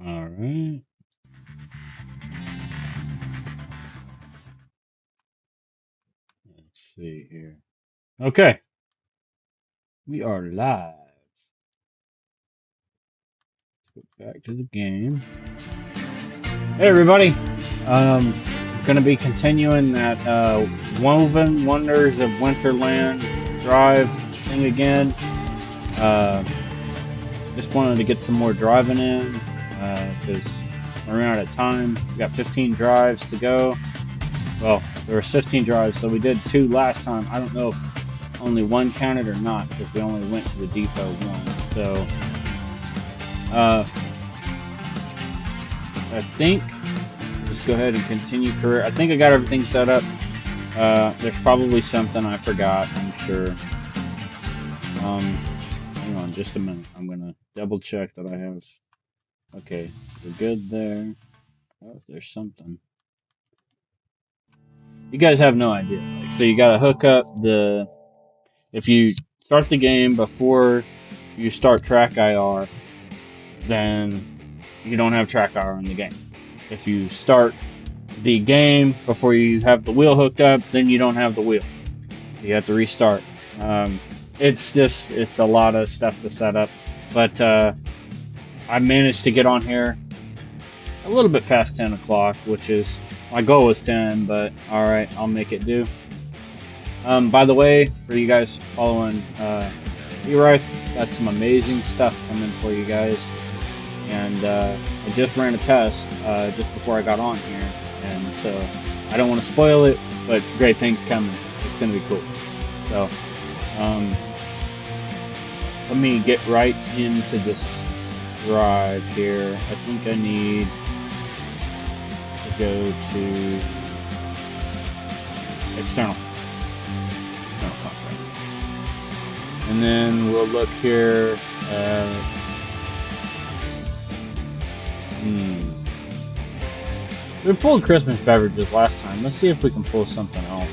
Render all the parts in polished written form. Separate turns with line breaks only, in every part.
All right. Let's see here. Okay, we are live. Back to the game. Hey, everybody. Gonna be continuing that Woven Wonders of Winterland drive thing again. Uh, just wanted to get some more driving in because we're out of time. We got 15 drives to go. Well, there were 15 drives, so we did 2 last time. I don't know if only 1 counted or not because we only went to the depot once. So, I think just go ahead and continue career. I think I got everything set up. There's probably something I forgot, I'm sure. Hang on just a minute. I'm gonna double check that I have. Okay, we're good there. Oh, there's something. You guys have no idea. Like, so you gotta hook up the. If you start the game before you start track IR, then you don't have track IR in the game. If you start the game before you have the wheel hooked up, then you don't have the wheel. You have to restart. It's a lot of stuff to set up, but I managed to get on here a little bit past 10 o'clock, which is my goal was 10, but all right, I'll make it do. By the way, for you guys following E-Ride, got some amazing stuff coming for you guys, and I just ran a test just before I got on here, and so I don't want to spoil it, but great things coming. It's gonna be cool. So, let me get right into this drive here. I think I need to go to external contract. And then we'll look here at we pulled Christmas beverages last time. Let's see if we can pull something else.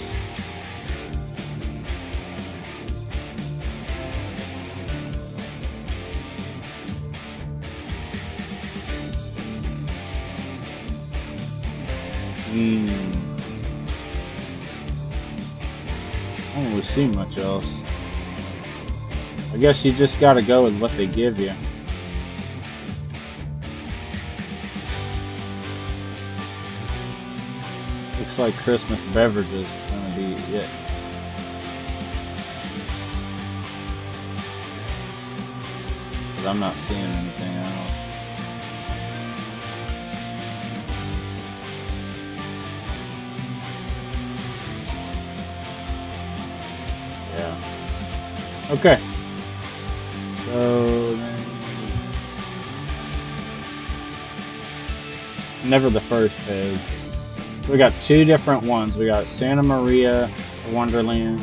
I don't really see much else. I guess you just gotta go with what they give you. Looks like Christmas beverages is gonna be it. But I'm not seeing anything else. Yeah. Okay. So never the first page. We got 2 different ones. We got Santa Maria Wonderland.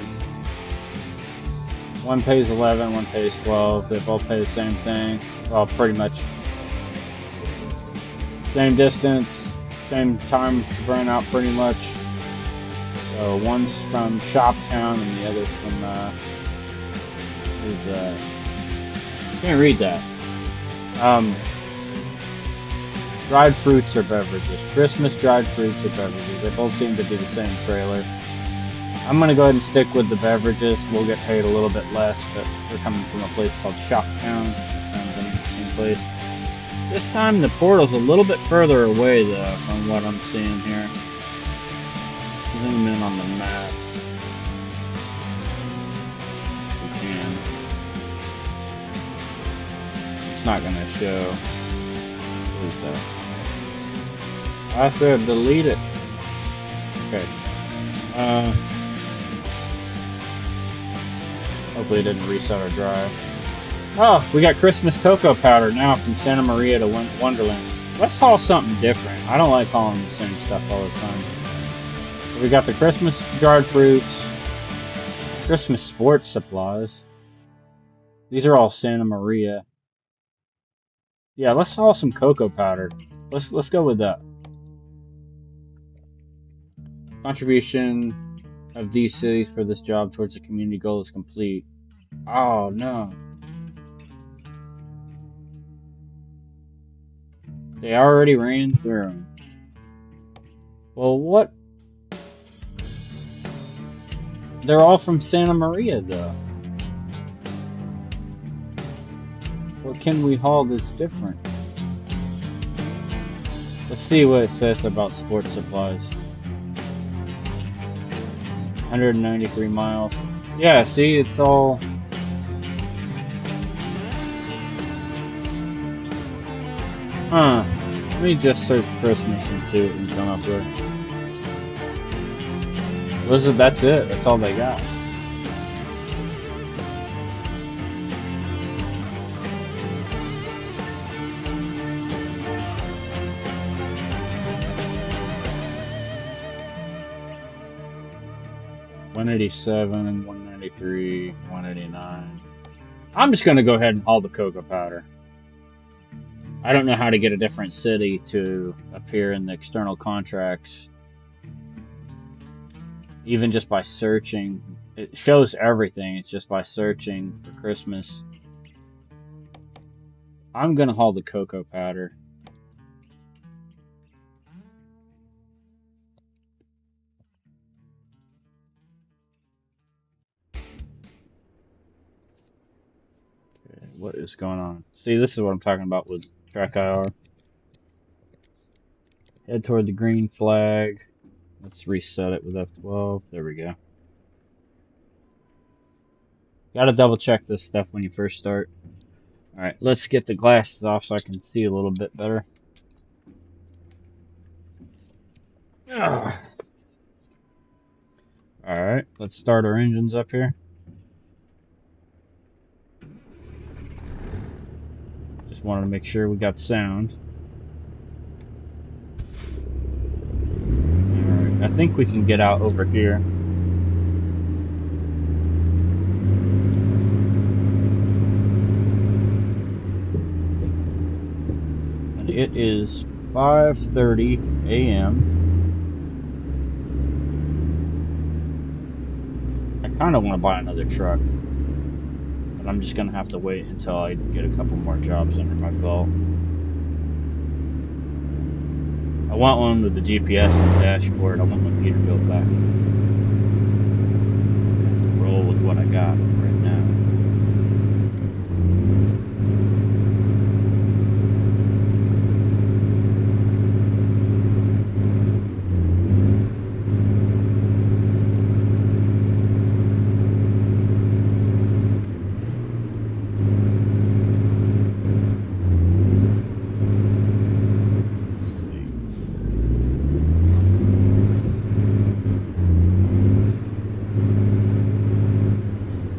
One pays 11, one pays 12. They both pay the same thing. Well, pretty much same distance, same time to burn out, pretty much. So one's from Shoptown and the other's from can't read that. Dried fruits or beverages. Christmas dried fruits or beverages. They both seem to be the same trailer. I'm going to go ahead and stick with the beverages. We'll get paid a little bit less, but we're coming from a place called Shoptown. Sounds like the same place. This time the portal's a little bit further away, though, from what I'm seeing here. Zoom in on the map. We can. It's not going to show. What is that? I said delete it. Okay. Hopefully it didn't reset our drive. Oh, we got Christmas cocoa powder now from Santa Maria to Wonderland. Let's haul something different. I don't like hauling the same stuff all the time. So we got the Christmas dried fruits, Christmas sports supplies. These are all Santa Maria. Yeah, let's haul some cocoa powder. Let's go with that. Contribution of these cities for this job towards the community goal is complete. Oh no. They already ran through 'em. Well, what? They're all from Santa Maria, though. What can we haul that's different? Let's see what it says about sports supplies. 193 miles. Yeah, see, it's all... Huh. Let me just search Christmas and see what we come up with. That's it. That's all they got. $187, 193, 189. I'm just gonna go ahead and haul the cocoa powder. I don't know how to get a different city to appear in the external contracts. Even just by searching. It shows everything. It's just by searching for Christmas. I'm gonna haul the cocoa powder. Okay, what is going on? See, this is what I'm talking about with TrackIR. Head toward the green flag. Let's reset it with F12. There we go. Gotta double check this stuff when you first start. Alright, let's get the glasses off so I can see a little bit better. Alright, let's start our engines up here. Just wanted to make sure we got sound. Alright, I think we can get out over here. And it is 5:30 a.m. I kind of want to buy another truck, but I'm just gonna have to wait until I get a couple more jobs under my belt. I want one with the GPS and the dashboard. I want my Peterbilt back. I have to roll with what I got right now.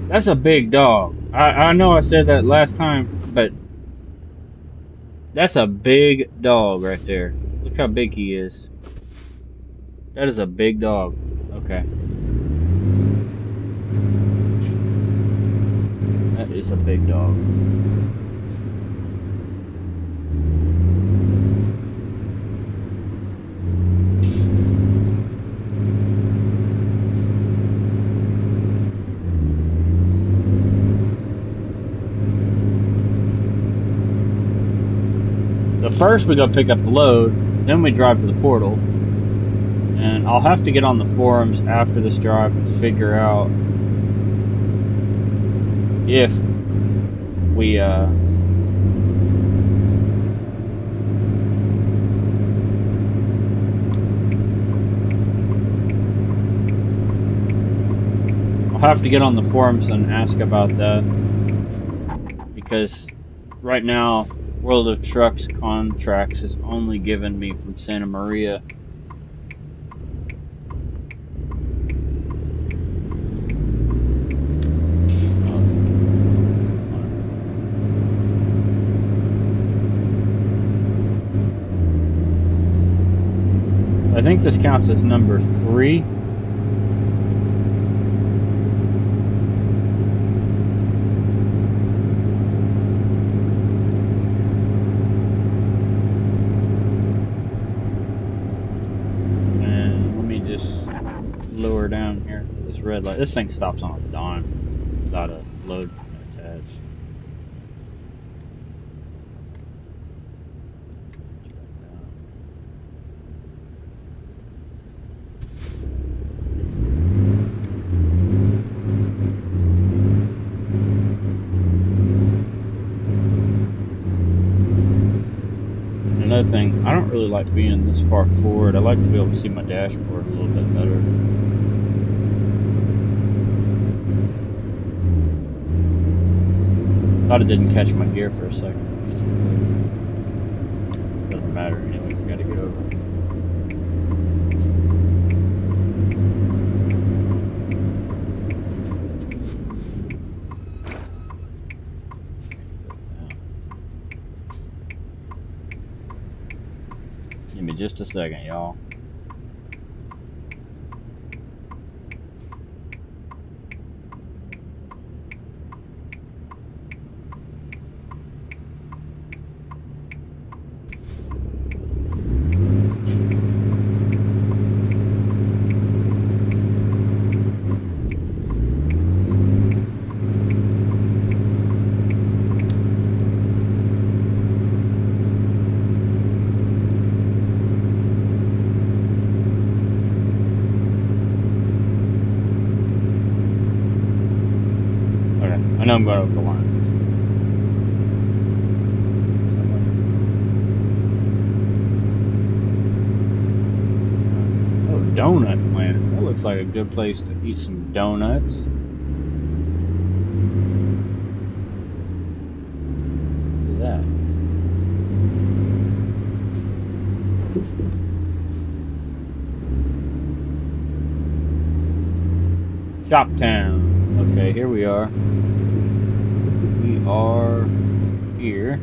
That's a big dog. I know I said that last time, but that's a big dog right there. Look how big he is. That is a big dog. Okay. That is a big dog. First we go pick up the load, then we drive to the portal, and I'll have to get on the forums after this drive and figure out if we I'll have to get on the forums and ask about that, because right now World of Trucks contracts is only given me from Santa Maria. I think this counts as number 3. Lower down here, this red light. This thing stops on a dime without a load attached. really like being this far forward. I like to be able to see my dashboard a little bit better. Thought it didn't catch my gear for a second. Yes, it did. Doesn't matter anyway, we gotta get over it. Give me just a second, y'all. I know I'm going over the line. Oh, Donut Planet. That looks like a good place to eat some donuts. Look at that. Shoptown. Okay, here we are. We are here.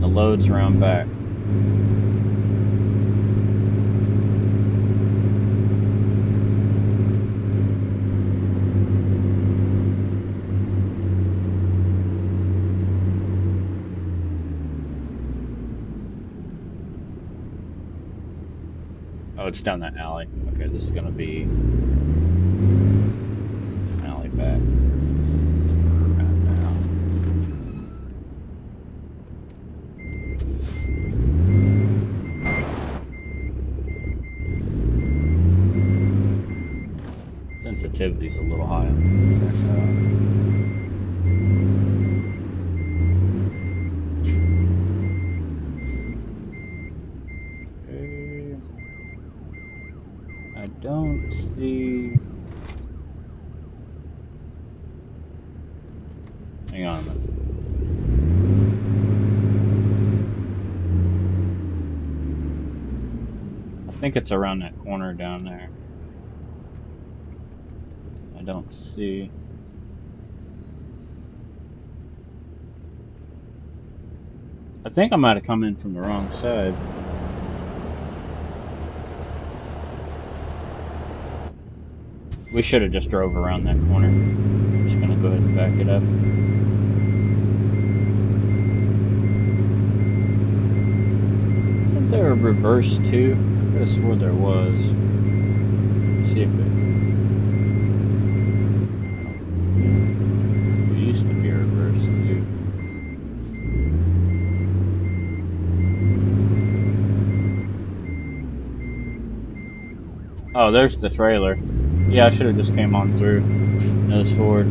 The load's around back. Oh, it's down that alley. Okay, this is gonna be alley back. Sensitivity's a little high. Okay. I don't see. Hang on a minute. I think it's around that corner down there. I don't see. I think I might have come in from the wrong side. We should have just drove around that corner. I'm just gonna go ahead and back it up. Isn't there a reverse too? I could have swore there was. Let's see if it used to be a reverse too. Oh, there's the trailer. Yeah, I should have just came on through. Nose forward.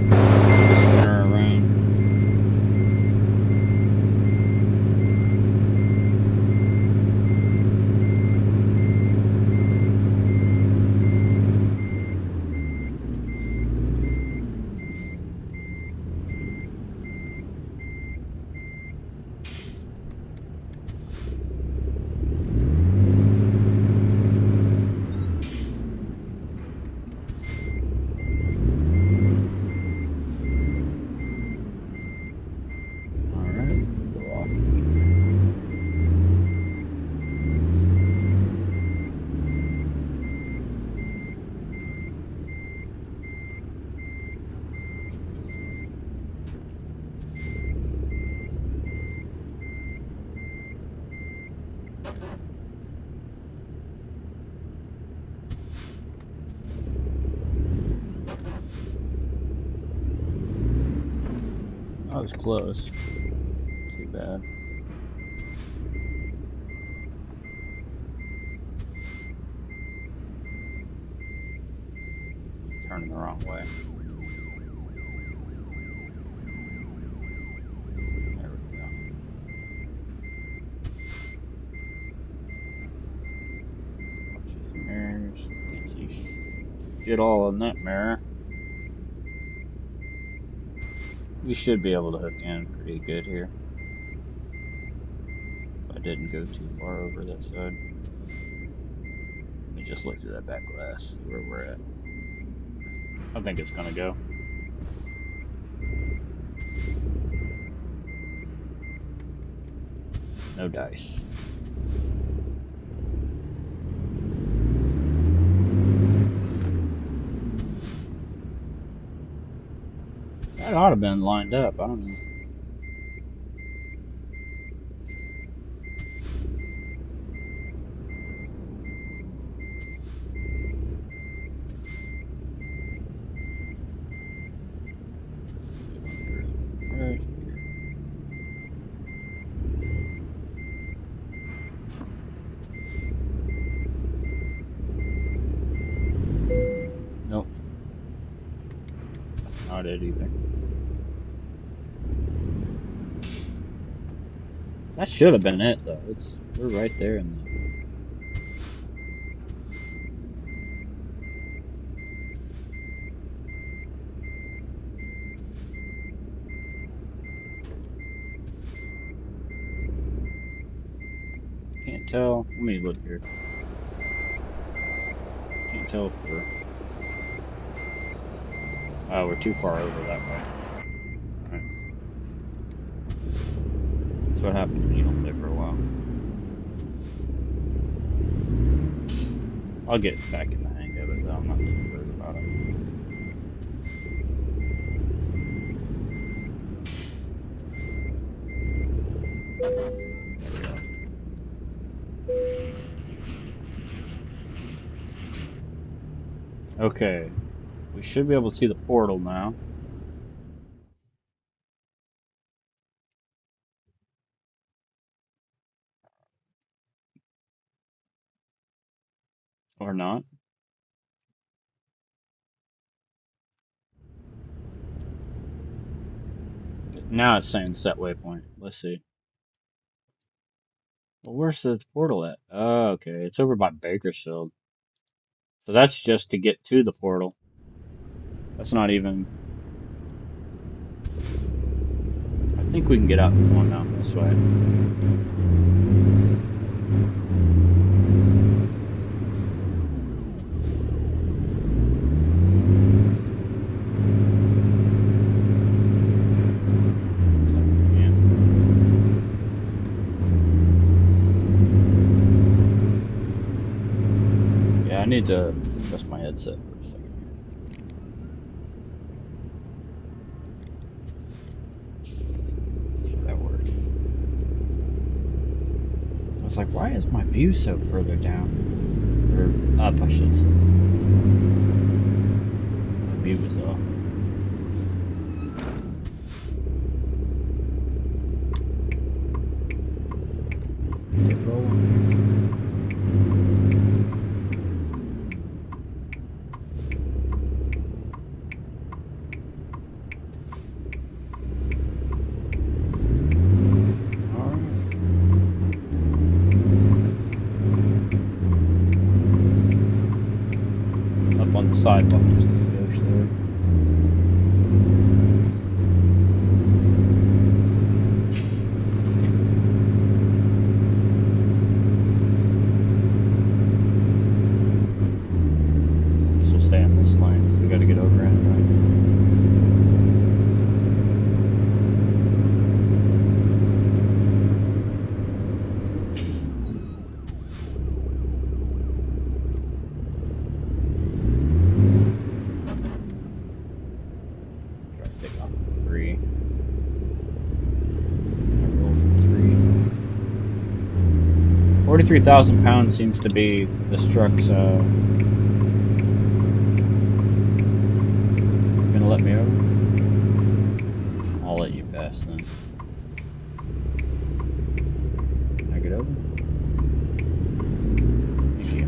Just spin her around. That was close. Too bad. Turning the wrong way. There we go. get all in that mirror. We should be able to hook in pretty good here. If I didn't go too far over that side. Let me just look through that back glass, see where we're at. I think it's gonna go. No dice. That ought to have been lined up. I don't know. Right here. Nope. That's not it either. That should have been it though. We're right there in the can't tell. Let me look here. Can't tell if we're oh, we're too far over that way. Alright. That's what happens when you don't play for a while. I'll get back in the hang of it though. I'm not too worried about it. Okay. We should be able to see the portal now. Or not. Now it's saying set waypoint. Let's see. Well, where's the portal at? Oh, okay. It's over by Bakersfield. So that's just to get to the portal. That's not even... I think we can get out one out this way. Yeah, I need to adjust my headset for a second here. See if that works. I was like, why is my view so further down? Or up, I should say. My view is off. Get rolling. Sidewalk just a skosh there. This will stay in this lane, so we gotta get over anyway. £43,000 seems to be this truck's, gonna let me over? I'll let you pass then. Can I get over? Thank you.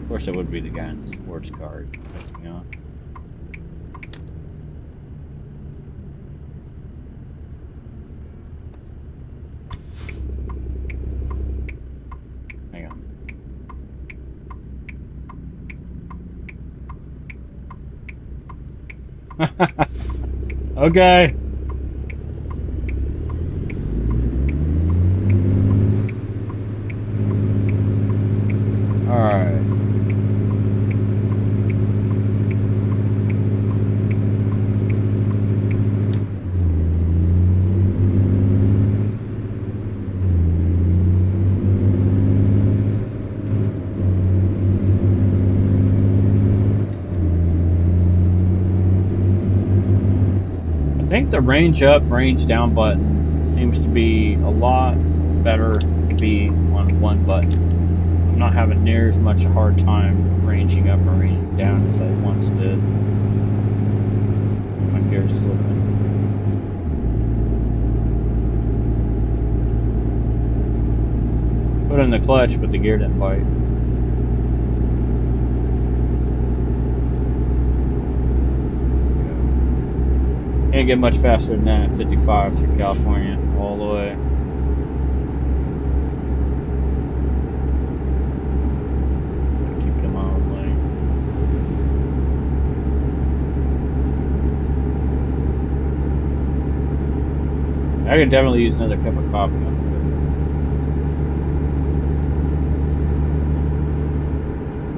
Of course it would be the guy in the sports car who picked me up. Hang on. Okay. Alright. I think the range up, range down button seems to be a lot better to be on one button. I'm not having near as much a hard time ranging up or ranging down as I once did. My gear's slipping. Put in the clutch, but the gear didn't bite. Can't get much faster than that. 55 through California, all the way. Keep it a mile away. I could definitely use another cup of coffee.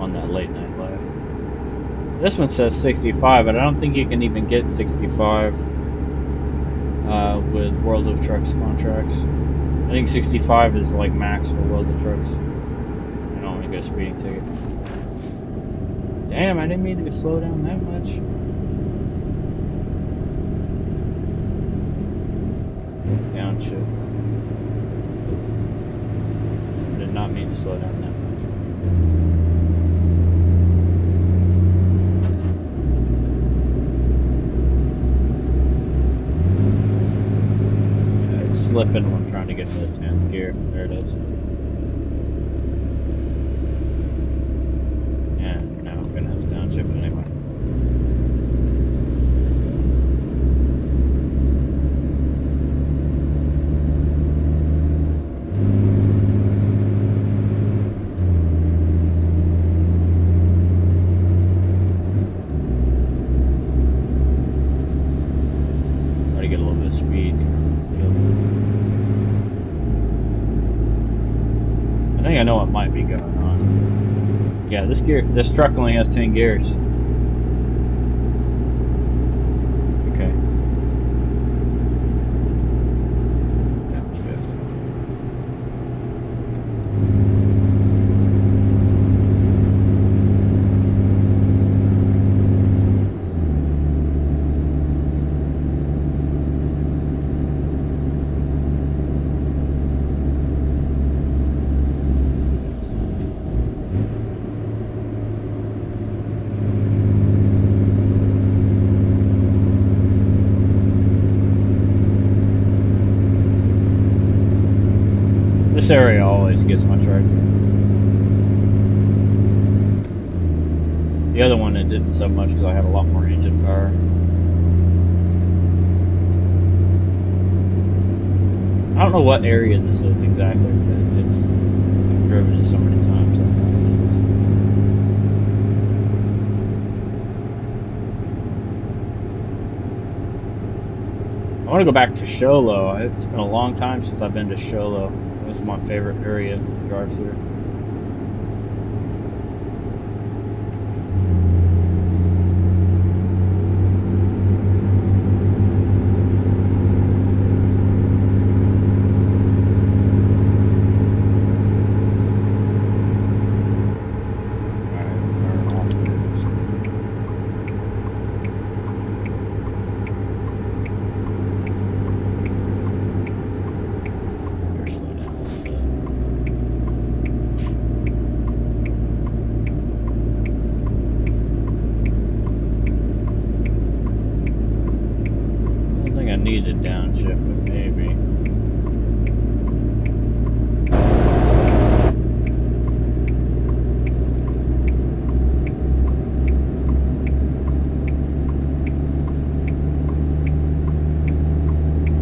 On that late night life. This one says 65, but I don't think you can even get 65 with World of Trucks contracts. I think 65 is like max for World of Trucks. I don't want to get a speeding ticket. Damn, I didn't mean to slow down that much. It's downshift. I did not mean to slow down that much. Slipping when I'm trying to get to the 10th gear. There it is. Yeah, now I'm gonna have to downshift anyway. Try to get a little bit of speed. I think I know what might be going on. Yeah, this truck only has 10 gears. Okay. Downshift. This area always gets my truck. The other one, it didn't so much because I had a lot more engine power. I don't know what area this is exactly, but I've driven it so many times. I want to go back to Show Low. It's been a long time since I've been to Show Low. It was my favorite area to drive through. Needed downshift, but maybe.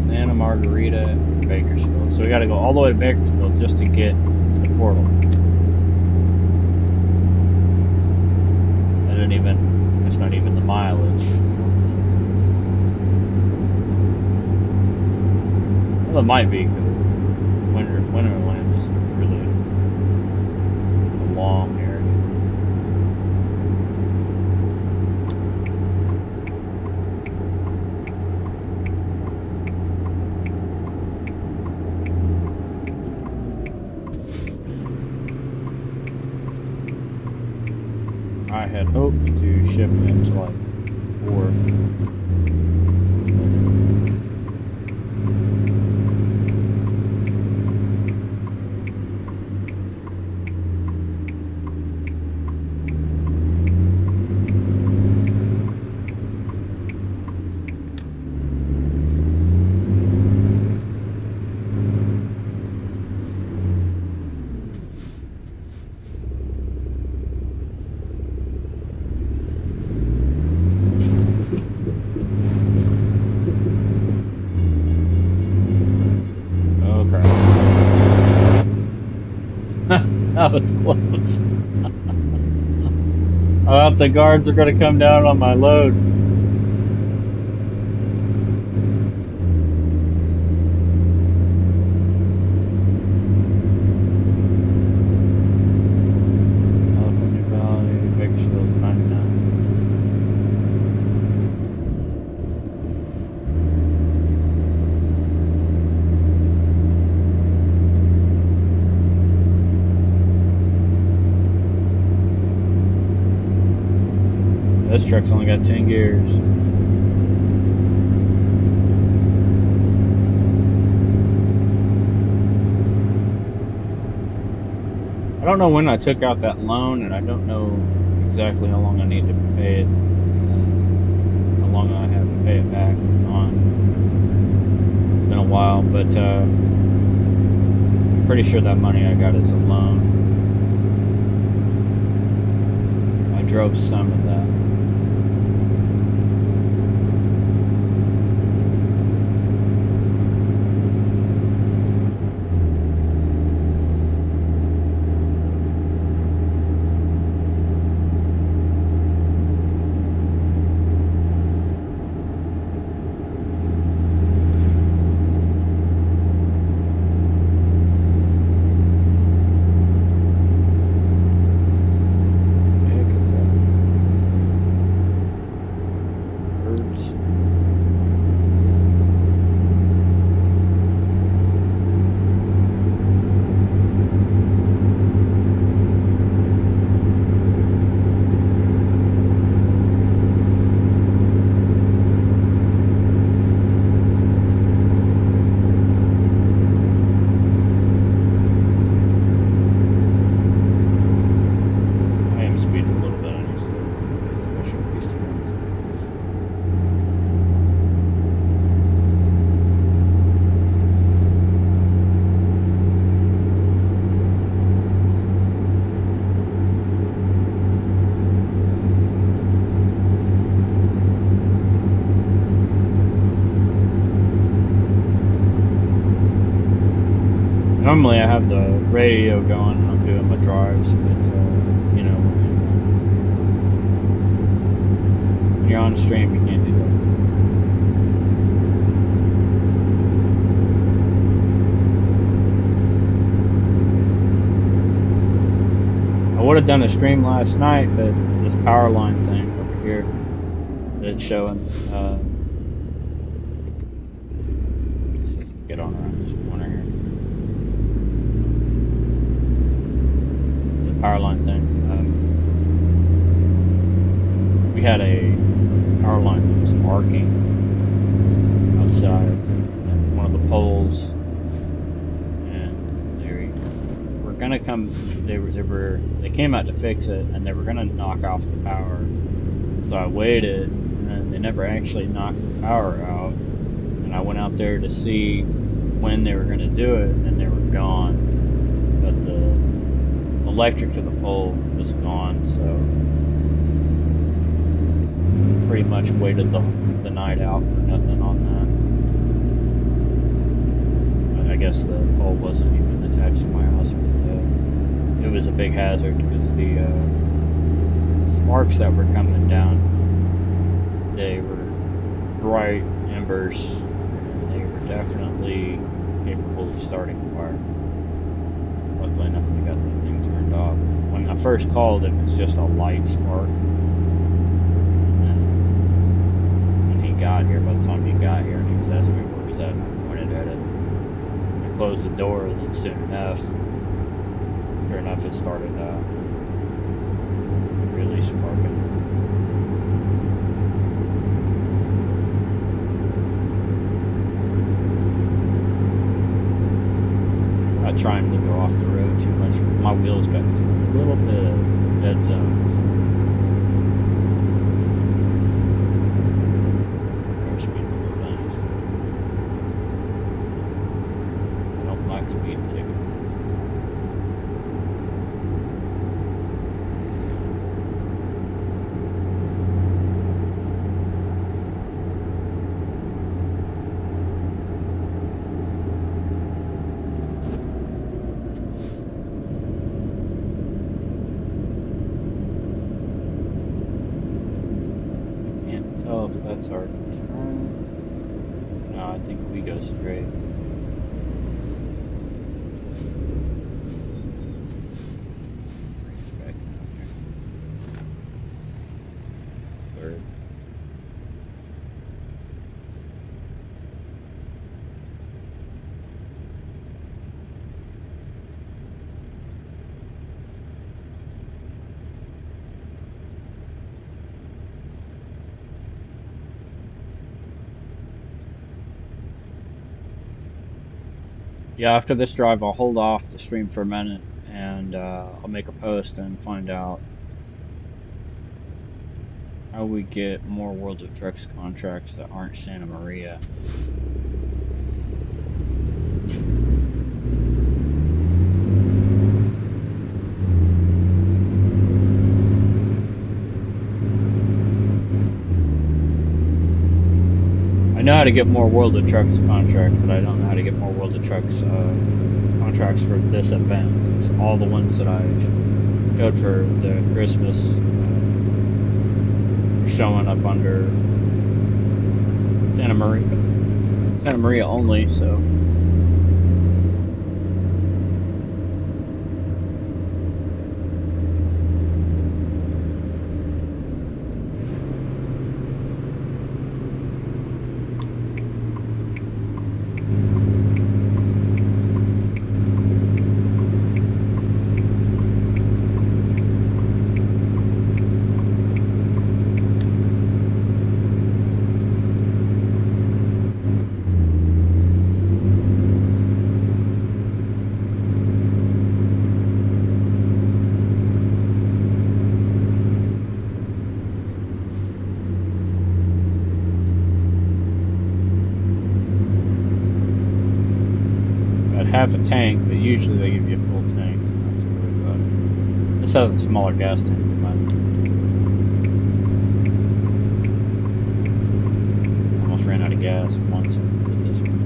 Santa Margarita, Bakersfield. So we got to go all the way to Bakersfield just to get to the portal. I didn't even. That's not even the mileage. it might be because Winterland is really a long area. I had hoped to shift into like 4th. That was close. I thought the guards are going to come down on my load. California Valley, Bakersfield, 99. This truck's only got 10 gears. I don't know when I took out that loan, and I don't know exactly how long I need to pay it, how long I have to pay it back on. It's been a while, but I'm pretty sure that money I got is a loan. I drove some of that. Normally I have the radio going when I'm doing my drives, but you know, when you're on stream, you can't do that. I would have done a stream last night, but this power line thing over here that it's showing. Get on around this corner here. Power line thing. We had a power line that was arcing outside at one of the poles, and they were gonna come. They came out to fix it, and they were gonna knock off the power. So I waited, and they never actually knocked the power out. And I went out there to see when they were gonna do it, and they were gone. But the electric to the pole was gone, so pretty much waited the night out for nothing on that. I guess the pole wasn't even attached to my house, but it was a big hazard because the sparks that were coming down, they were bright embers, and they were definitely capable of starting a fire. Luckily enough, we got that thing turned off. When I first called, it was just a light spark. And when he got here, by the time he got here, and he was asking me where was that, and I pointed at it. I closed the door, and then soon enough, sure enough, it started really sparking. Not trying to go off the road too much. My wheels got a little bit of dead zones. Airspeed little things. I don't like speeding tickets. If that's our turn. No, I think we go straight. Back down here. Third. Yeah, after this drive, I'll hold off the stream for a minute and I'll make a post and find out how we get more World of Trucks contracts that aren't Santa Maria. I know how to get more World of Trucks contracts, but I don't know how to get more World of Trucks contracts for this event. It's all the ones that I showed for the Christmas showing up under Santa Maria only, so. Half a tank, but usually they give you a full tank, so not too worried about it. This has a smaller gas tank than mine. Almost ran out of gas once with this one.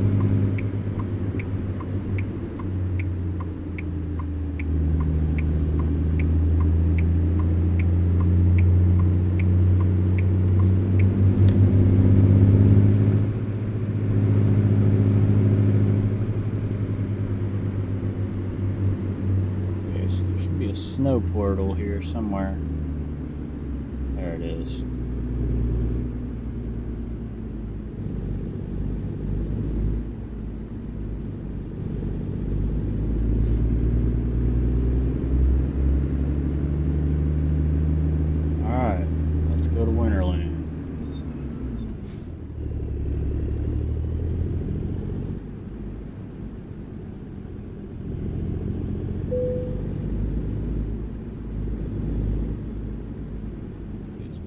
Snow portal here somewhere. There it is. Alright, let's go to Winterland.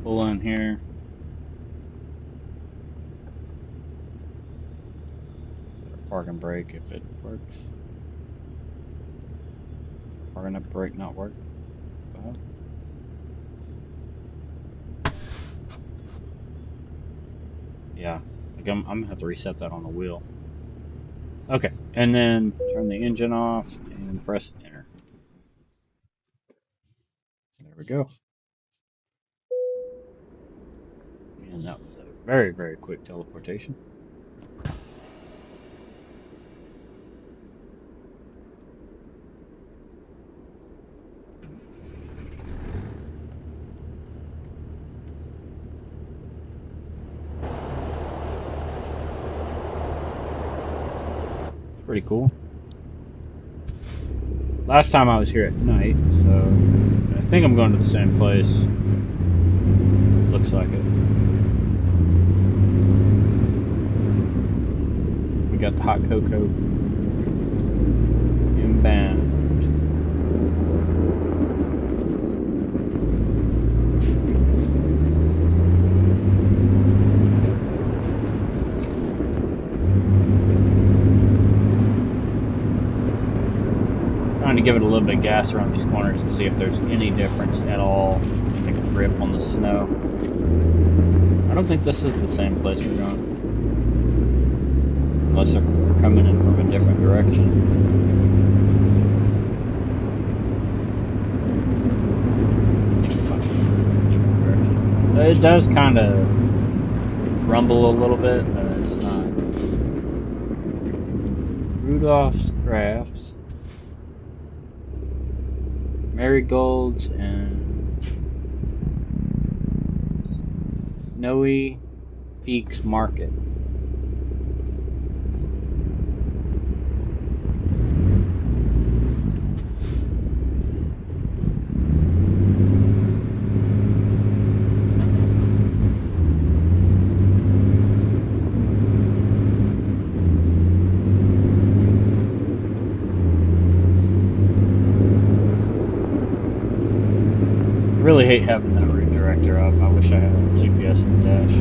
Pull in here. Park and brake if it works. Park and brake not work. Yeah, like I'm gonna have to reset that on the wheel. Okay, and then turn the engine off and press enter. There we go. And that was a very, very quick teleportation. Pretty cool. Last time I was here at night, so I think I'm going to the same place. Looks like it. We got the hot cocoa inbound. Trying to give it a little bit of gas around these corners and see if there's any difference at all in the grip on the snow. I don't think this is the same place we're going. Unless we're coming in from a different direction. It does kind of rumble a little bit, but it's not. Rudolph's Crafts, Marigolds, and Snowy Peaks Market. I really hate having that redirector up. I wish I had GPS in the dash.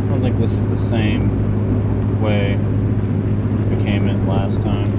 I don't think this is the same way we came in last time.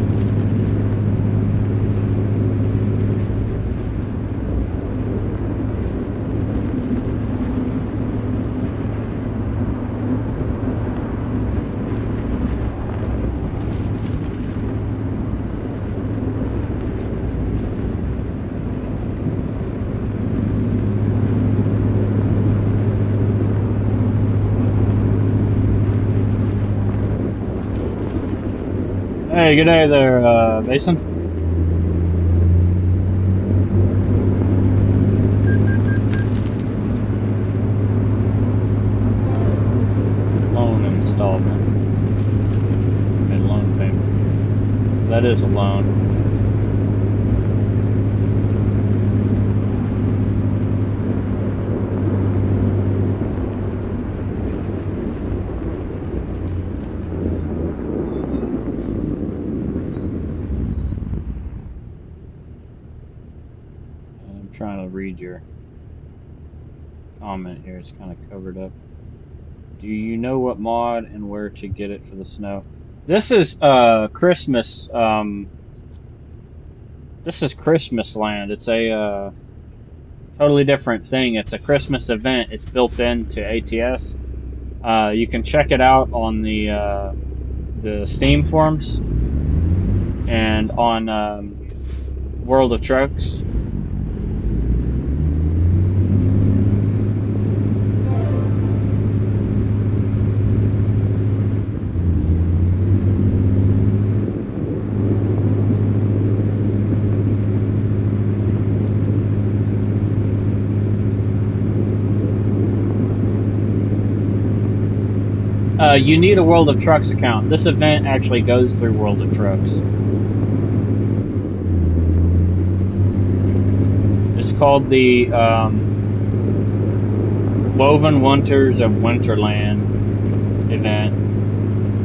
Hey, good day there, Mason. Loan installment. Okay, loan payment. That is a loan. Trying to read your comment here. It's kind of covered up. Do you know what mod and where to get it for the snow? This is Christmas. This is Christmas Land. It's a totally different thing. It's a Christmas event. It's built into ATS. You can check it out on the Steam forums and on World of Trucks. You need a World of Trucks account. This event actually goes through World of Trucks. It's called the Woven Wonders of Winterland event.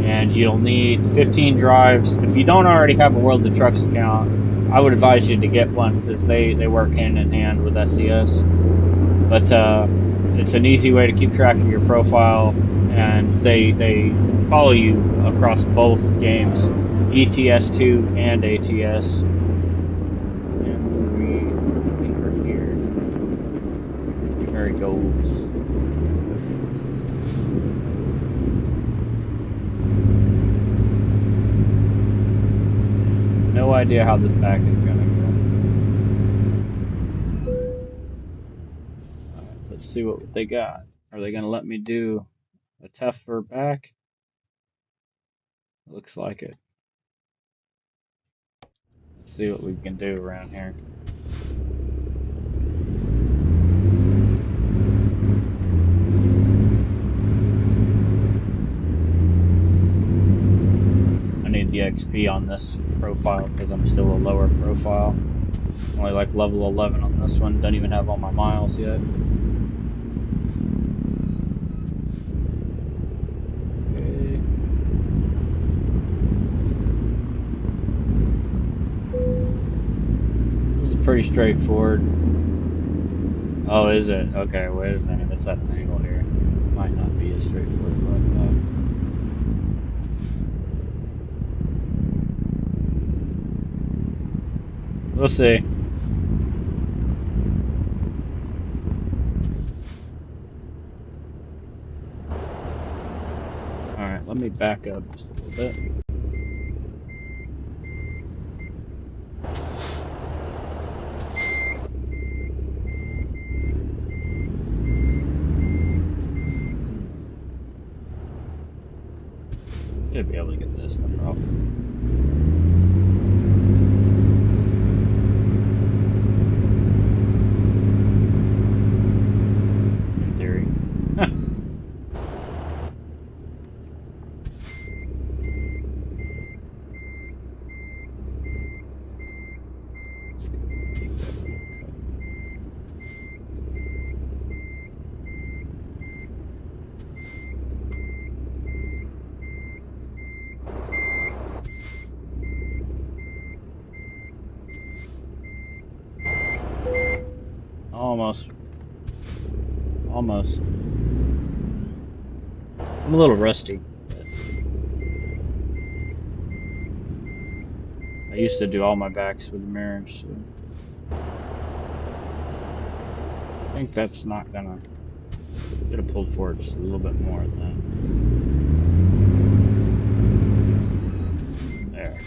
And you'll need 15 drives. If you don't already have a World of Trucks account, I would advise you to get one because they work hand in hand with SCS. But it's an easy way to keep track of your profile, and they follow you across both games, ETS2 and ATS. And we anchor here. Marigolds. No idea how this back is gonna go. Alright, let's see what they got. Are they gonna let me do A tougher back. Looks like it. Let's see what we can do around here. I need the XP on this profile because I'm still a lower profile. Only like level 11 on this one. Don't even have all my miles yet. Okay. This is pretty straightforward. Oh, is it? Okay, wait a minute. It's at an angle here. Might not be as straightforward as I thought. We'll see. Alright, let me back up just a little bit. Should be able to get this, no problem. In theory. Almost. Almost. I'm a little rusty. I used to do all my backs with the mirrors, so I think that's not gonna. Should have pulled forward just a little bit more than that. There.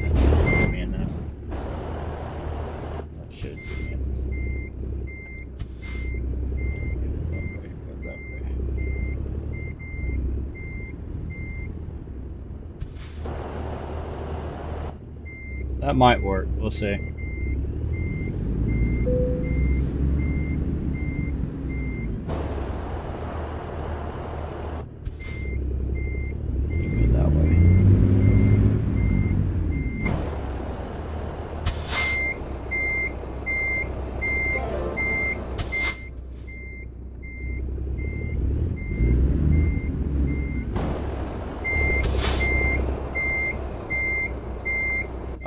That should give me enough. That should give me enough. Go that way. That might work. We'll see.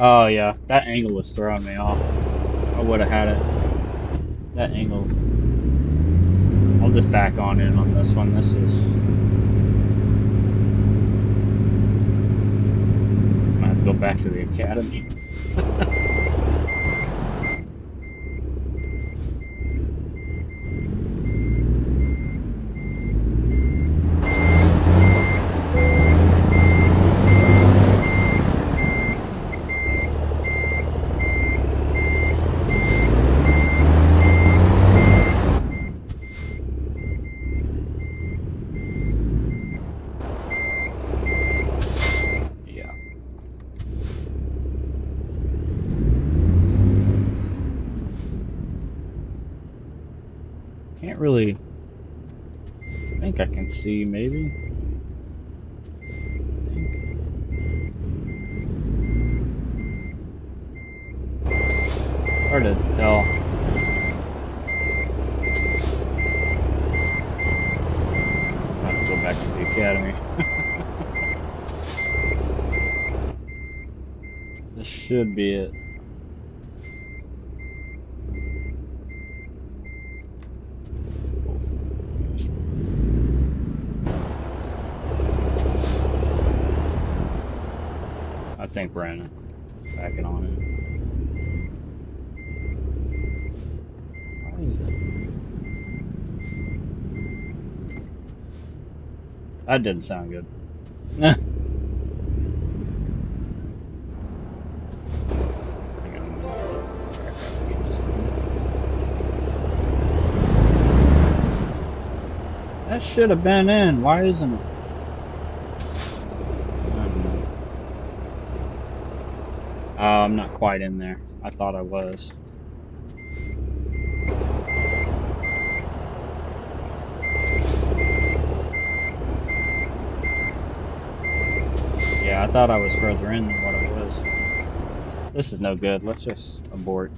Oh yeah, that angle was throwing me off. I would have had it. That angle. I'll just back on in on this one. This is. I might have to go back to the academy. Can't really. I think I can see maybe. Hard to tell. I have to go back to the academy. This should be it. I think Brandon backing on it. Why is that? That didn't sound good. That should have been in. Why isn't it? I don't know. I'm not quite in there. I thought I was. Yeah, I thought I was further in than what I was. This is no good. Let's just abort.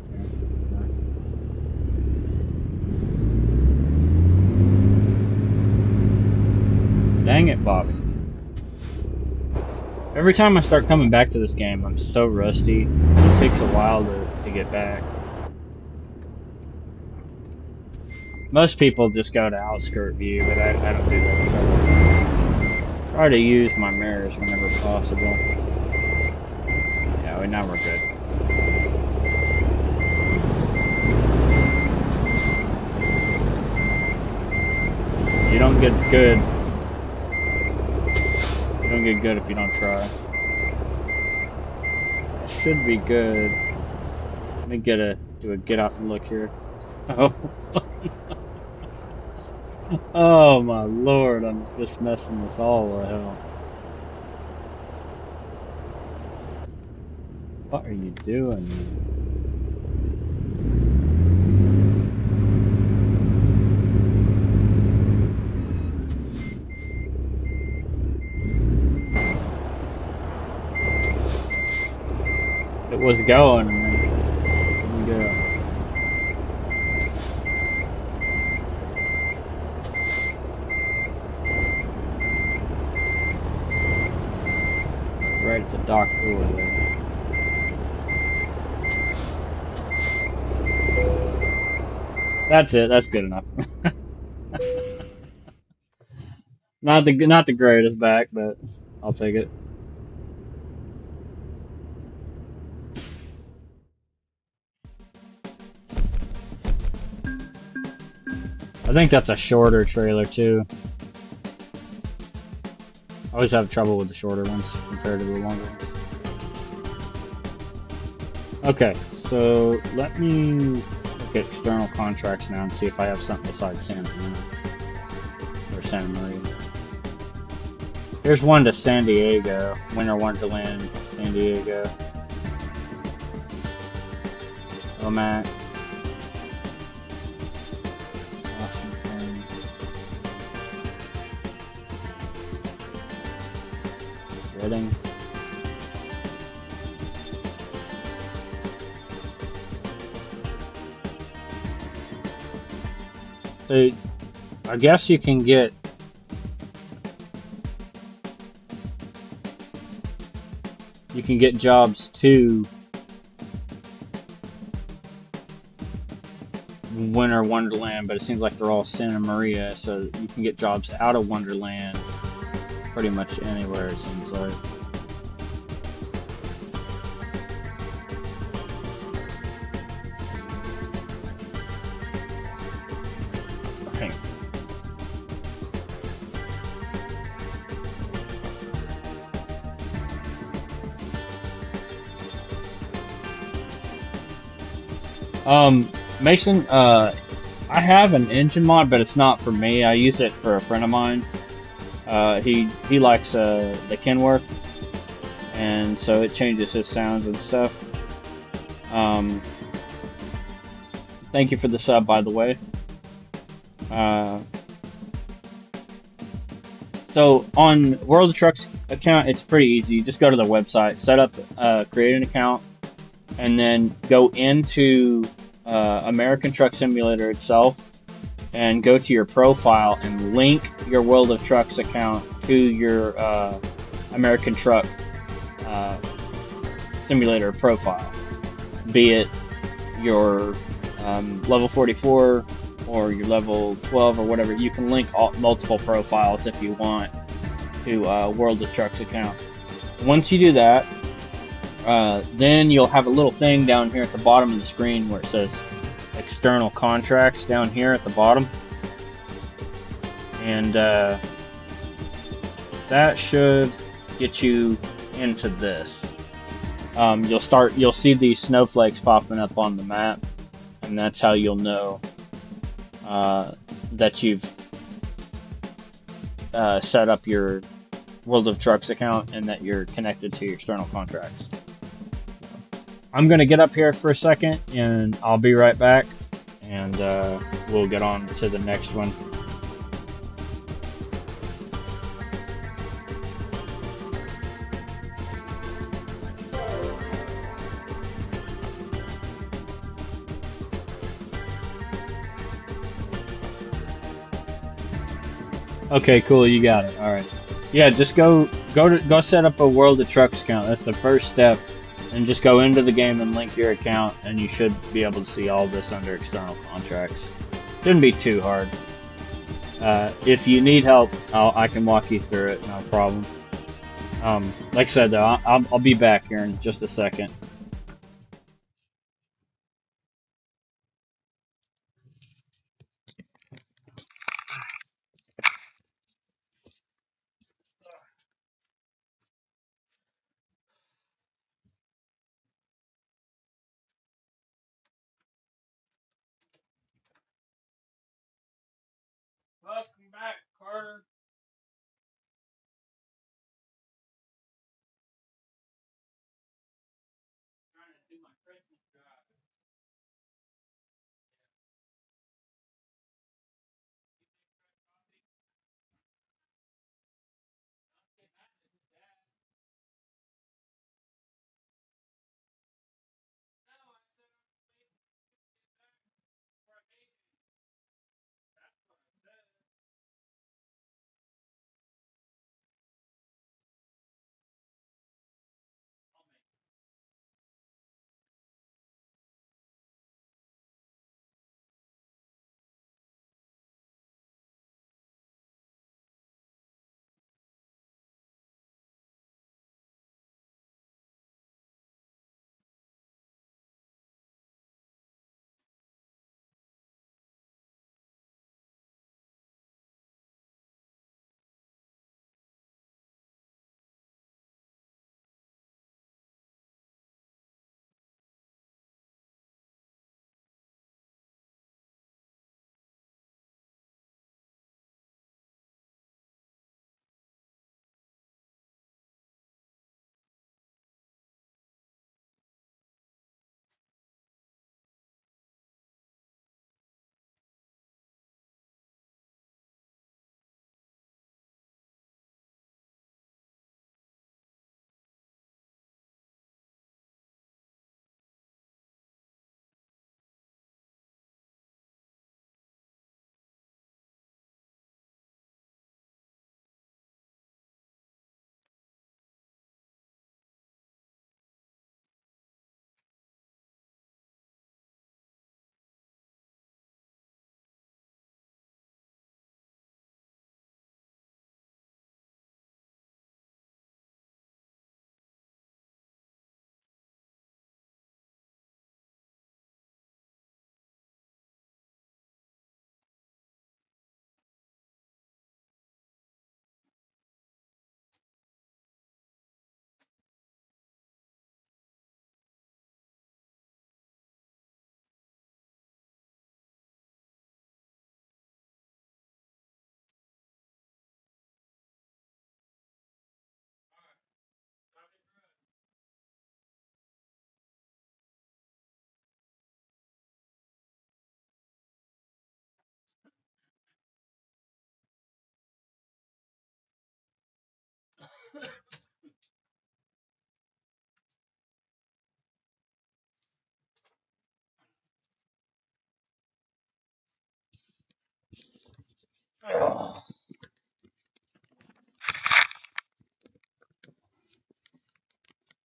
Dang it, Bobby. Every time I start coming back to this game, I'm so rusty. It takes a while to get back. Most people just go to outskirt view, but I don't do that. Try to use my mirrors whenever possible. Yeah, now we're good. You don't get good. You don't get good if you don't try. That should be good. Let me do a get out and look here. Oh. Oh my lord, I'm just messing this all the hell. What are you doing? It was going and then didn't go. Right at the dock door there. That's it. That's good enough. Not the greatest back, but I'll take it. I think that's a shorter trailer too. I always have trouble with the shorter ones compared to the longer ones. Okay, so let me look at external contracts now and see if I have something besides Santa Ana or Santa Maria. Here's one to San Diego, Winter Wonderland, San Diego. Omak. Washington. Reading. So, I guess you can get jobs to Winter Wonderland, but it seems like they're all Santa Maria, so you can get jobs out of Wonderland pretty much anywhere, it seems like. Mason, I have an engine mod, but it's not for me. I use it for a friend of mine. He likes the Kenworth, and so it changes his sounds and stuff. Thank you for the sub, by the way. So on World of Trucks account, it's pretty easy. You just go to the website, set up, create an account, and then go into American Truck Simulator itself and go to your profile and link your World of Trucks account to your American Truck Simulator profile, be it your level 44 or your level 12 or whatever. You can link multiple profiles if you want to World of Trucks account. Once you do that, then you'll have a little thing down here at the bottom of the screen where it says external contracts down here at the bottom, and that should get you into this. You'll see these snowflakes popping up on the map, and that's how you'll know that you've set up your World of Trucks account and that you're connected to your external contracts. I'm going to get up here for a second and I'll be right back, and we'll get on to the next one. Okay, cool, you got it. All right. Yeah, just go set up a World of Trucks account. That's the first step. And just go into the game and link your account, and you should be able to see all this under external contracts. Shouldn't be too hard. If you need help, I can walk you through it, no problem. Like I said, though, I'll be back here in just a second. Welcome back, Carter. Trying to do my Christmas drive.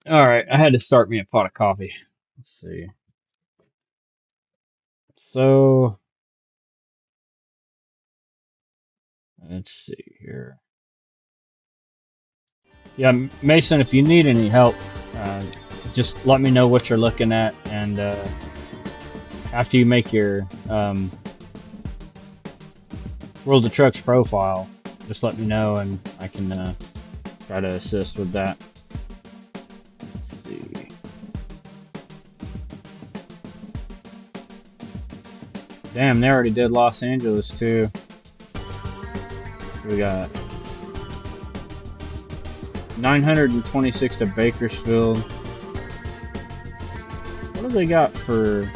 All right, I had to start me a pot of coffee. Let's see. So, let's see here. Yeah, Mason, if you need any help, just let me know what you're looking at, and after you make your World of Trucks profile, just let me know, and I can try to assist with that. Let's see. Damn, they already did Los Angeles too. We got 926 to Bakersfield. What do they got for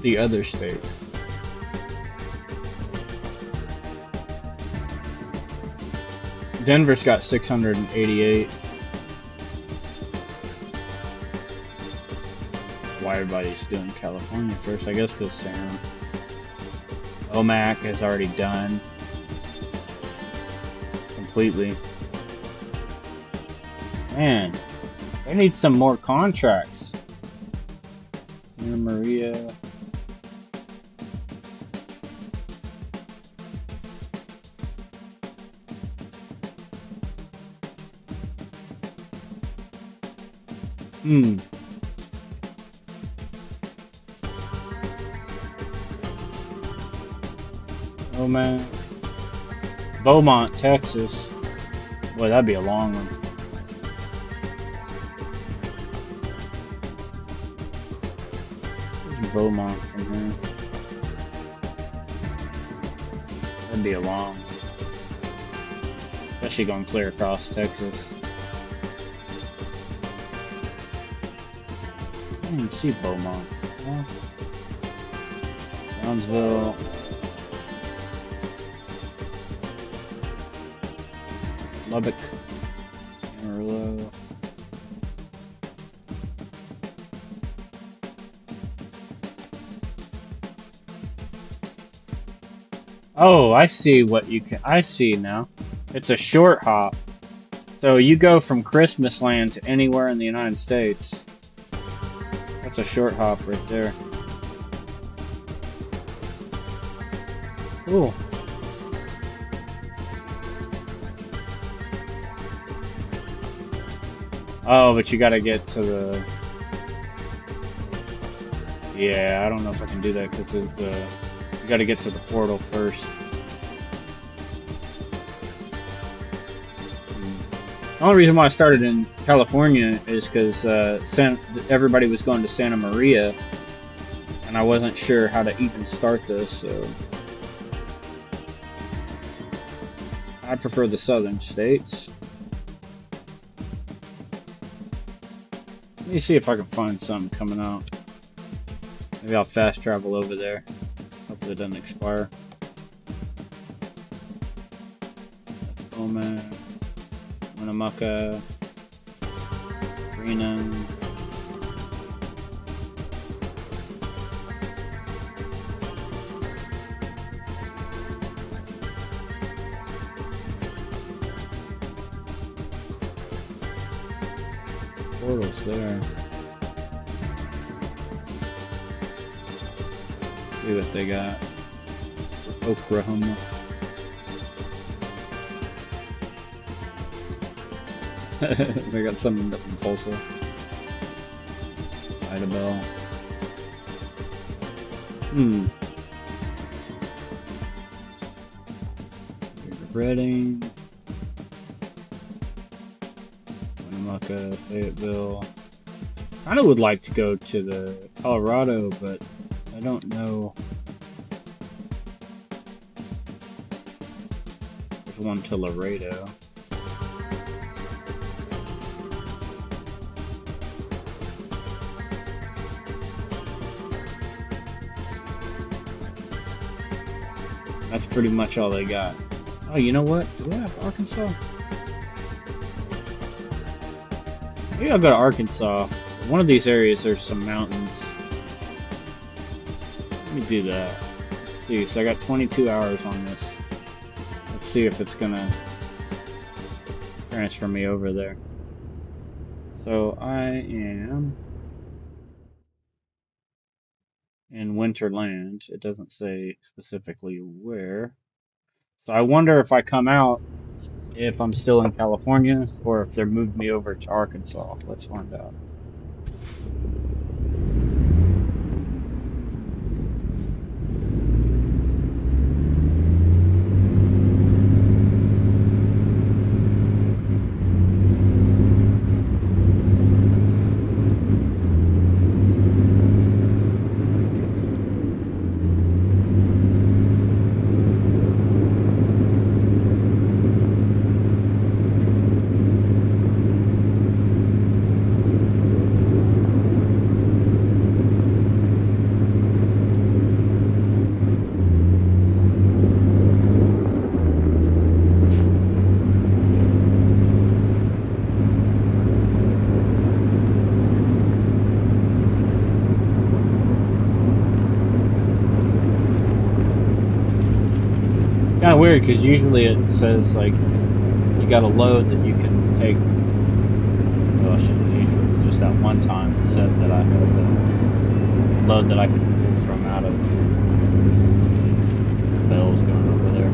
the other states? Denver's got 688. Why everybody's doing California first? I guess because Sam OMAC is already done completely. Man, they need some more contracts. Santa Maria. Oh man. Beaumont, Texas. Boy, that'd be a long one. Where's Beaumont from here? That'd be a long one. Especially going clear across Texas. I didn't even see Beaumont. Well, Brownsville. Lubbock. Amarillo. Oh, I see what you can. I see now. It's a short hop. So you go from Christmas Land to anywhere in the United States. That's a short hop right there. Cool. Oh, but you gotta get to the... Yeah, I don't know if I can do that because you gotta get to the portal first. The only reason why I started in California is because everybody was going to Santa Maria, and I wasn't sure how to even start this, so... I prefer the southern states. Let me see if I can find something coming out. Maybe I'll fast travel over there. Hopefully it doesn't expire. That's Bowman, Winnemucca, Greenham. Portals there. See what they got. Oklahoma. They got something up in Tulsa. Idabel. Reading. Winnemucca, Fayetteville. Kinda would like to go to the Colorado, but I don't know. There's one to Laredo. That's pretty much all they got. Oh, you know what? Do we have Arkansas? Maybe I'll go to Arkansas. One of these areas, there's some mountains. Let me do that. Let's see. So I got 22 hours on this. Let's see if it's gonna transfer me over there. So I am in Winterland. It doesn't say specifically where. So I wonder if I come out, if I'm still in California, or if they moved me over to Arkansas. Let's find out. weird because usually it says like you got a load that you can take. Well, I shouldn't usually. Just that one time it said that I had the load that I could pull from out of bells going over there.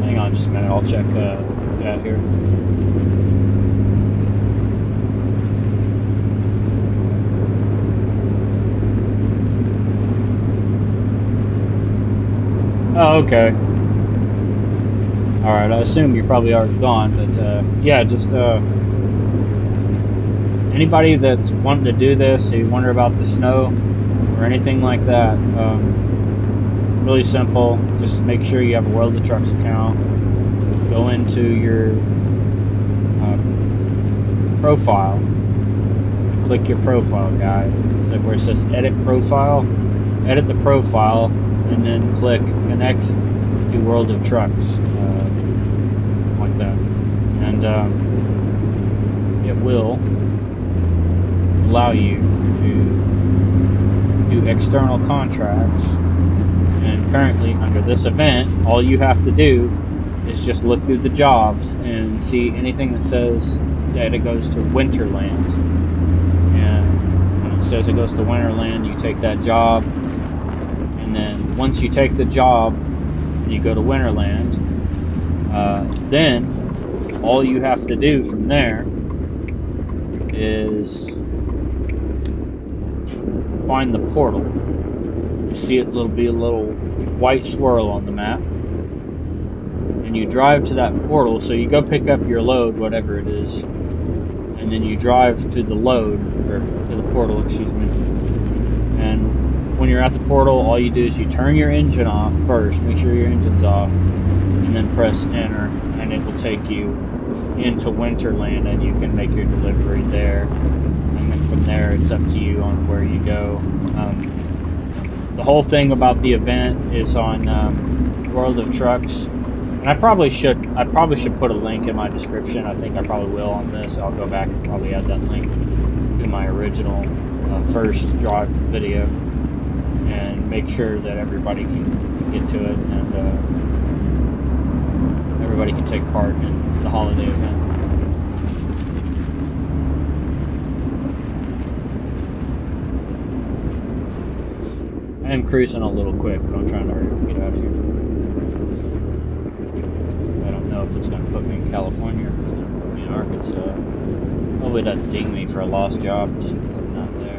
Hang on just a minute, I'll check chat here. Oh, okay. Alright, I assume you're probably already gone, but yeah, just anybody that's wanting to do this, so you wonder about the snow or anything like that, really simple. Just make sure you have a World of Trucks account. Go into your profile, click your profile guide where it says edit profile, edit the profile, and then click connect to World of Trucks, like that, and it will allow you to do external contracts. And currently under this event, all you have to do is just look through the jobs and see anything that says that it goes to Winterland. And when it says it goes to Winterland, you take that job, and then once you take the job and you go to Winterland, then all you have to do from there is find the portal. You see it'll be a little white swirl on the map, and you drive to that portal. So you go pick up your load, whatever it is, and then you drive to the load, or to the portal, excuse me. And when you're at the portal, all you do is you turn your engine off first, make sure your engine's off, and then press enter, and it will take you into Winterland, and you can make your delivery there. And then from there, it's up to you on where you go. The whole thing about the event is on World of Trucks, and I probably should put a link in my description. I think I probably will on this. I'll go back and probably add that link to my original first drive video, and make sure that everybody can get to it, and everybody can take part in the holiday event. I am cruising a little quick, but I'm trying to hurry up and get out of here. I don't know if it's going to put me in California or if it's going to put me in Arkansas. Hopefully it doesn't ding me for a lost job just because I'm not there.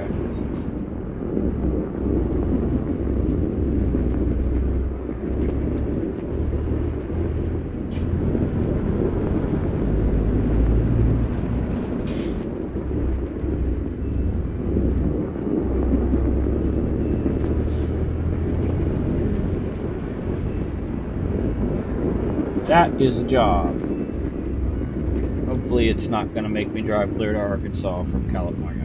That is a job. Hopefully it's not going to make me drive clear to Arkansas from California.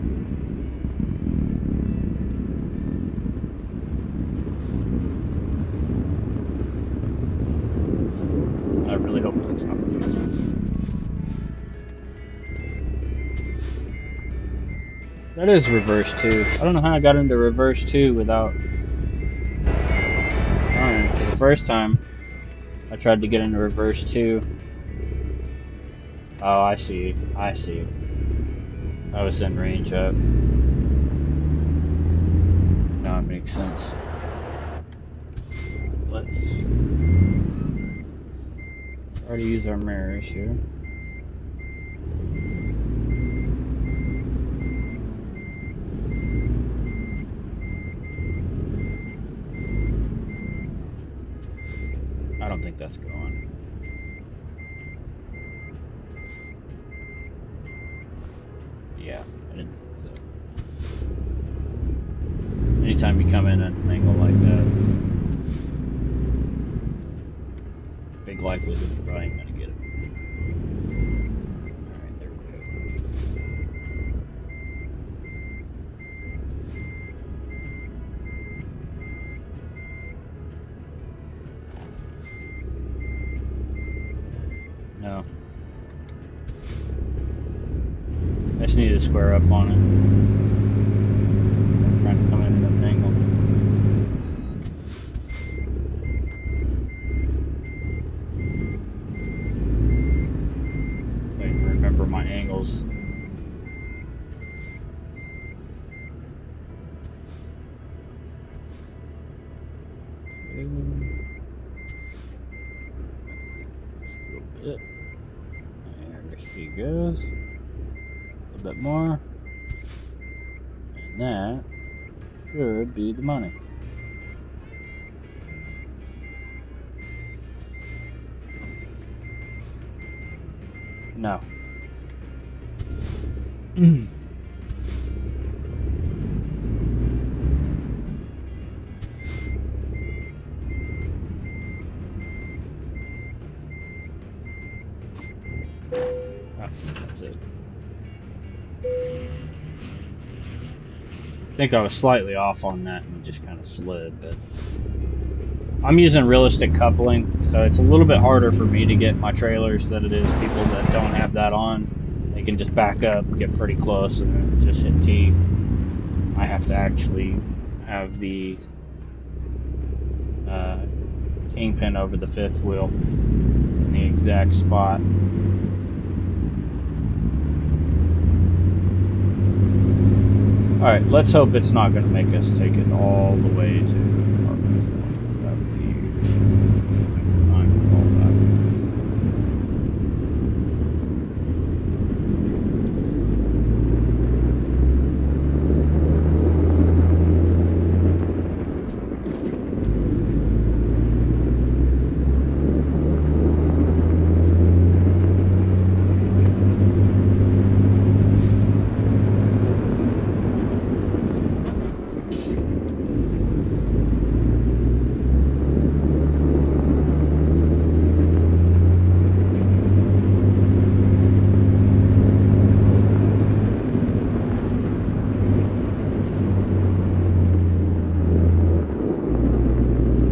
I really hope that's not the case. That is reverse 2. I don't know how I got into reverse 2 without... Darn, for the first time I tried to get into reverse 2. Oh, I see. I see. I was in range up. Now it makes sense. Let's try to use our mirrors here. I don't think that's going. Yeah, I didn't think so. Anytime you come in at an angle like that, big likelihood you probably ain't gonna get it. Alright, there we go. No. I just need to square up on it. I'm trying to come in at an angle. So I can remember my angles. There she goes. A little bit more. And that should be the money. No. That's it. I think I was slightly off on that and just kind of slid, but I'm using realistic coupling, so it's a little bit harder for me to get my trailers than it is people that don't have that on. They can just back up, get pretty close, and then just hit T. I have to actually have the kingpin over the fifth wheel in the exact spot. Alright, let's hope it's not going to make us take it all the way to Harvestville. That would be time for all that.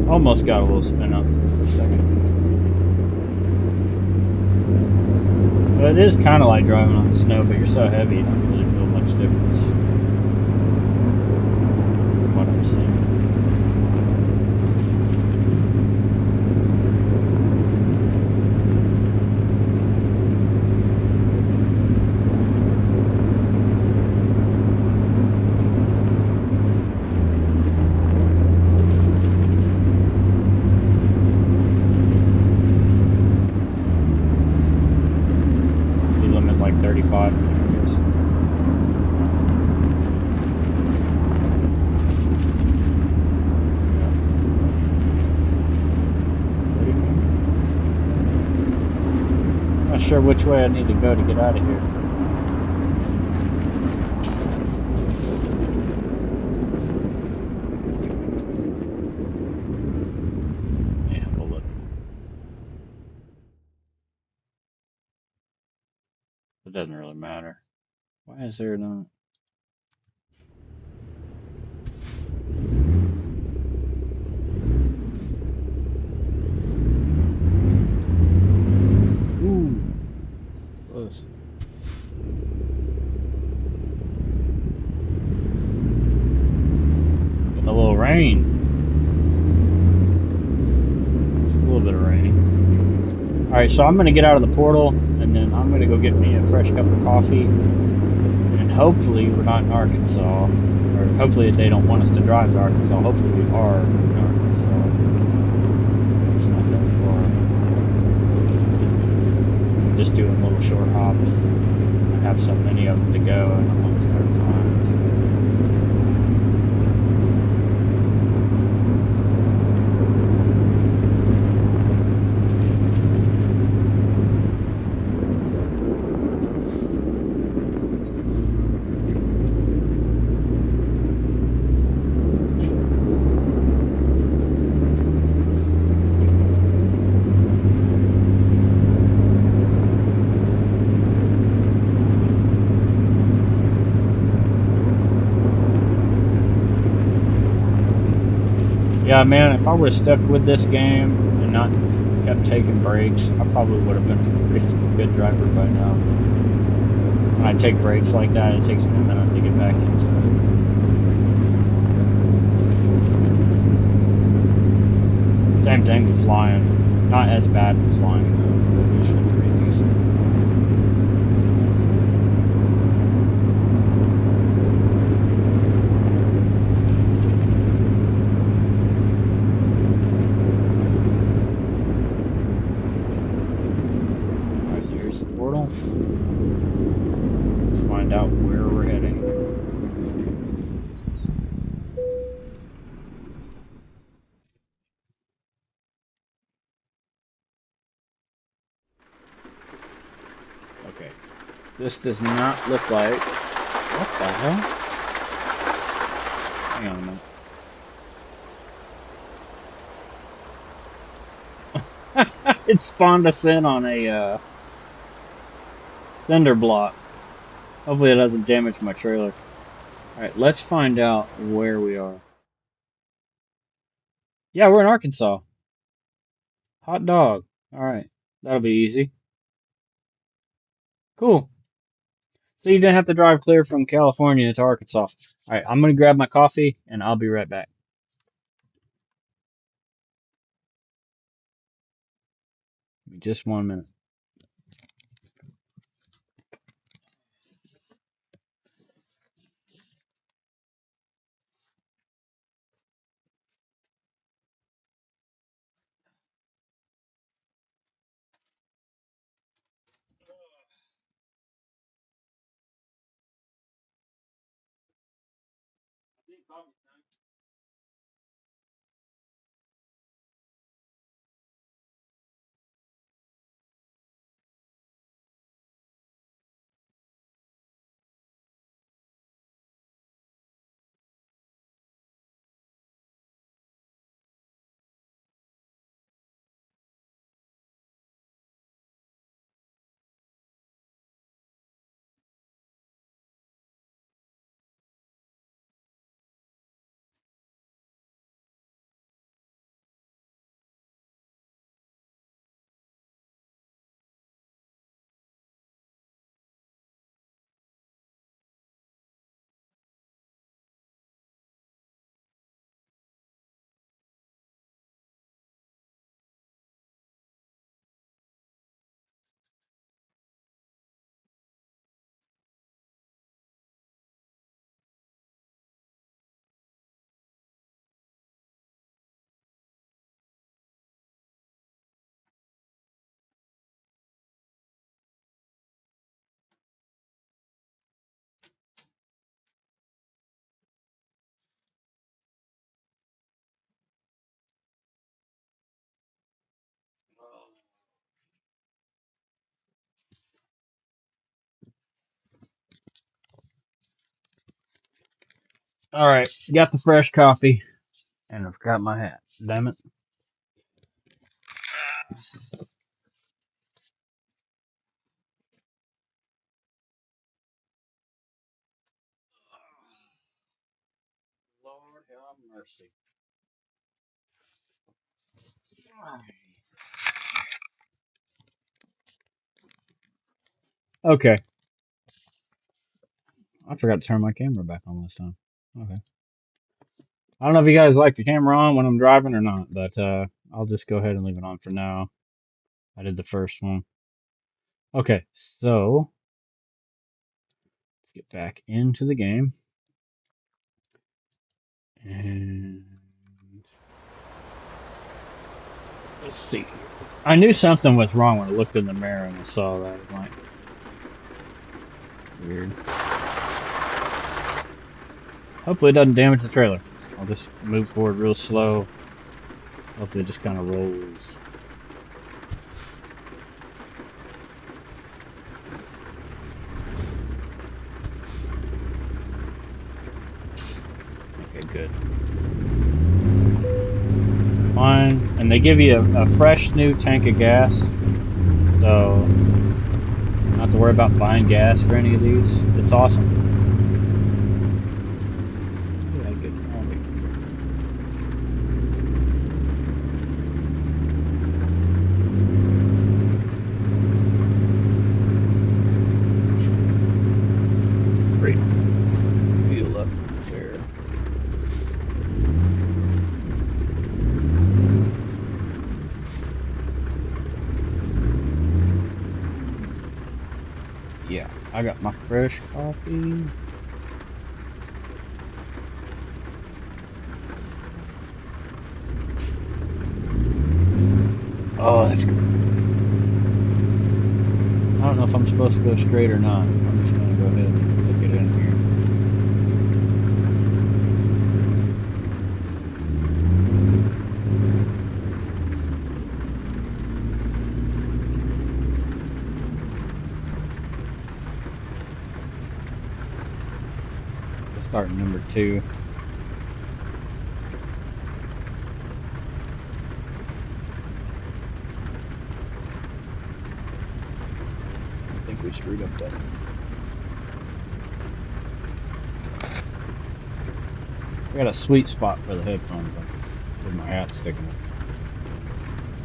Almost got a little spin up there for a second. But it is kind of like driving on snow, but you're so heavy you don't really feel much difference. From what I'm seeing. Like 35 kilometers. Not sure which way I need to go to get out of here. It doesn't really matter. Why is there not? Ooh, close. Getting a little rain. Just a little bit of rain. Alright, so I'm going to get out of the portal, and then I'm going to go get me a fresh cup of coffee, and hopefully we're not in Arkansas, or hopefully they don't want us to drive to Arkansas. Hopefully we are in Arkansas. It's not that far. I'm just doing little short hops. I have so many of them to go, and I'm almost out of time. Yeah, man, if I would have stuck with this game and not kept taking breaks, I probably would have been a pretty good driver by now. when I take breaks like that, it takes me a minute to get back into it. Same thing with flying. Not as bad with flying though, but usually pretty decent. Alright, there's the portal. Let's find out where we're heading. Okay. This does not look like... What the hell? Hang on a minute. It spawned us in on a cinder block. Hopefully it doesn't damage my trailer. Alright, let's find out where we are. Yeah, we're in Arkansas. Hot dog. Alright, that'll be easy. Cool. So you didn't have to drive clear from California to Arkansas. Alright, I'm gonna grab my coffee and I'll be right back. Give me just 1 minute. Alright, got the fresh coffee. And I've got my hat. Damn it. Lord have mercy. Okay. I forgot to turn my camera back on this time. Okay. I don't know if you guys like the camera on when I'm driving or not, but I'll just go ahead and leave it on for now. I did the first one. Okay, so let's get back into the game. And let's see here. I knew something was wrong when I looked in the mirror and I saw that. I'm like, weird. Hopefully it doesn't damage the trailer. I'll just move forward real slow. Hopefully it just kind of rolls. Okay, good. Fine. And they give you a fresh new tank of gas. So, not have to worry about buying gas for any of these. It's awesome. I got my fresh coffee. Oh, that's good. I don't know if I'm supposed to go straight or not. I'm just gonna go ahead and look it in here. We'll start number 2. I think we screwed up that. I got a sweet spot for the headphones with my hat sticking up.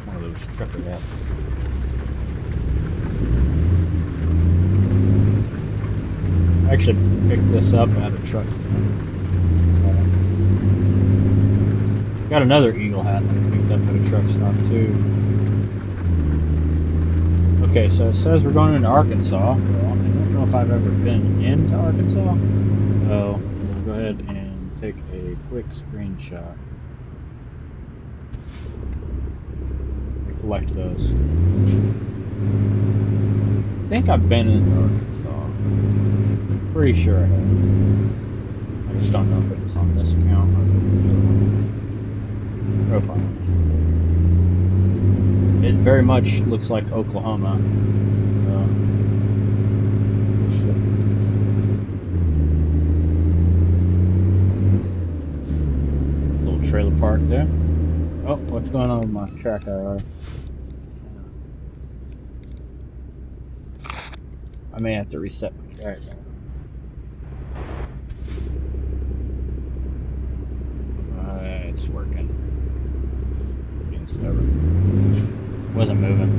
One of those trucker hats. I actually picked this up at a truck. Got another Eagle hat that I picked up at a truck stop too. Okay, so it says we're going into Arkansas. Well, I don't know if I've ever been into Arkansas. So we'll go ahead and take a quick screenshot. Collect those. I think I've been in Arkansas. Pretty sure I have. I just don't know if it was on this account or if it was the other one. Profile. It very much looks like Oklahoma. Little trailer park there. Oh, what's going on with my track IR? I may have to reset my track. It's working. Being stubborn. Wasn't moving.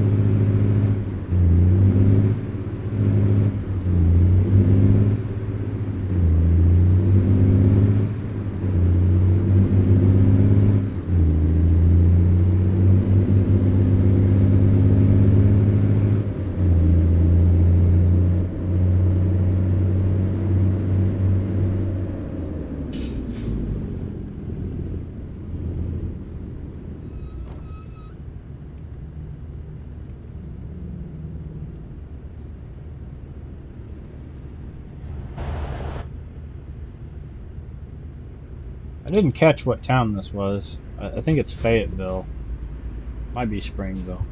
I didn't catch what town this was. I think it's Fayetteville. Might be Springville.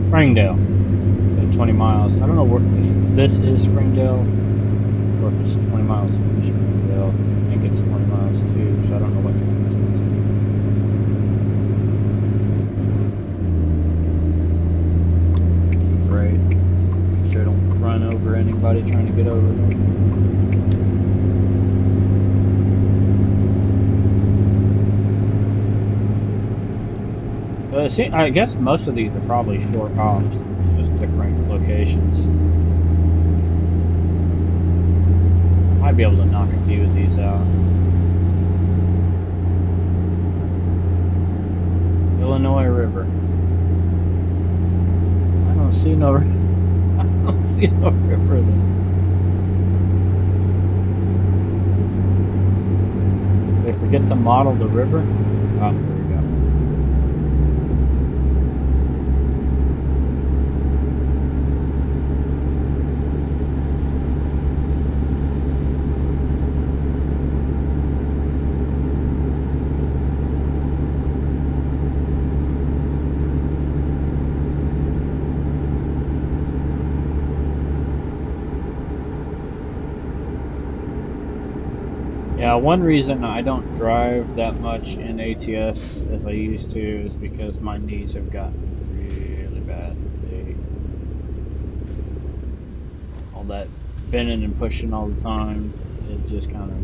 Springdale. So 20 miles. I don't know if this is Springdale or if it's 20 miles to Springdale. I think it's 20 miles too, so I don't know what time this is. Afraid. Make sure I don't run over anybody trying to get over there. I guess most of these are probably short hops, just different locations. Might be able to knock a few of these out. Illinois River. I don't see no river there. Did they forget to model the river? Oh, there we go. Yeah, one reason I don't drive that much in ATS as I used to is because my knees have gotten really bad. All that bending and pushing all the time it just kind of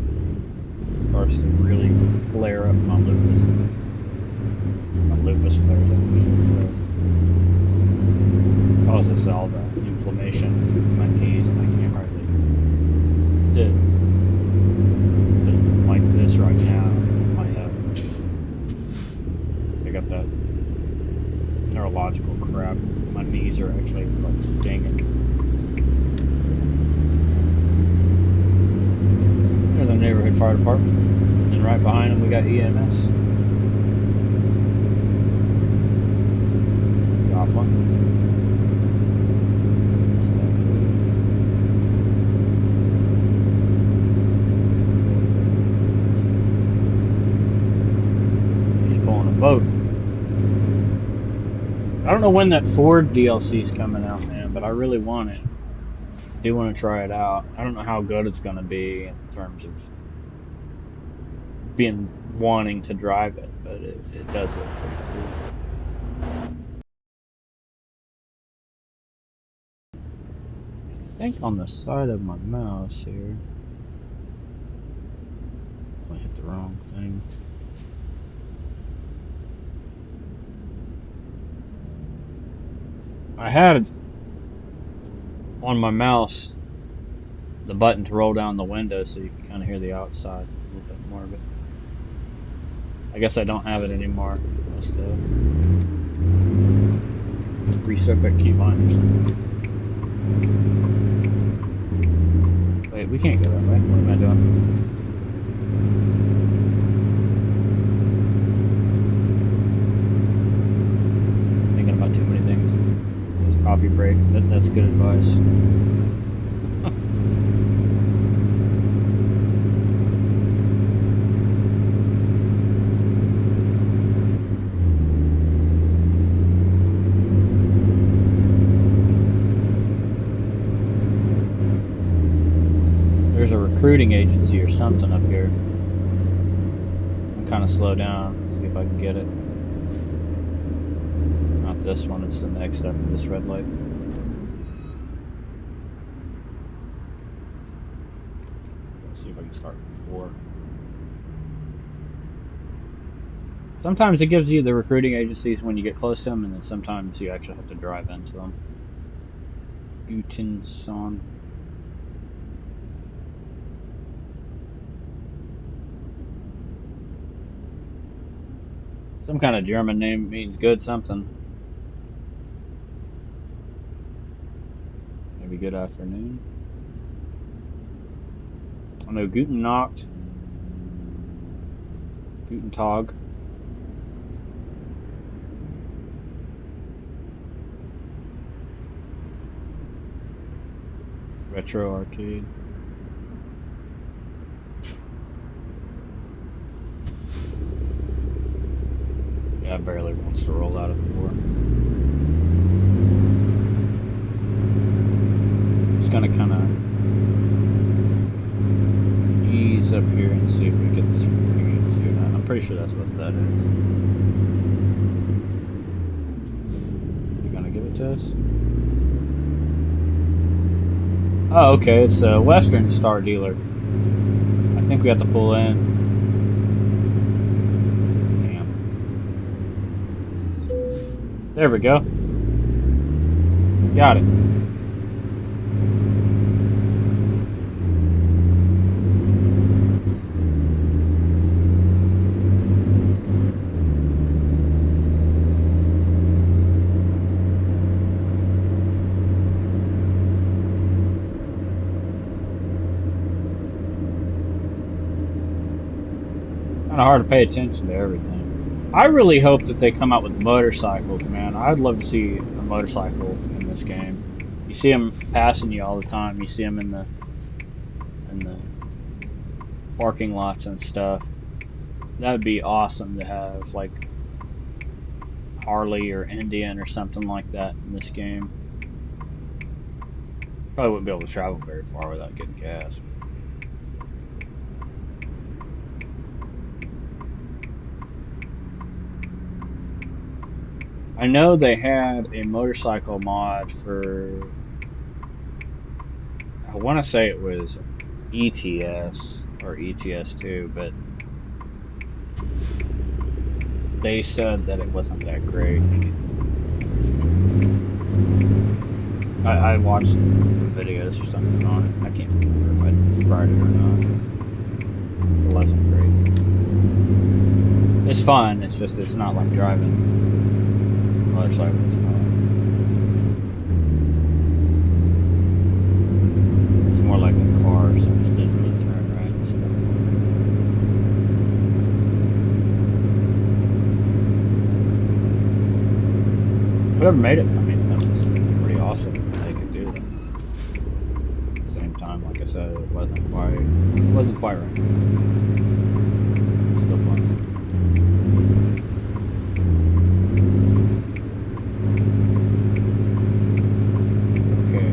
starts to really flare up my lupus. My lupus flares up, causes all the inflammation in my knees, and I can't hardly sit like this right now. I got that neurological crap. My knees are actually like stinging. There's a neighborhood fire department, and right behind them we got EMS. Drop one. Boat. I don't know when that Ford DLC is coming out, man, but I really want it. I do want to try it out. I don't know how good it's going to be in terms of wanting to drive it, but it does look pretty cool. I think on the side of my mouse here, I hit the wrong thing. I had on my mouse the button to roll down the window so you can kind of hear the outside a little bit more of it. I guess I don't have it anymore. Must reset that keybind or something. Wait, we can't go that way. What am I doing? Thinking about too many things. This coffee break. That's good advice. There's a recruiting agency or something up here. I'm kind of slow down. See if I can get it. Not this one, it's the next after this red light. Let's see if I can start before. Sometimes it gives you the recruiting agencies when you get close to them, and then sometimes you actually have to drive into them. Gutenson. Some kind of German name means good something. Maybe good afternoon. I know Guten Nacht. Guten Tag. Retro Arcade. Yeah, barely wants to roll out of 4. Just gonna kind of ease up here and see if we get this recruiting agency or not. I'm pretty sure that's what that is. You gonna give it to us? Oh, okay, it's a Western Star dealer. I think we have to pull in. Damn. There we go. Got it. Kind of hard to pay attention to everything. I really hope that they come out with motorcycles, man. I'd love to see a motorcycle in this game. You see them passing you all the time. You see them in the parking lots and stuff. That'd be awesome to have like Harley or Indian or something like that in this game. Probably wouldn't be able to travel very far without getting gas. I know they had a motorcycle mod for, I want to say it was ETS or ETS2, but they said that it wasn't that great. I watched some videos or something on it. I can't remember if I tried it or not. It wasn't great. It's fun. It's just it's not like driving motorcycle. It's more like a car or something that didn't really turn right and stuff. Whoever made it, I mean, that was pretty awesome. They could do that. At the same time, like I said, it wasn't quite right. Still fun. Okay.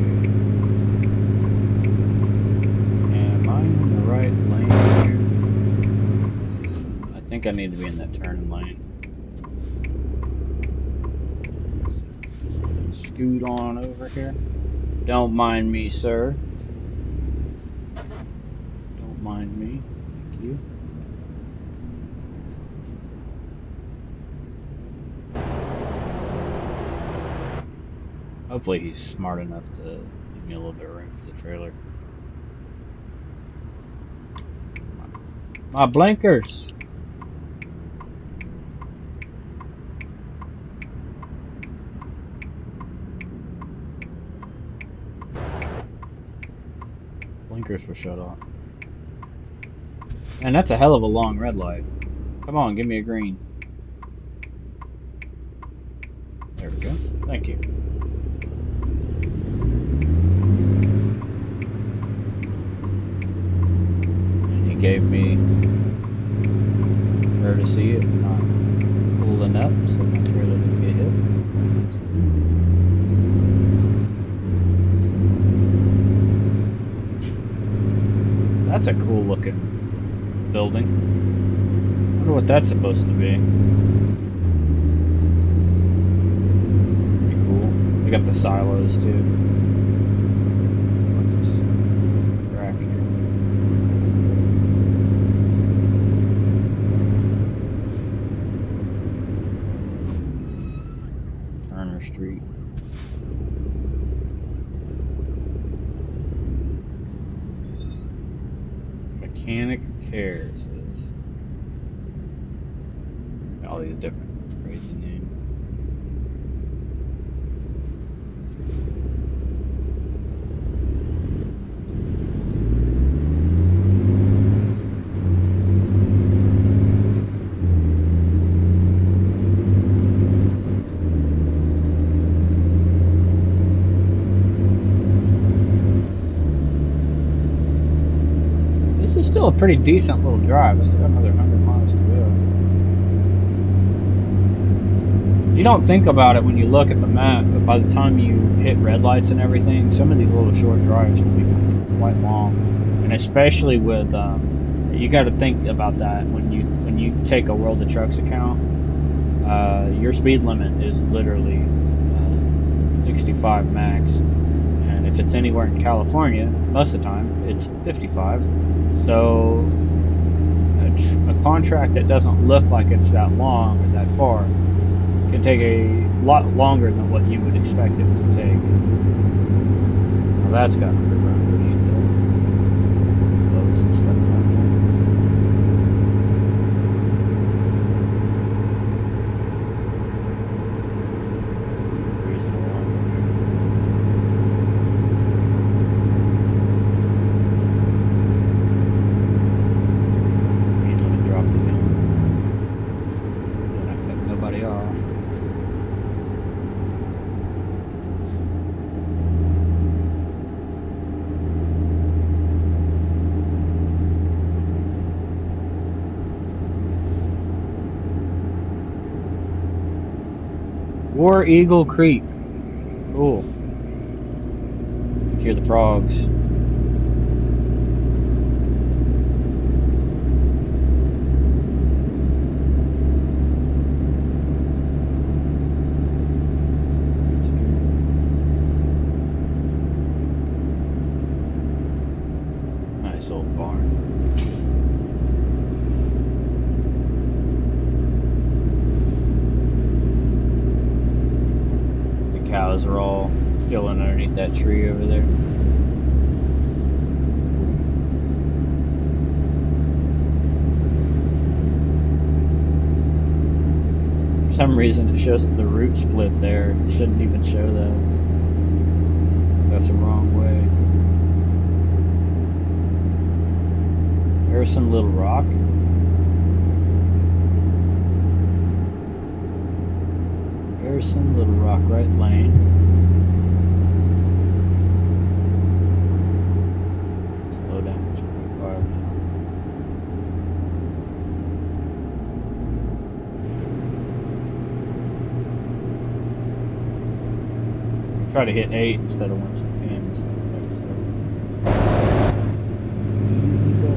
Am I in the right lane here? I think I need to be in that turn lane. Scoot on over here. Don't mind me, sir. Don't mind me. Thank you. Hopefully he's smart enough to give me a little bit of room for the trailer. My blinkers! Blinkers were shut off. And that's a hell of a long red light. Come on, give me a green. There we go. Thank you. And he gave me courtesy of not pulling up so my trailer didn't get hit. That's a cool looking building. I wonder what that's supposed to be. Pretty cool. We got the silos too. What's this track here? Turner Street. Mechanic Cares is all these different crazy names. This is still a pretty decent little drive. I still got another 100 miles to go. You don't think about it when you look at the map, but by the time you hit red lights and everything, some of these little short drives can be quite long. And especially with, you got to think about that when you take a World of Trucks account. Your speed limit is literally 65 max. And if it's anywhere in California, most of the time, it's 55. So a contract that doesn't look like it's that long or that far can take a lot longer than what you would expect it to take. Now that's got to be underneath there. Loads and stuff like that. Cruising along here. Speed limit dropped again. Then I cut nobody off. War Eagle Creek. Cool. You hear the frogs. Nice little all chilling underneath that tree over there. For some reason it shows the root split there. It shouldn't even show that. That's the wrong way. Harrison Little Rock. Harrison Little Rock, right lane. Slow down to 25 now. Try to hit 8 instead of 1 to 10. So easy go.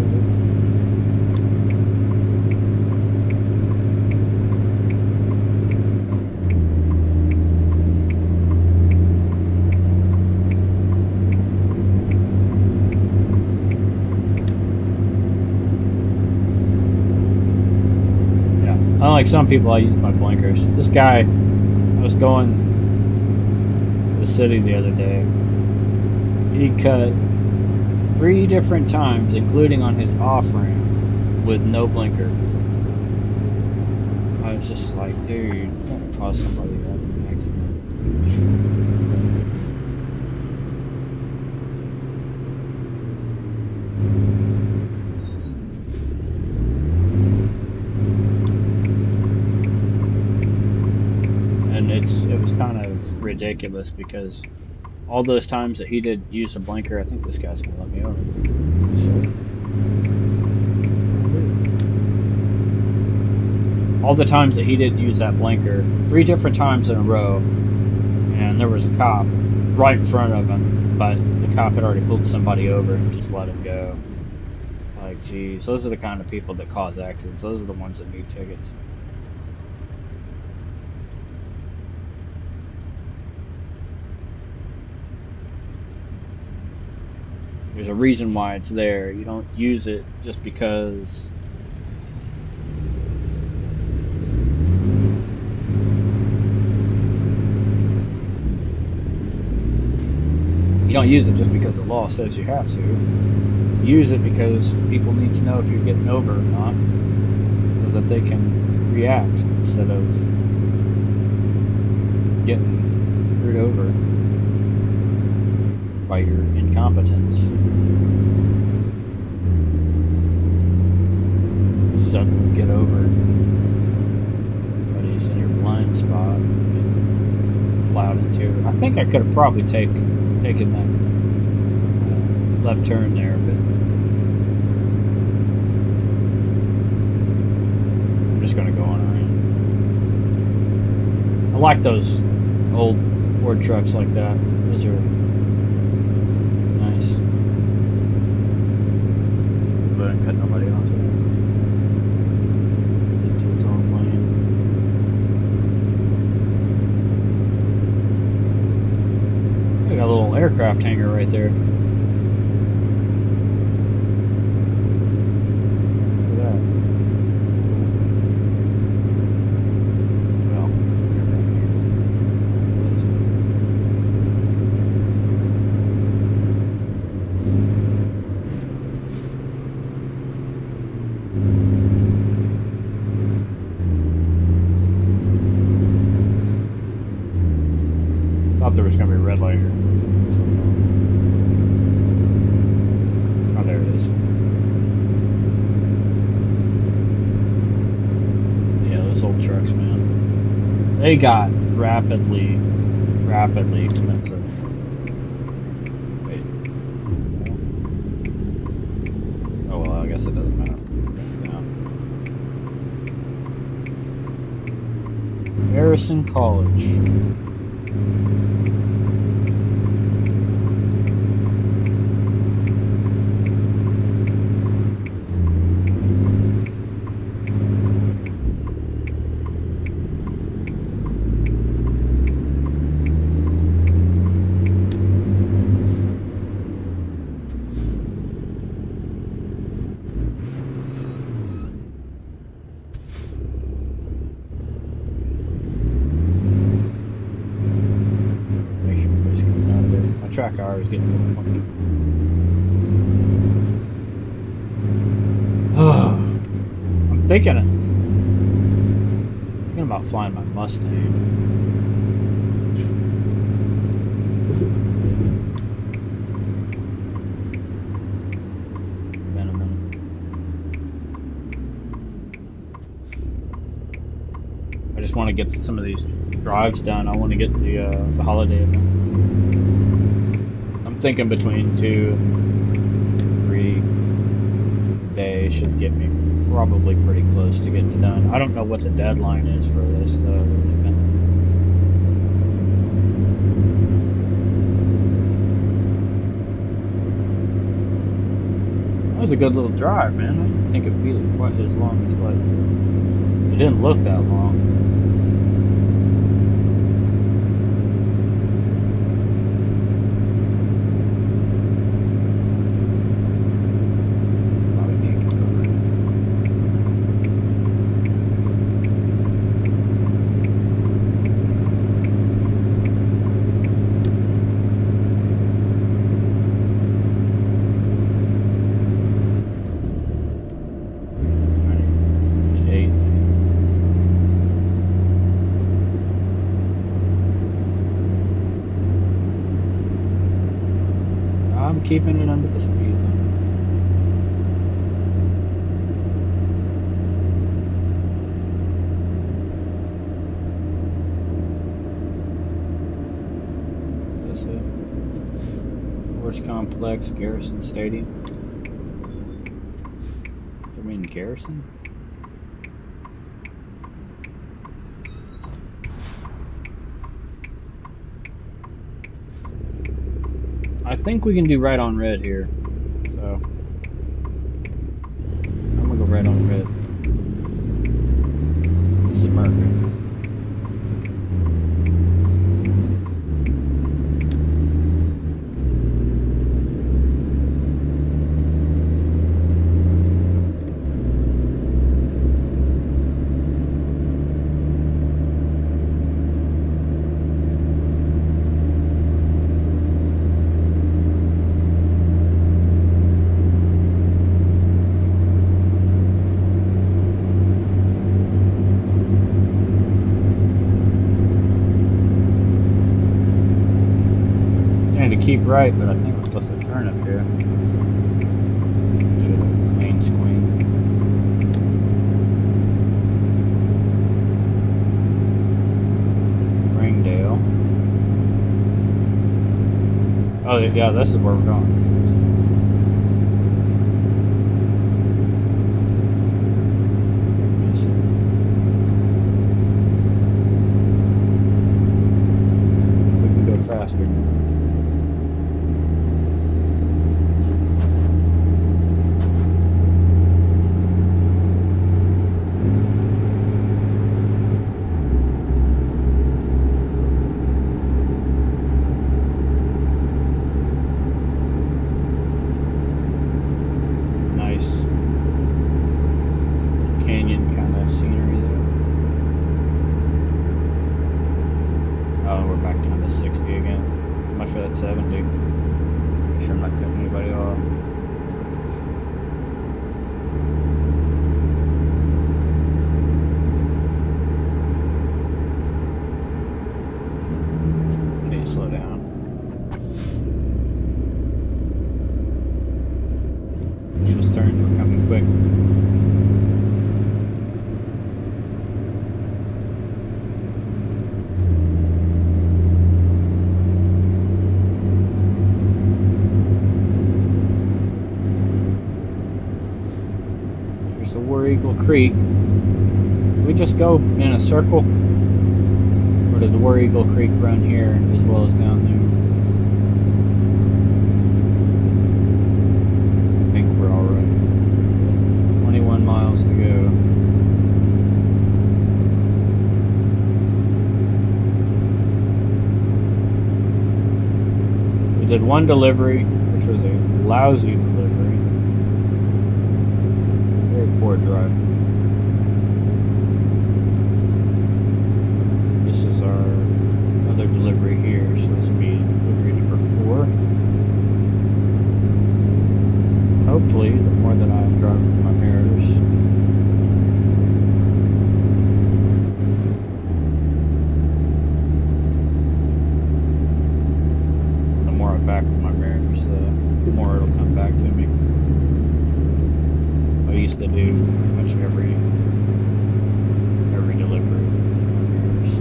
Unlike some people, I use my blinkers. This guy, I was going to the city the other day. He cut 3 different times, including on his off ramp, with no blinker. I was just like, dude, you're gonna cause somebody to have an accident. It was kind of ridiculous because all those times that he did use a blinker, I think this guy's gonna let me over. So, all the times that he didn't use that blinker, 3 different times in a row, and there was a cop right in front of him, but the cop had already pulled somebody over and just let him go. Like, geez, those are the kind of people that cause accidents. Those are the ones that need tickets. There's a reason why it's there. You don't use it just because you don't use it just because the law says you have to. You use it because people need to know if you're getting over or not, so that they can react instead of getting screwed over by your incompetence. Suddenly get over but he's in your blind spot, plowed into. I think I could have probably taken that left turn there, but I'm just gonna go on around. I like those old Ford trucks like that. Those are nice. But I didn't cut nobody off. Into its own lane. I got a little aircraft hangar right there. Look at that. Well, aircraft hangars. Thought there was going to be a red light here. Oh, there it is. Yeah, those old trucks, man. They got rapidly expensive. Wait. Oh, well, I guess it doesn't matter. Yeah. Harrison College. track hour is getting a little funky. I'm thinking about flying my Mustang. I just want to get some of these drives done. I want to get the holiday event. I'm thinking between 2 and 3 days should get me probably pretty close to getting it done. I don't know what the deadline is for this event. That was a good little drive, man. I didn't think it'd be quite as long as what. It didn't look that long. Keeping it under the speed limit. Is this it? Horse Complex, Garrison Stadium. I mean Garrison? I think we can do right on red here, so I'm gonna go right on red. This is America. Keep right, but I think we're supposed to turn up here. Main screen. Springdale. Oh yeah, this is where we're going. We can go faster. Creek. Do we just go in a circle? Or does the War Eagle Creek run here as well as down there? I think we're alright. 21 miles to go. We did one delivery, which was a lousy delivery. Very poor drive. Delivery here, so this will be delivery number 4. back to me. I used to do pretty much every delivery on yours.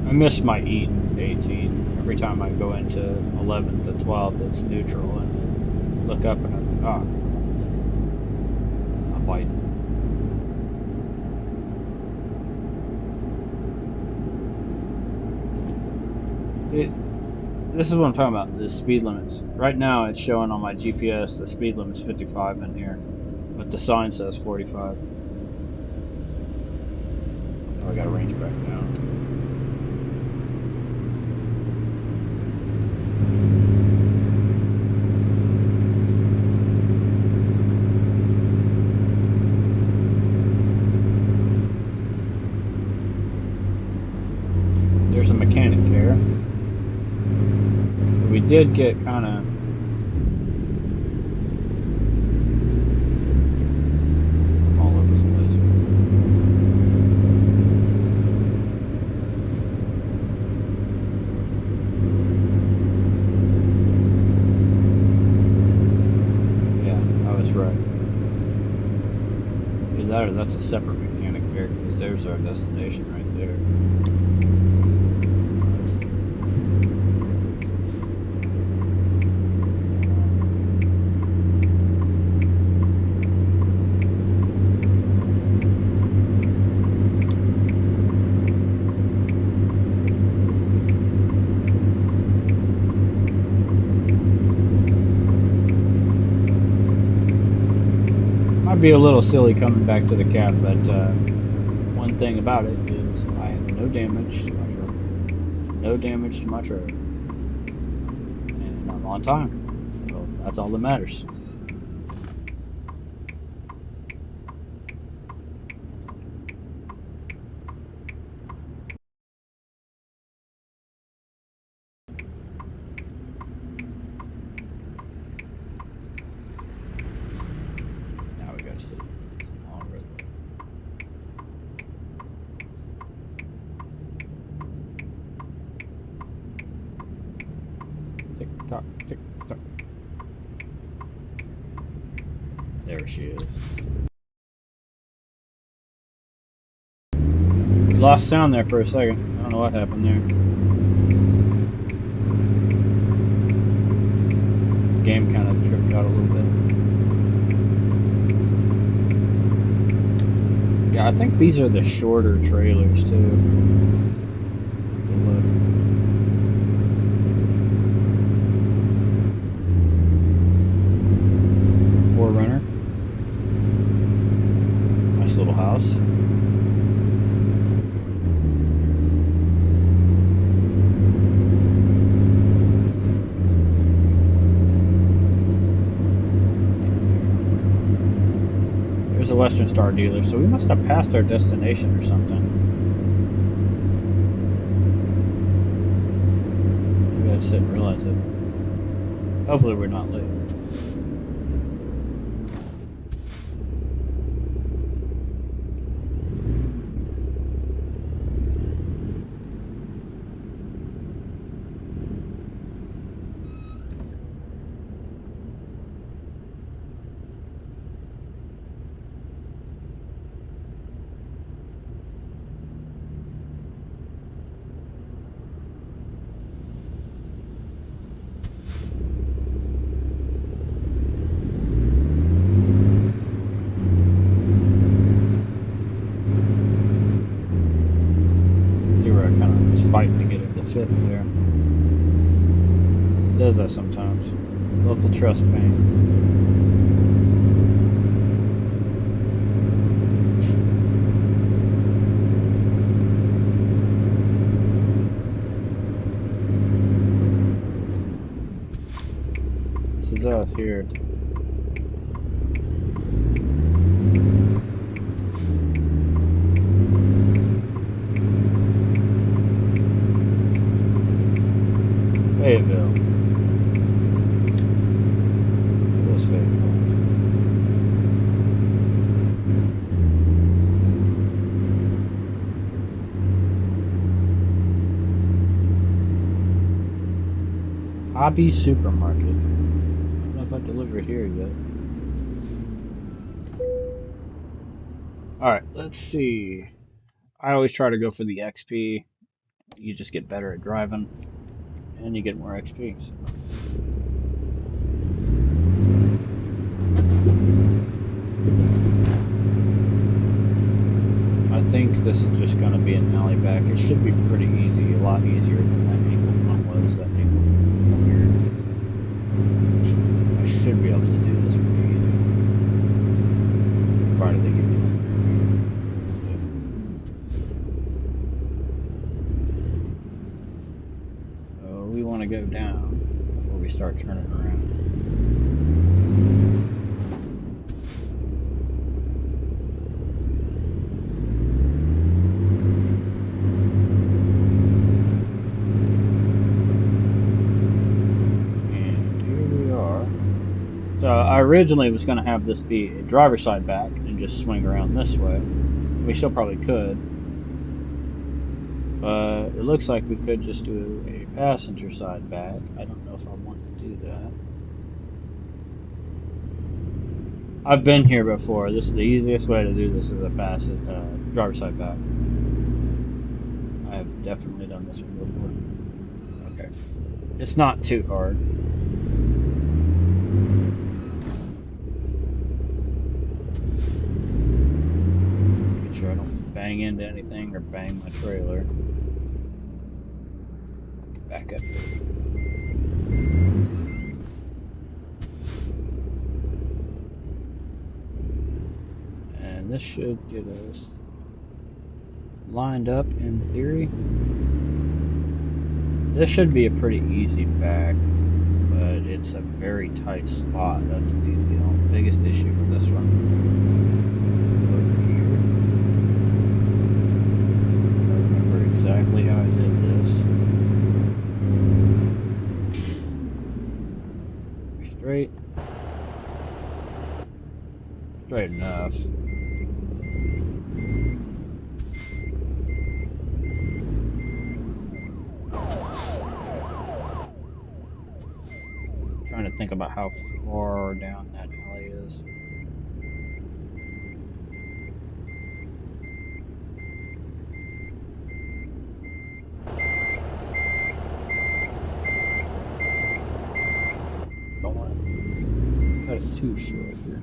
I miss my Eaton 18. Every time I go into 11th to 12th, it's neutral, and I look up and I'm like, I'm white. This is what I'm talking about, the speed limits. Right now it's showing on my GPS the speed limit's 55 in here, but the sign says 45. Oh, I gotta range back down. There's a mechanic here. We did get kind of all over the place. Yeah, I was right. Either that or that's a separate mechanic here, because there's our destination right there. Be a little silly coming back to the cab, but one thing about it is I have no damage to my truck, no damage to my trailer, and I'm on time, so that's all that matters. Now we got to see some long road. Tick tock, tick tock. There she is. We lost sound there for a second. I don't know what happened there. The game kind of tripped out a little bit. Yeah, I think these are the shorter trailers too. Look. 4Runner. Nice little house. There's a Western Star dealer, so we must have passed our destination or something. Maybe I just didn't realize it. Hopefully we're not late. Fighting to get into 5th there. It does that sometimes. Local trust pain. This is us here. Fayetteville. Where's Fayetteville? Hobby Supermarket. I don't know if I delivered here yet. Alright, let's see. I always try to go for the XP. You just get better at driving, and you get more XP. So. I think this is just going to be an alley back. It should be pretty easy, a lot easier than that angle one was. That angle weird. I should be able to do this pretty easy. Provided they give me this. So we want to go down before we start turning around. So I originally was going to have this be a driver's side back and just swing around this way. We still probably could. But it looks like we could just do a passenger side back. I don't know if I want to do that. I've been here before. This is the easiest way to do this as a driver's side back. I have definitely done this one before. Okay. It's not too hard. I don't bang into anything or bang my trailer. Back up. And this should get us lined up in theory. This should be a pretty easy back, but it's a very tight spot. That's the biggest issue with this one. Exactly how I did this. Straight. Straight enough. I'm trying to think about how far down that alley is. That's too short here.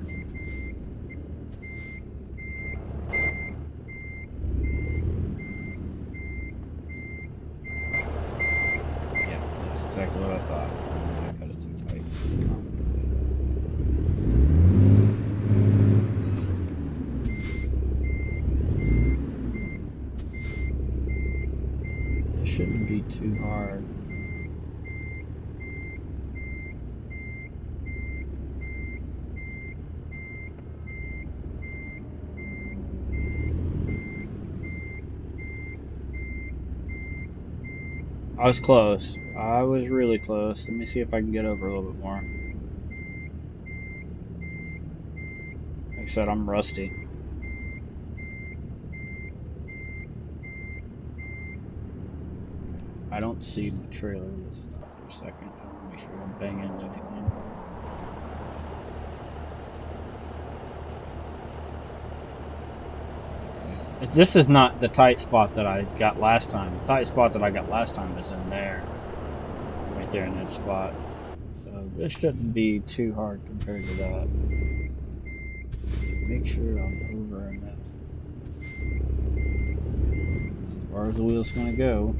Yeah, that's exactly what I thought. I cut it too tight. It shouldn't be too hard. I was close. I was really close. Let me see if I can get over a little bit more. Like I said, I'm rusty. I don't see my trailer. Let's stop for a second. I want to make sure I don't bang into anything. This is not the tight spot that I got last time. The tight spot that I got last time is in there. Right there in that spot. So this shouldn't be too hard compared to that. Make sure I'm over enough. As far as the wheel's gonna go.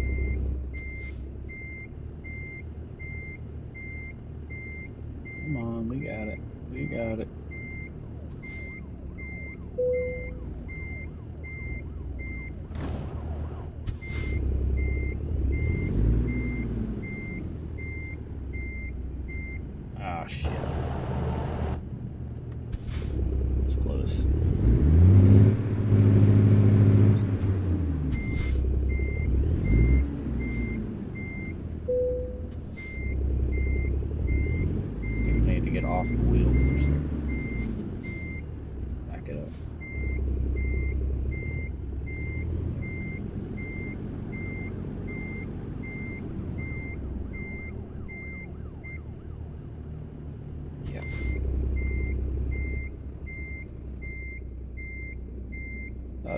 Come on, we got it. We got it. Ah, shit. It's close.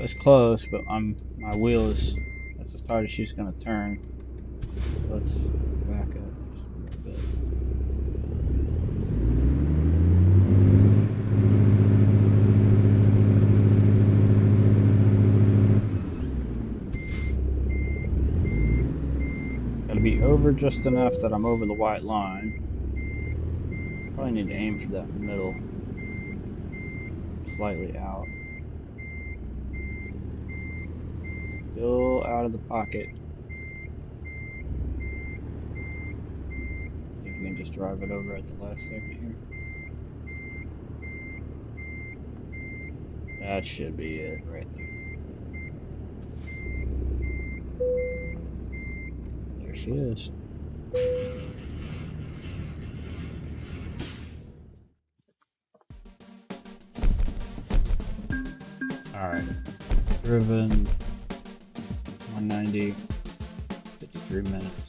It's close, but my wheel is that's as hard as she's gonna turn. Let's back up just a little bit. Gotta be over just enough that I'm over the white line. Probably need to aim for that middle. Slightly out. Still out of the pocket. See if we can just drive it over at the last second here. That should be it right there. There she is. Alright. Driven 190, 53 minutes.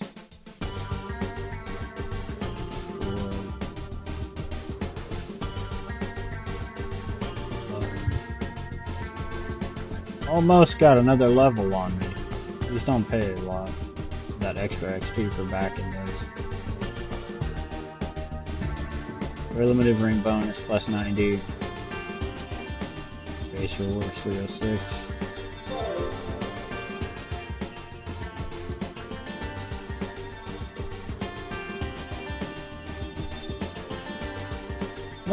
Almost got another level on me. These don't pay a lot. That extra XP for backing those. Very limited ring bonus plus 90. Base reward 306.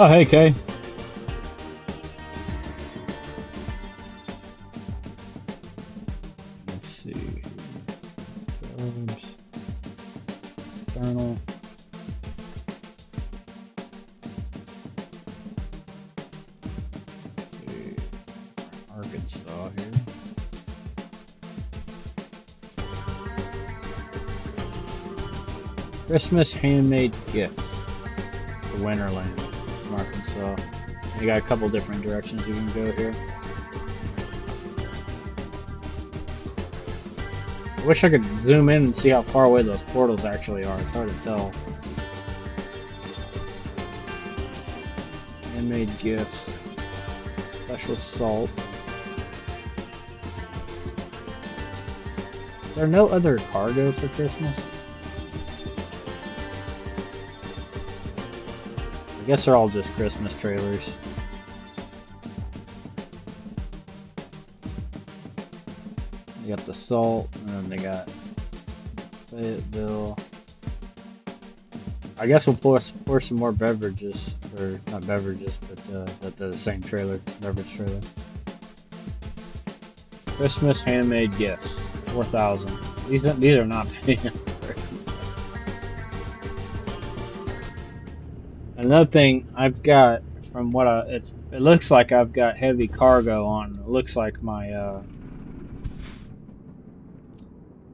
Oh, hey, Kay. Let's see. Jobs. External. Arkansas here. Christmas handmade gifts for Winterland, Arkansas. You got a couple different directions you can go here. I wish I could zoom in and see how far away those portals actually are. It's hard to tell. Handmade gifts. Special salt. Is there no other cargo for Christmas? I guess they're all just Christmas trailers. They got the salt, and then they got Fayetteville. I guess we'll pour some more beverages, or not beverages, but the same trailer, beverage trailer. Christmas handmade gifts, 4,000. These are not paying. Another thing I've got from what it looks like I've got heavy cargo on. It looks like my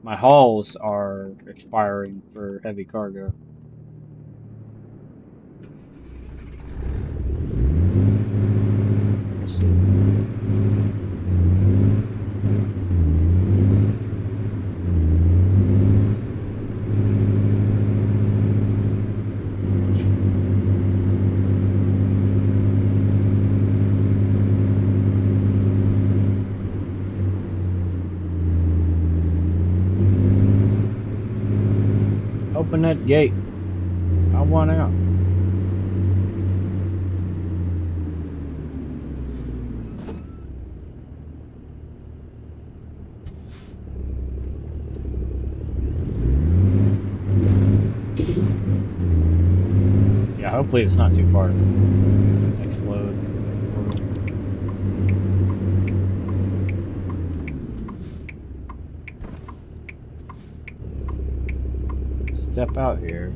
my hauls are expiring for heavy cargo. Let's see. Open that gate. I want out. Yeah, hopefully it's not too far. Next load. Step out here.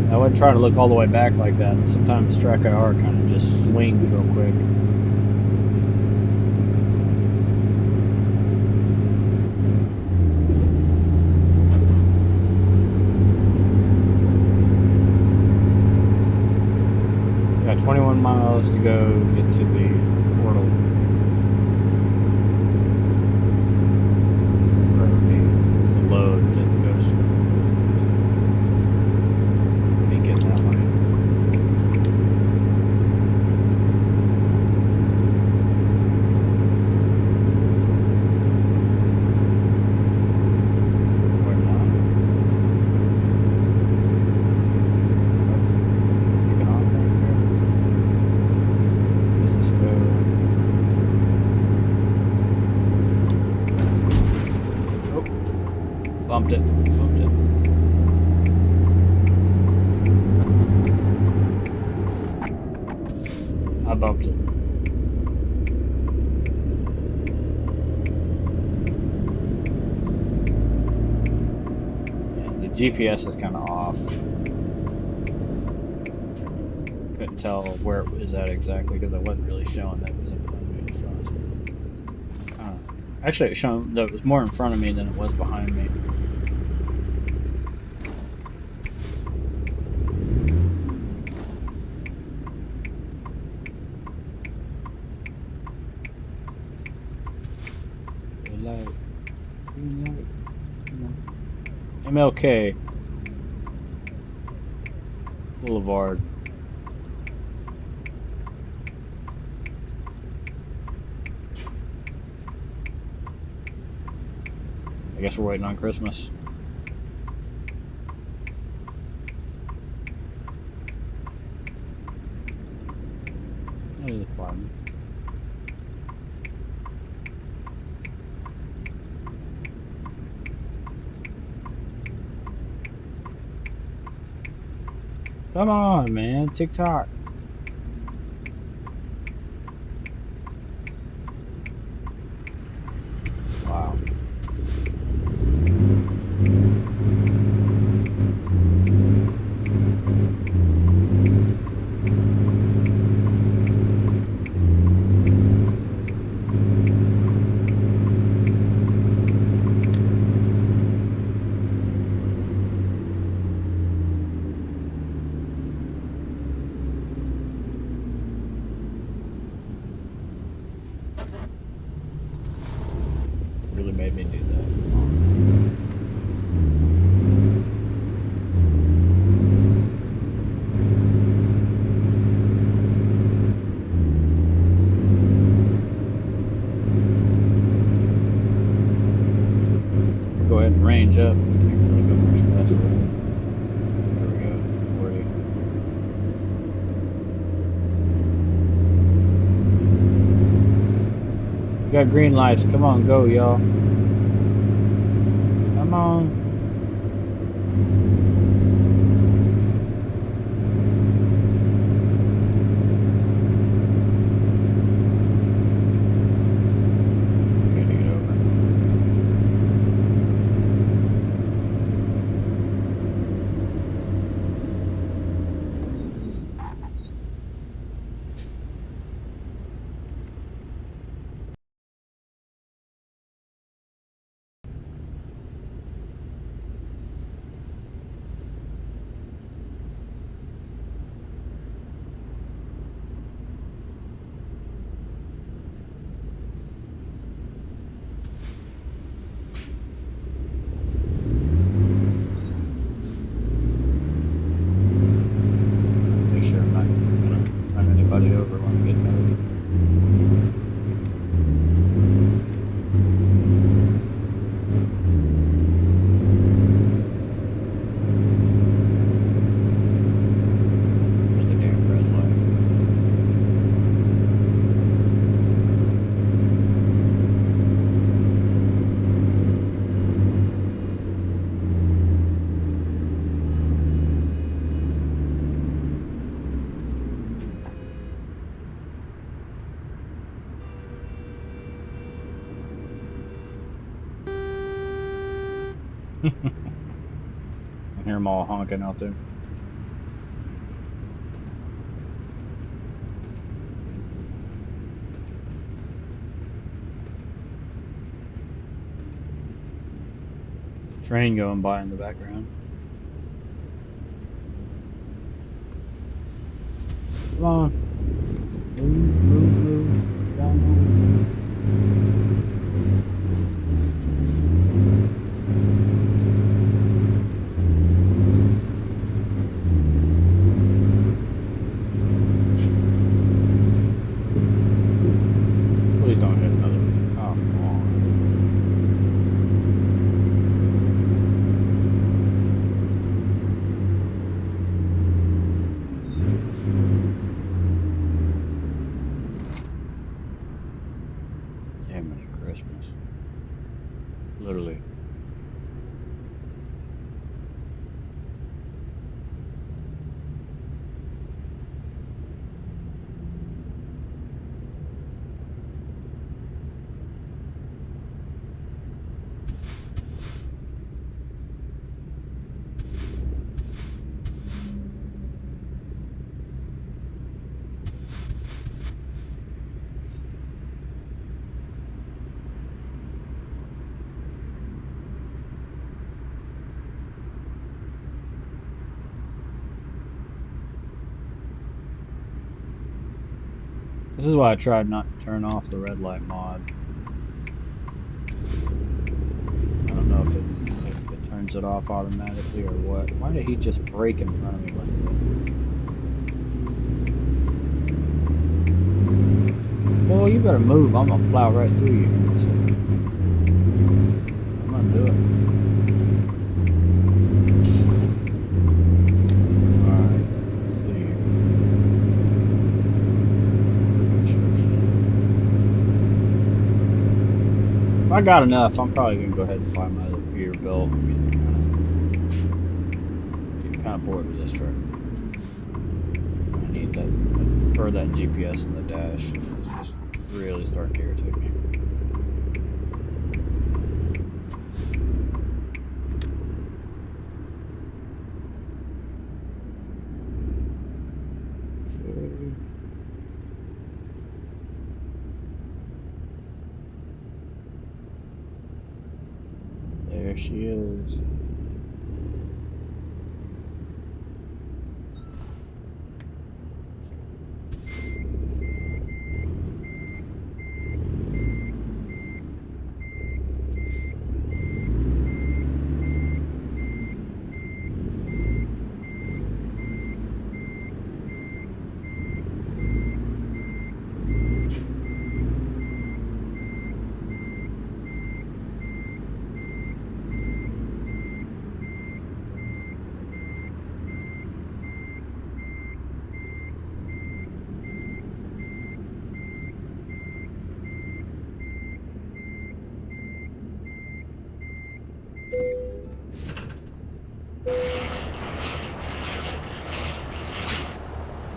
I wouldn't try to look all the way back like that. Sometimes track IR kind of just swings real quick. Got 21 miles to go get to the portal. Or the load that goes to. Make it that way. Or not. Taking off right here. Let's go. Oh, bumped it. Bumped it. I bumped it. Yeah, the GPS is kind of off. Couldn't tell where it was at exactly because I wasn't really showing that it was in front of me. Actually, it was showing that it was more in front of me than it was behind me. Light. MLK Boulevard. I guess we're waiting on Christmas. There's a farm. Come on, man. TikTok. Wow. Really made me do that. Go ahead and range up. Can't really go much faster. There we go. 40. We got green lights. Come on, go, y'all. Come on. Gotta get over. Make sure I'm not gonna run anybody over when I'm getting over. There's a damn red light. I hear them all honking out there. Train going by in the background. Come on. Move, move, move. Down home. Please don't hit another. Oh, come on. Damn it, Christmas. Literally. This is why I tried not to turn off the red light mod. I don't know if it turns it off automatically or what. Why did he just brake in front of me like that? Well, you better move. I'm gonna plow right through you. I'm gonna do it. If I got enough, I'm probably gonna go ahead and buy my other Peterbilt. I'm kind of bored with this truck. I need that. I prefer that GPS in the dash. It's just really starting to irritate me. There she is.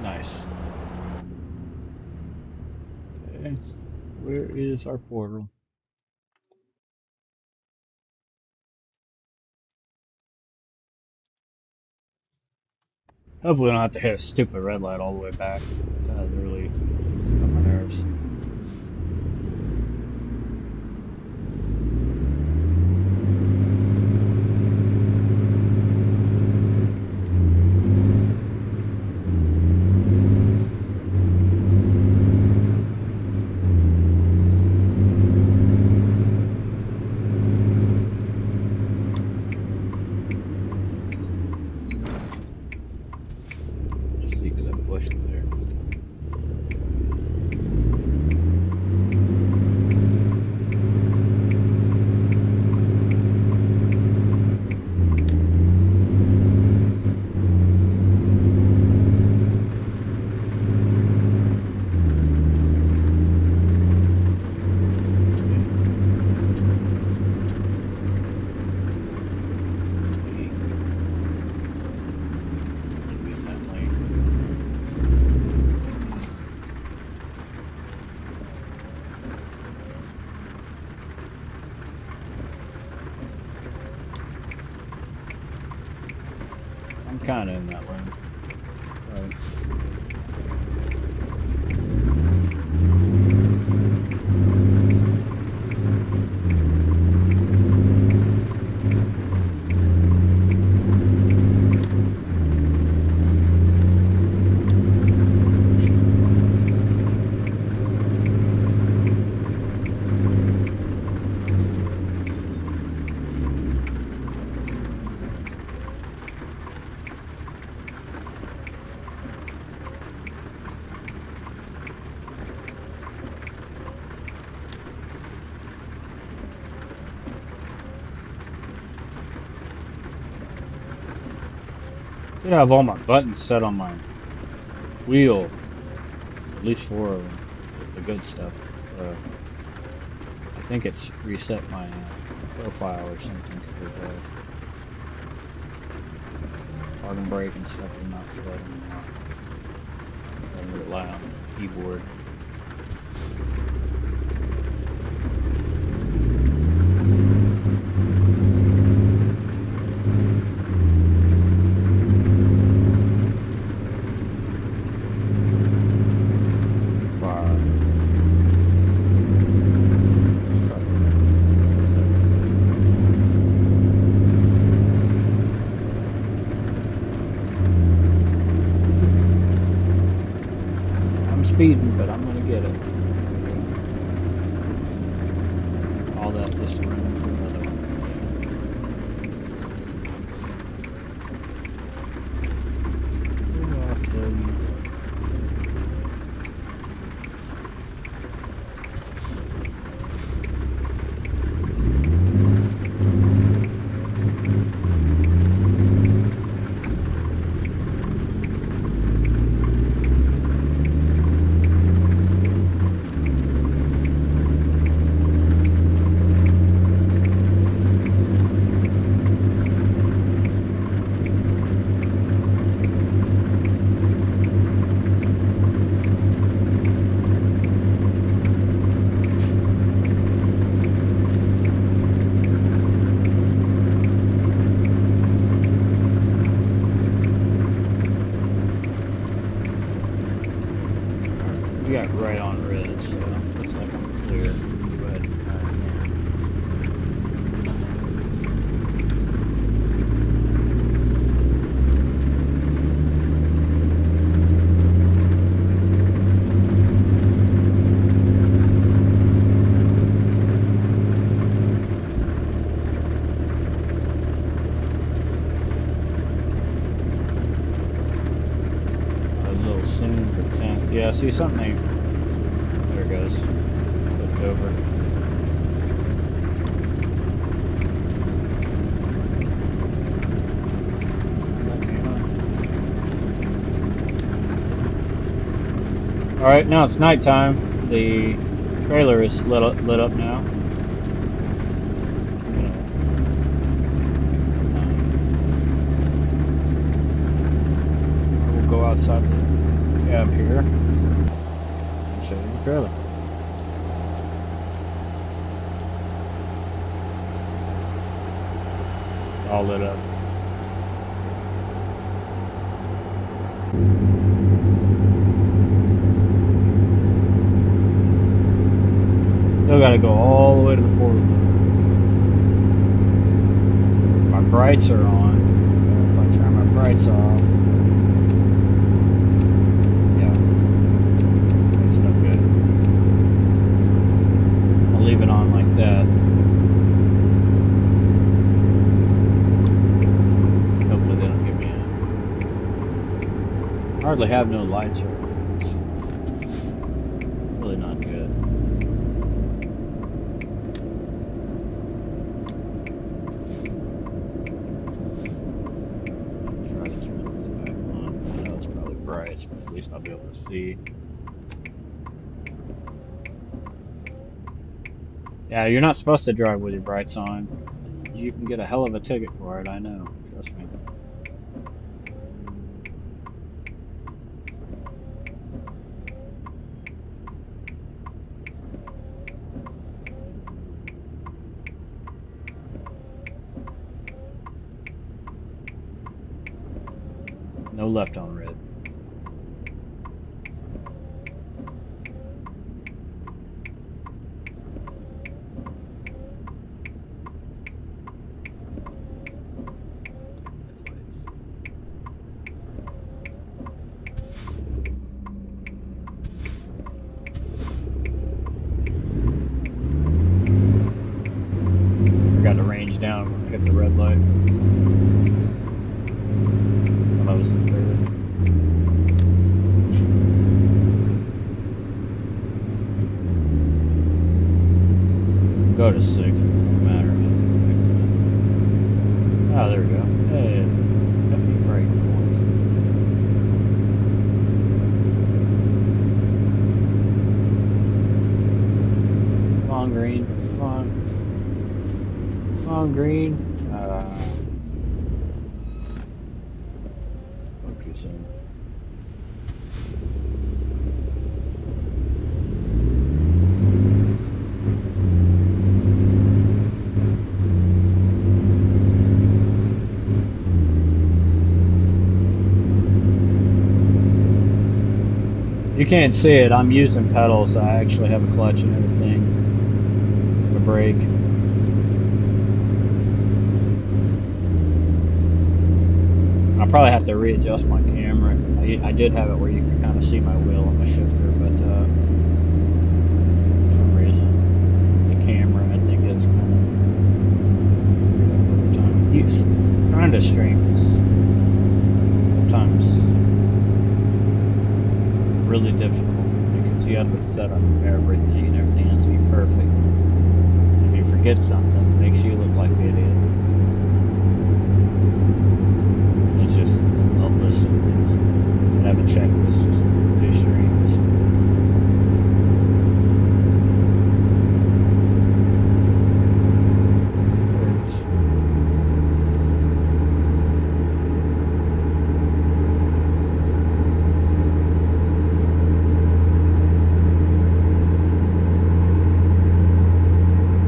Nice. Okay, where is our portal? Hopefully, I don't have to hit a stupid red light all the way back. That really got my nerves. I'm kind of in that lane. Right. should have all my buttons set on my wheel. At least 4 of them. With the good stuff. I think it's reset my profile or something. Because park and brake and stuff is not set. Doesn't rely on the keyboard. Speeding, but I'm gonna get it. All that just to run into another one. I'll tell you. We got right on red, so looks like I'm clear. Go ahead and try a little soon for 10th. Yeah, see something. There it goes. Flipped over. Alright, now it's nighttime. The trailer is lit up now. I will go outside the cab here and show you the trailer. All lit up. Still gotta go all the way to the portal. My brights are on. If I turn my brights off, yeah, it's no good. I'll leave it on like that. Hopefully they don't get me in. I hardly have no lights or anything. It's really not good. Brights, but at least I'll be able to see. Yeah, you're not supposed to drive with your brights on. You can get a hell of a ticket for it, I know. Trust me. No left on red. Got the range down when I hit the red light. When I was in third. Go to 6, it won't matter. Oh, there we go. Hey, got me brake for once. on green. Focus in. You can't see it. I'm using pedals. I actually have a clutch and everything. A brake. I'll probably have to readjust my camera. I did have it where you can kind of see my wheel on the shifter, but for some reason the camera I think is kind of over time. Trying to stream is sometimes really difficult because you have to set up everything and everything has to be perfect. If you forget something, it makes you look like an idiot. It's just a list of things. I have a checklist just do streams.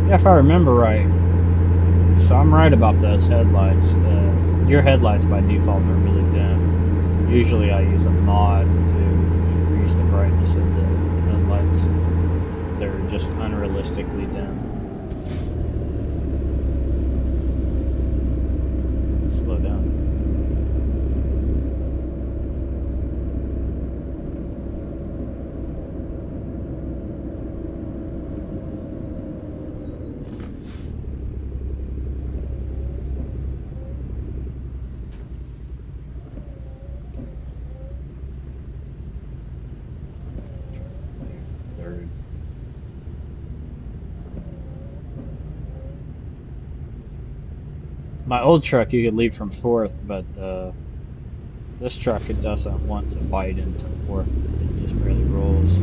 Yeah, if I remember right. So I'm right about those headlights. Your headlights by default are really dim. Usually I use a mod to increase the brightness of the headlights. They're just unrealistically dim. Slow down. Third. My old truck you could leave from fourth, but this truck it doesn't want to bite into fourth. It just barely rolls.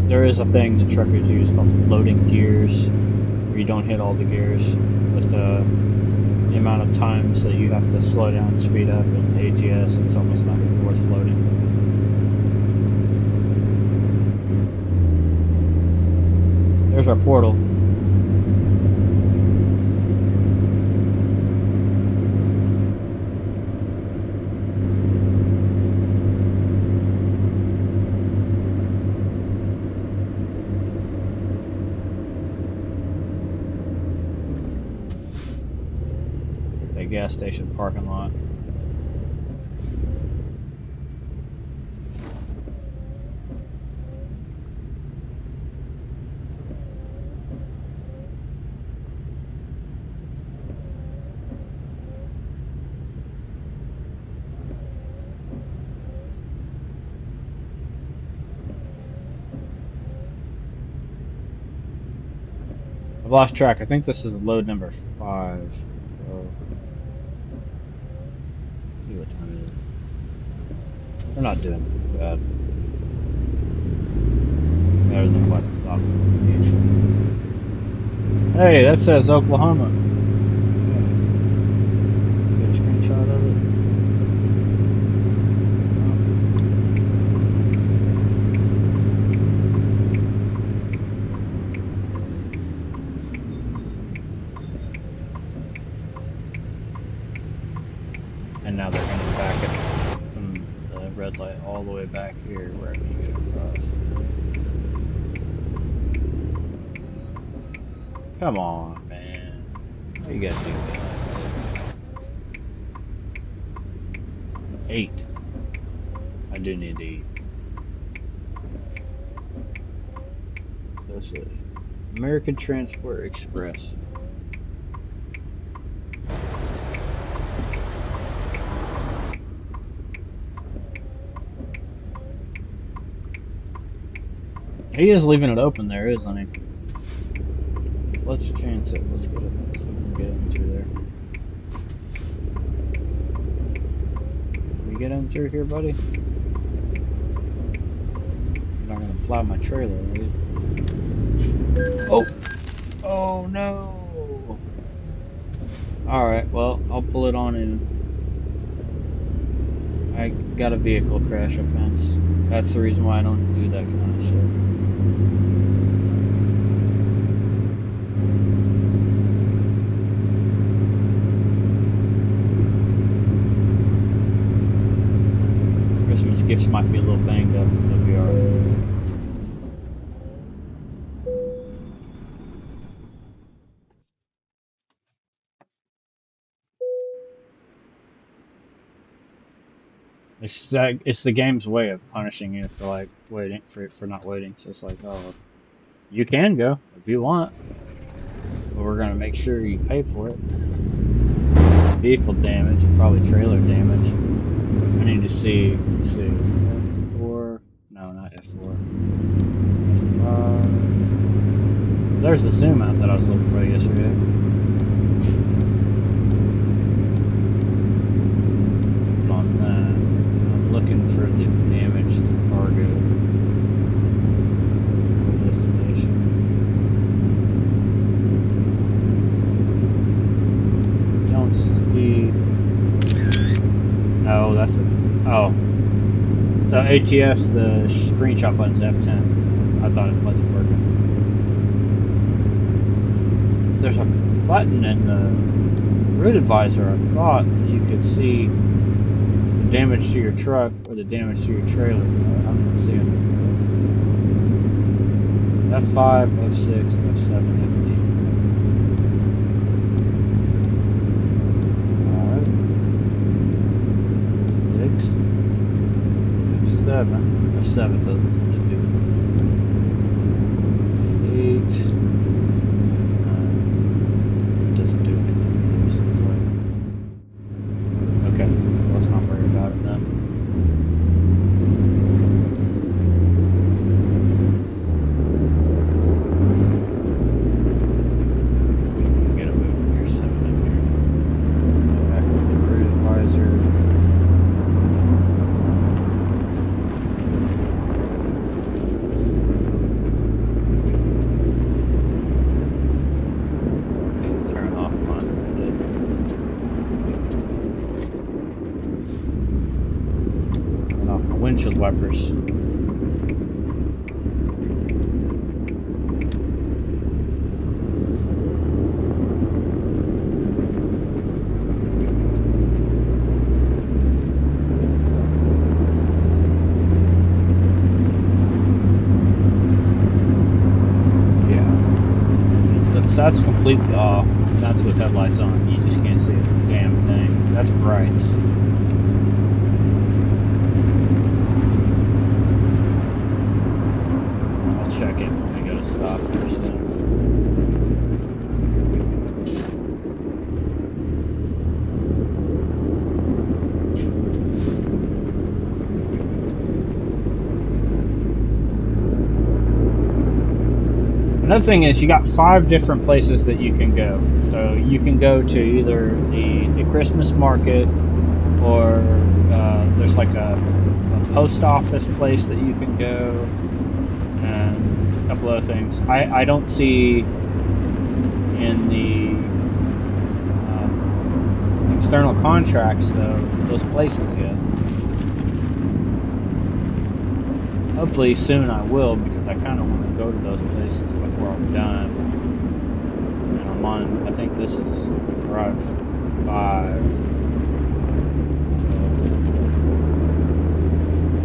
There is a thing the truckers use called loading gears, where you don't hit all the gears, but the amount of times that you have to slow down and speed up in AGS, it's almost not even worth floating. There's our portal. The gas station parking lot. I've lost track. I think this is load number 5. So, see what time it is. They're not doing bad. Better than what I thought. Hey, that says Oklahoma. Get a screenshot of it. And now they're going to back it from the red light all the way back here where I can get across. Come on, man. You gotta do that. 8. I do need to eat. So let's see. American Transport Express. He is leaving it open there, isn't he? Let's chance it. Let's get it. Let's see if we can get into there. you get in through here, buddy? I'm not gonna plow my trailer, are you? Oh! Oh no! Alright, well, I'll pull it on in. I got a vehicle crash offense. That's the reason why I don't do that kind of shit. Christmas gifts might be a little banged up, but they'll be alright. It's the game's way of punishing you for like waiting for not waiting. So it's like, oh, you can go if you want, but we're gonna make sure you pay for it. Vehicle damage, probably trailer damage. I need to see. Let's see. F4. No, not F4. F5. There's the zoom out that I was looking for yesterday. On that, I'm looking for the damage to the cargo. Destination. Don't see. Oh, that's it. Oh. So ATS, the screenshot button's F10. I thought it wasn't working. There's a button in the route advisor. I thought you could see the damage to your truck or the damage to your trailer. I'm not seeing it. F5, F6, F7, F8. F7 doesn't seem to do anything. F8. It doesn't do anything. Okay, let's not worry about it then. Get a move gear 7 in here. Go back with the route advisor. Windshield wipers. Yeah. So that's completely off. That's with headlights on. You just can't see a damn thing. That's bright. Check it when we go to stop there soon. Another thing is you got 5 different places that you can go. So you can go to either the Christmas market or there's like a post office place that you can go. And a couple other things. I don't see in the external contracts though those places yet. Hopefully soon I will, because I kind of want to go to those places before I'm done. And I'm on. I think this is drive 5.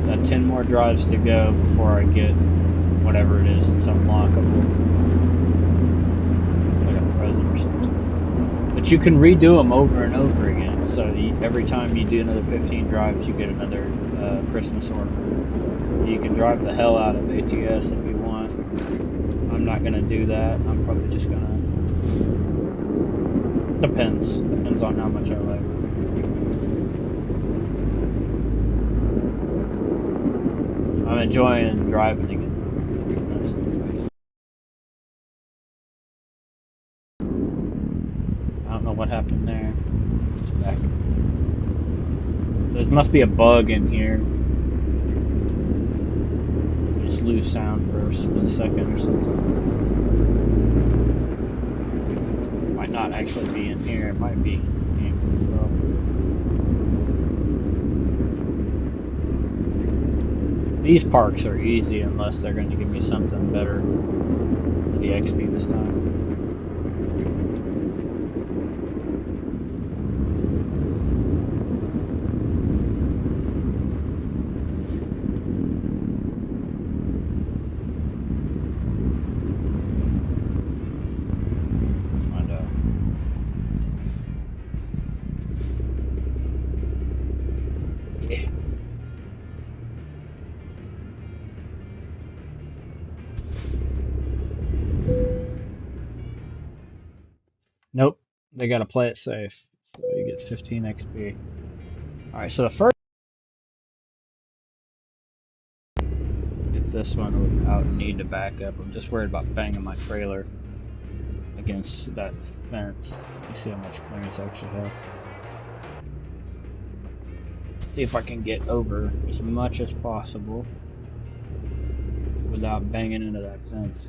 Got 10 more drives to go before I get whatever it is that's unlockable. Like a present or something. But you can redo them over and over again. So every time you do another 15 drives, you get another Christmas order. You can drive the hell out of ATS if you want. I'm not going to do that. I'm probably just going to... Depends. Depends on how much I like. I'm enjoying driving again. I don't know what happened there. It's back. There must be a bug in here. Just lose sound for a split second or something. Might not actually be in here. It might be in itself. These parks are easy unless they're going to give me something better for the XP this time. Nope, they gotta play it safe. So you get 15 XP. Alright, so the first get this one without need to back up. I'm just worried about banging my trailer against that fence. You see how much clearance I actually have. See if I can get over as much as possible without banging into that fence.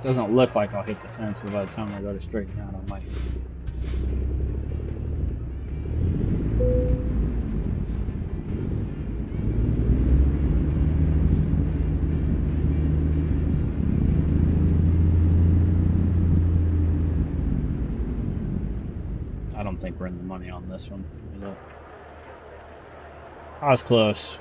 Doesn't look like I'll hit the fence, but by the time I go to straighten out, I might. I don't think we're in the money on this one. I was close.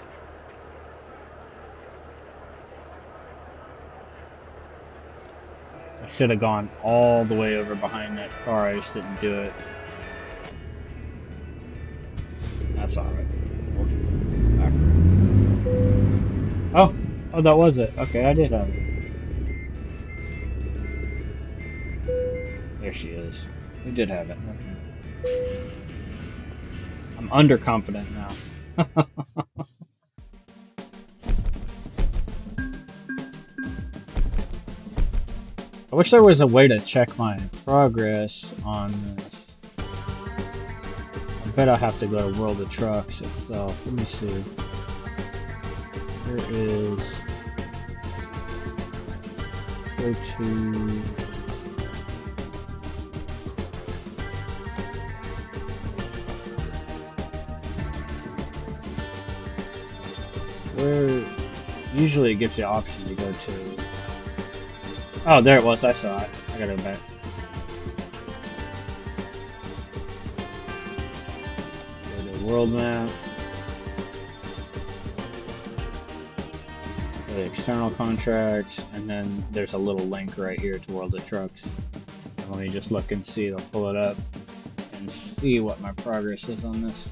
I should have gone all the way over behind that car, I just didn't do it. That's alright. Oh, that was it. Okay, I did have it. There she is. We did have it. I'm underconfident now. I wish there was a way to check my progress on this. I bet I have to go to World of Trucks itself. Let me see. Here is... Go to... Where... Usually it gives you the option to go to... Oh, there it was. I saw it. I gotta go back. Go to world map. Go to external contracts, and then there's a little link right here to World of Trucks. And let me just look and see. I'll pull it up and see what my progress is on this.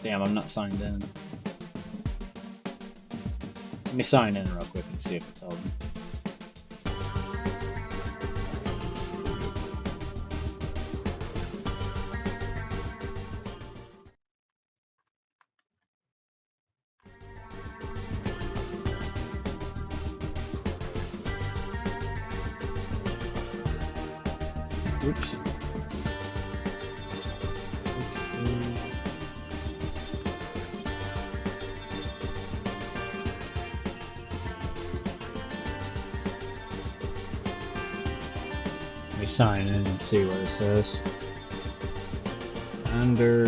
Damn, I'm not signed in. Let me sign in real quick and see if it tells me. Oops. Let me sign in and see what it says. Under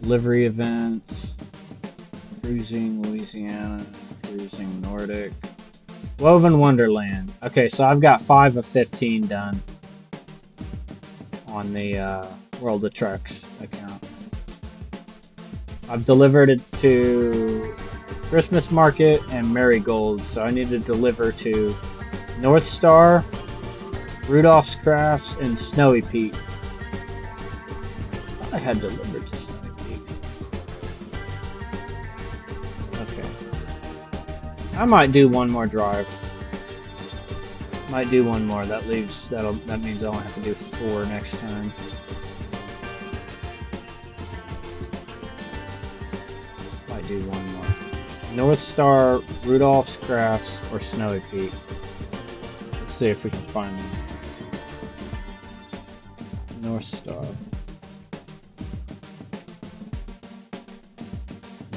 livery events, cruising Louisiana, cruising Nordic, Woven Wonderland. Okay, so I've got 5 of 15 done on the World of Trucks account. I've delivered it to Christmas Market and Marigold, so I need to deliver to North Star, Rudolph's Crafts, and Snowy Peak. I thought I had delivered to Snowy Peak. Okay. I might do one more drive. Might do one more. That means I only have to do 4 next time. Might do one more. North Star, Rudolph's Crafts, or Snowy Peak. Let's see if we can find them. North Star.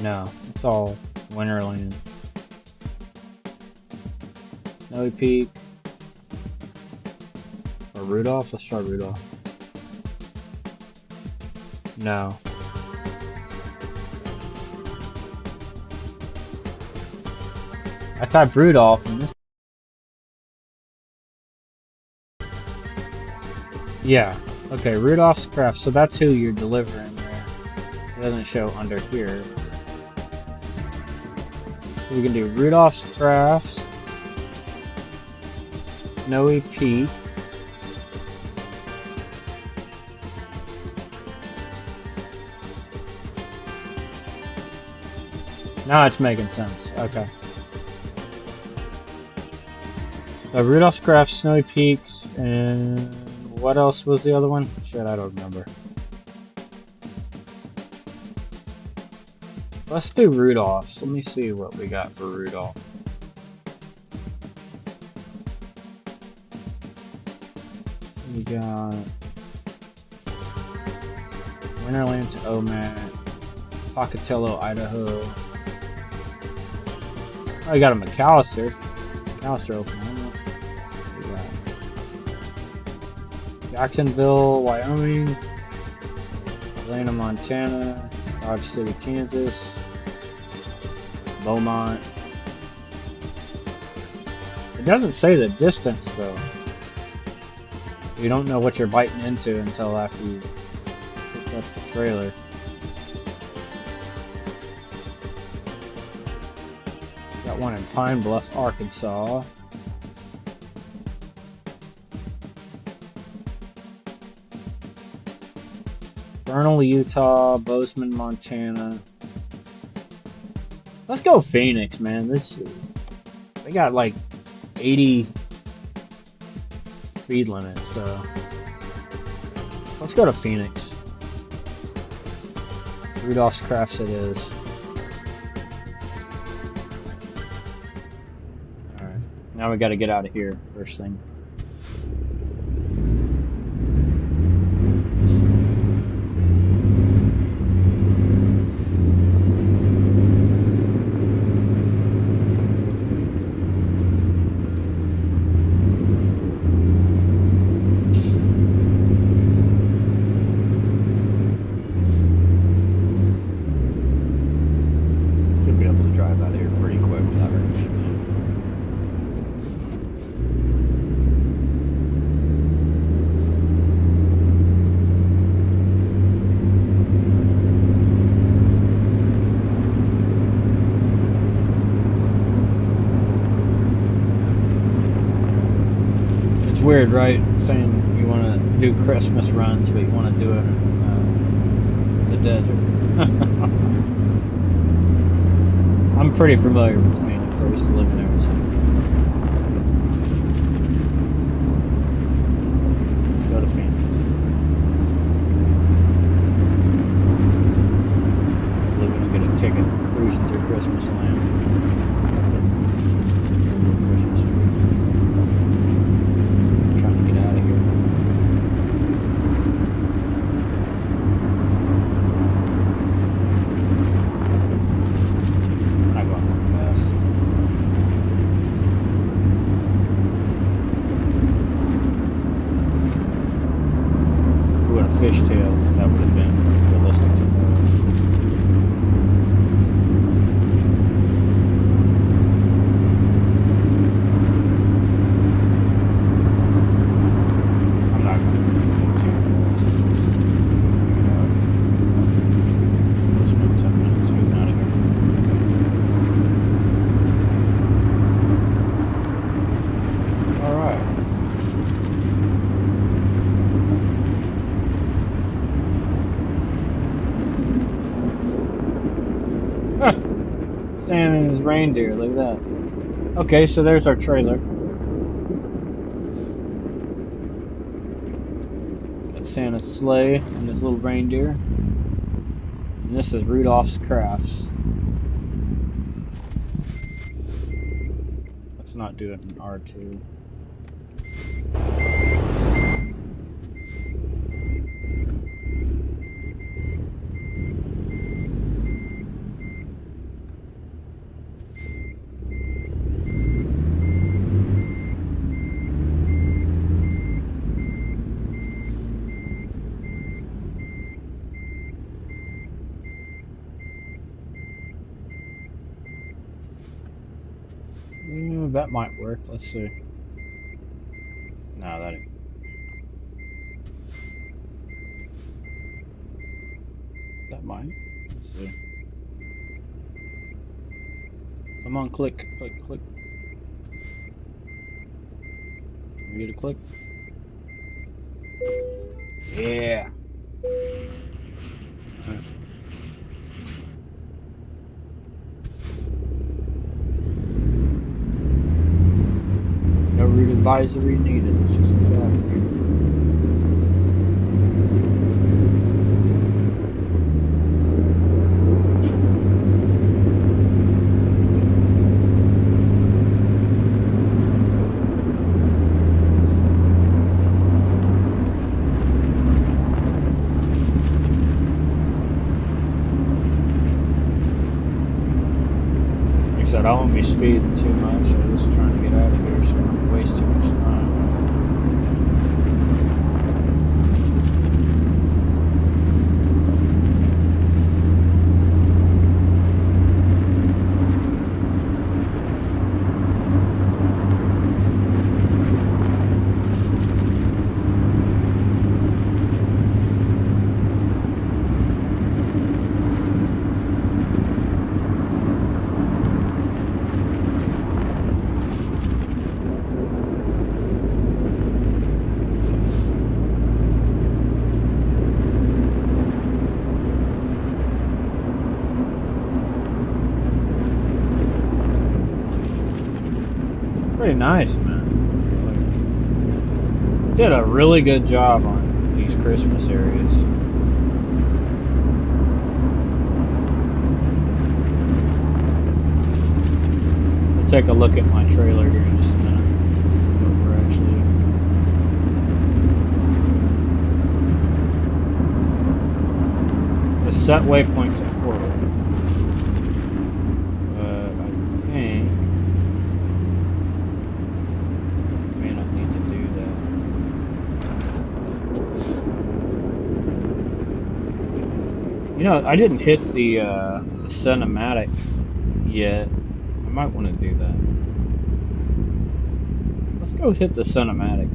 No, it's all Winterland. Snowy Peak. Or Rudolph? Let's try Rudolph. No. I typed Rudolph and this. Yeah. Okay, Rudolph's Crafts. So that's who you're delivering there. It doesn't show under here. So we can do Rudolph's Crafts, Snowy Peak. Now it's making sense. Okay. So Rudolph's Crafts, Snowy Peaks, and what else was the other one? Shit, I don't remember. Let's do Rudolph's. Let me see what we got for Rudolph. We got Winterland to Omak, Pocatello, Idaho. Oh, you got a McAllister. McAllister, Oklahoma. We got Jacksonville, Wyoming. Atlanta, Montana. Dodge City, Kansas. Beaumont. It doesn't say the distance though. You don't know what you're biting into until after you pick up the trailer. Got one in Pine Bluff, Arkansas. Vernal, Utah, Bozeman, Montana. Let's go Phoenix, man. They got like 80 speed limit, so let's go to Phoenix. Rudolph's Crafts it is. Alright, now we gotta get out of here first thing. Weird, right? Saying you want to do Christmas runs, but you want to do it in the desert. I'm pretty familiar with Phoenix. I used to live in Arizona. Let's go to Phoenix. We're going to get a ticket cruising through Christmas land. Christmas tree. Fishtail, that would have been realistic. I'm not going to go too fast. Let's move 10 minutes, we're out of here. Alright. Santa and his reindeer, look at that. Okay, so there's our trailer. Got Santa's sleigh and his little reindeer. And this is Rudolph's Crafts. not do it in R2. That might work. Let's see. No, that ain't. That might. Let's see. Come on, click, click, click. Can we get a click? Yeah. No route advisory needed. Let's just get out of here. Like I said, I won't be speeding too much. I'm just trying to get out of here so I don't waste too much time. Pretty nice, man. Like, did a really good job on these Christmas areas. We'll take a look at my trailer here in just a minute. What we're actually. The set waypoint to portal. I think. You know, I didn't hit the cinematic yet. I might want to do that. Let's go hit the cinematic.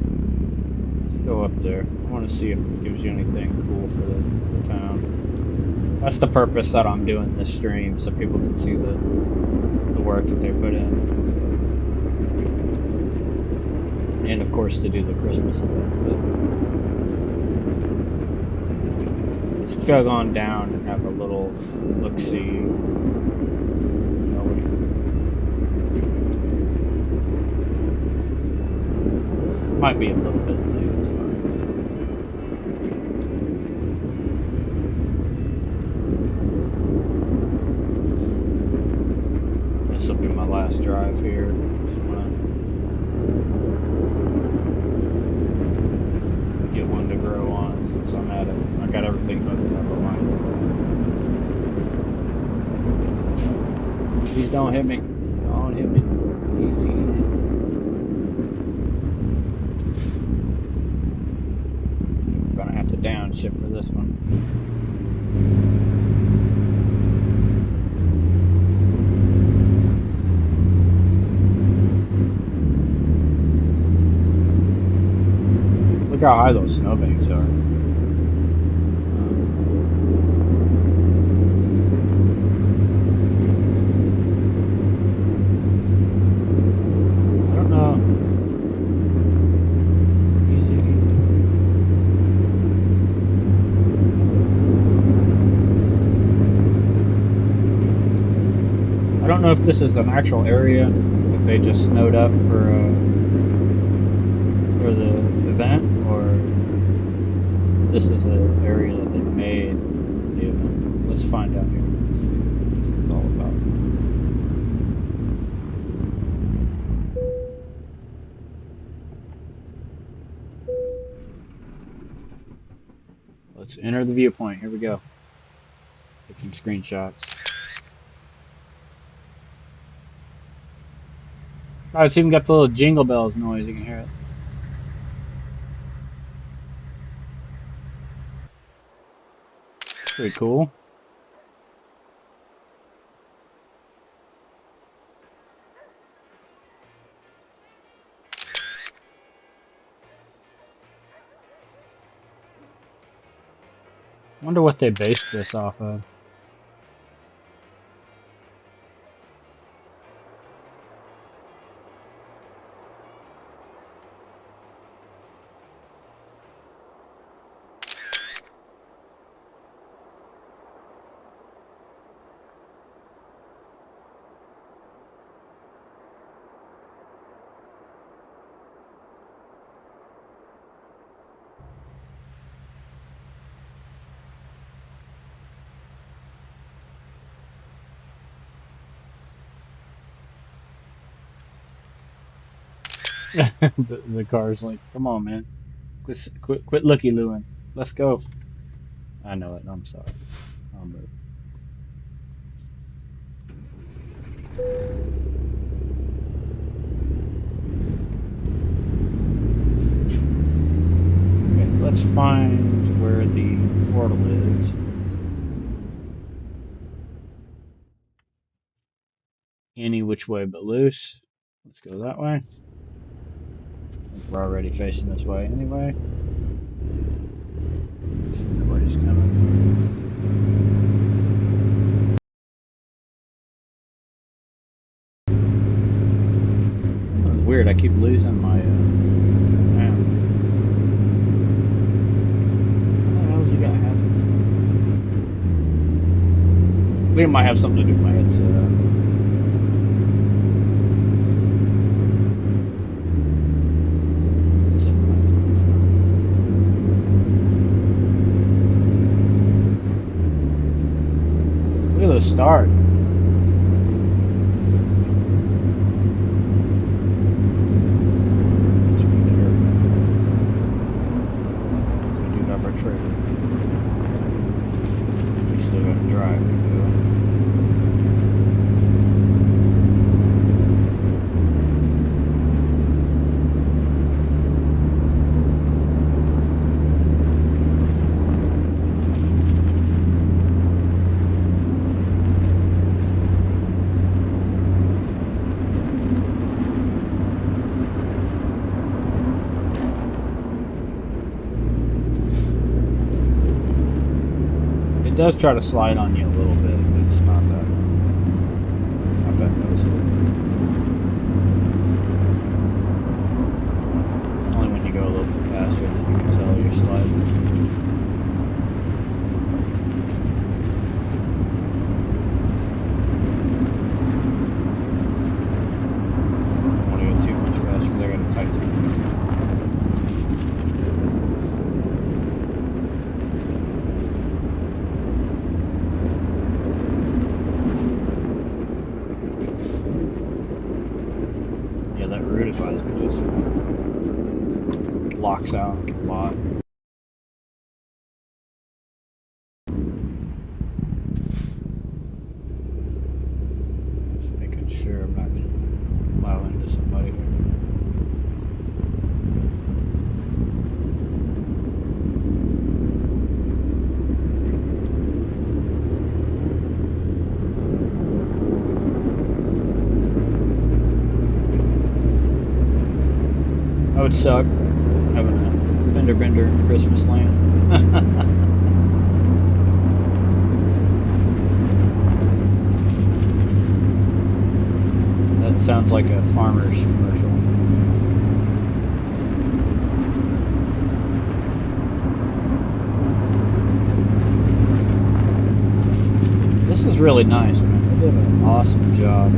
Let's go up there. I want to see if it gives you anything cool for the town. That's the purpose that I'm doing this stream, so people can see the work that they put in. And of course to do the Christmas event. But let's jog on down and have a little look-see. Might be a little bit late, it's fine. This will be my last drive here. Just wanna get one to grow on since I'm at it. I got everything hooked up on mine. Please don't hit me. Don't hit me. Easy. We're gonna have to downshift for this one. Look how high those snowbanks are. I don't know if this is an actual area that they just snowed up for the event, or if this is an area that they made the event. Let's find out here. Let's see what this is all about. Enter the viewpoint. Here we go. Take some screenshots. Oh, it's even got the little jingle bells noise. You can hear it. Pretty cool. Wonder what they based this off of. The car's like, come on, man. Quit looky-looing. Let's go. I know it. I'm sorry. I'll move. Okay, let's find where the portal is. Any which way but loose. Let's go that way. We're already facing this way anyway. Nobody's coming. That's weird. I keep losing my map. What the hell's he got happening? I think it might have something to do with my headset. Look at the start. Let's be careful. So we do have our trailer. We still got to drive. It does try to slide on you a little bit, but it's not that noticeable. Only when you go a little bit faster that you can tell you're sliding. I don't want to go too much faster because I got a tight turn. Route advisement just locks out a lot. Just making sure I'm not going to plow into somebody here. That would suck, having a fender bender in Christmas land. That sounds like a farmer's commercial. This is really nice, man. They did an awesome job.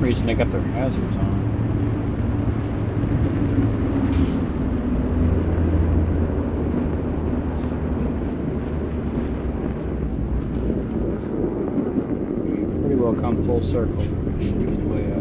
reason they got their hazards on. Pretty well come full circle. Should be the way out.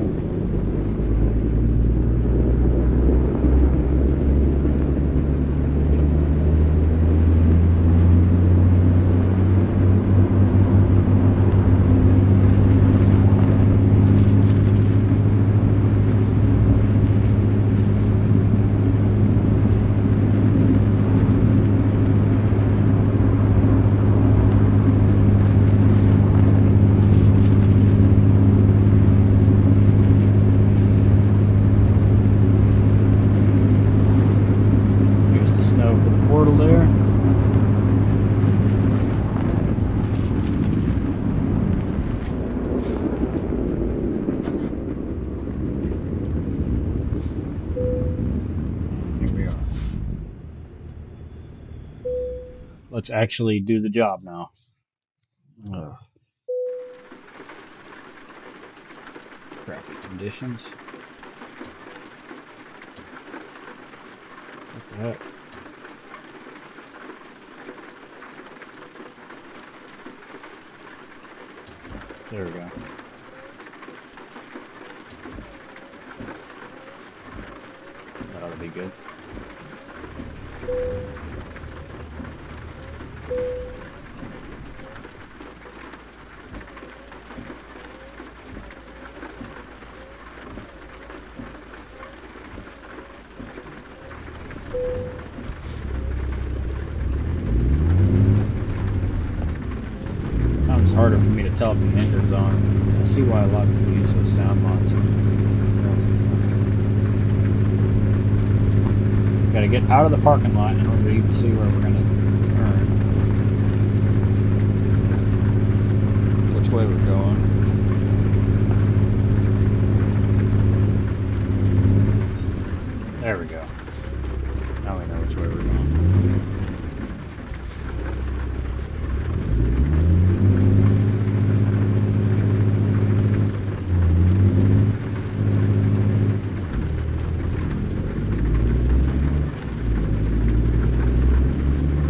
Let's actually do the job now. Ugh. Crappy conditions. What the heck? There we go. That ought to be good. It's harder for me to tell if the engine's on. I see why a lot of people use those sound mods. Gotta get out of the parking lot in order to even see where we're gonna turn. Which way we're going. There we go. Now we know which way we're going.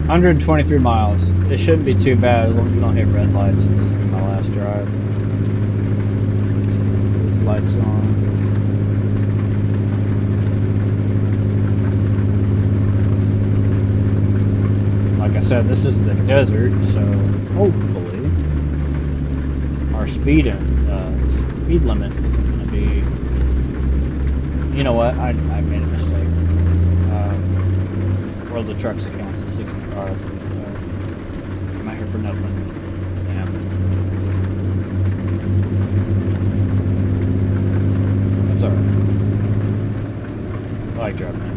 123 miles. It shouldn't be too bad as long as we don't hit red lights. This will be my last drive. These lights on. Like I said, this is the desert, so hopefully our speed limit isn't going to be. You know what? I made a mistake. World of Trucks accounts as 65. I'm out here for nothing. Damn. That's alright. I like driving that.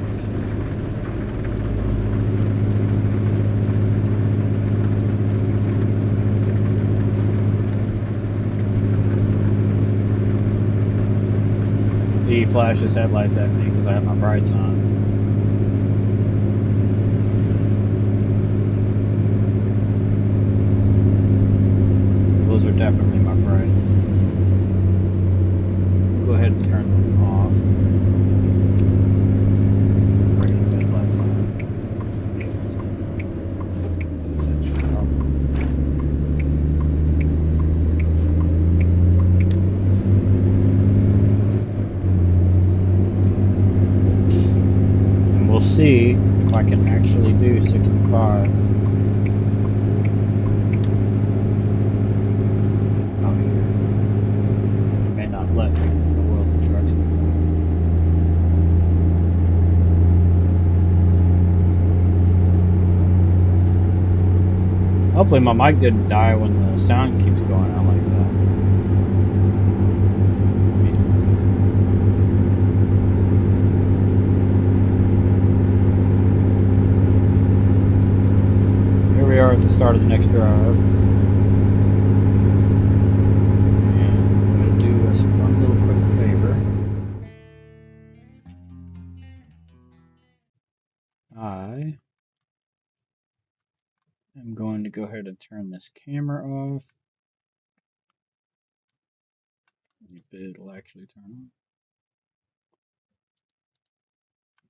He flashes headlights at me because I have my brights on. Those are definitely my brights. Go ahead and turn them off. Regular headlights on. See if I can actually do 65. Out here. May not let me with the World of Trucks. Hopefully my mic didn't die when the sound keeps going out like that. We are at the start of the next drive. And I'm going to do us one little quick favor. I am going to go ahead and turn this camera off. If it'll actually turn on.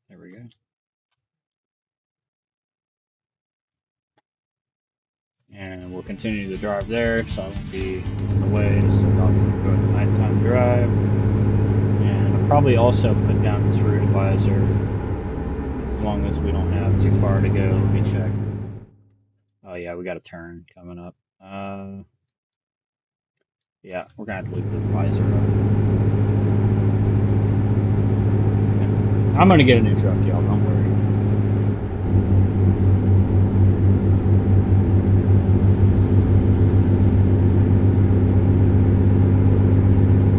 There we go. And we'll continue to drive there, so I won't be in the way, so I'll go to nighttime drive. And I'll probably also put down this route advisor as long as we don't have too far to go. Let me check. Oh yeah, we got a turn coming up. Yeah, we're gonna have to leave the advisor up. I'm gonna get a new truck, y'all, don't worry.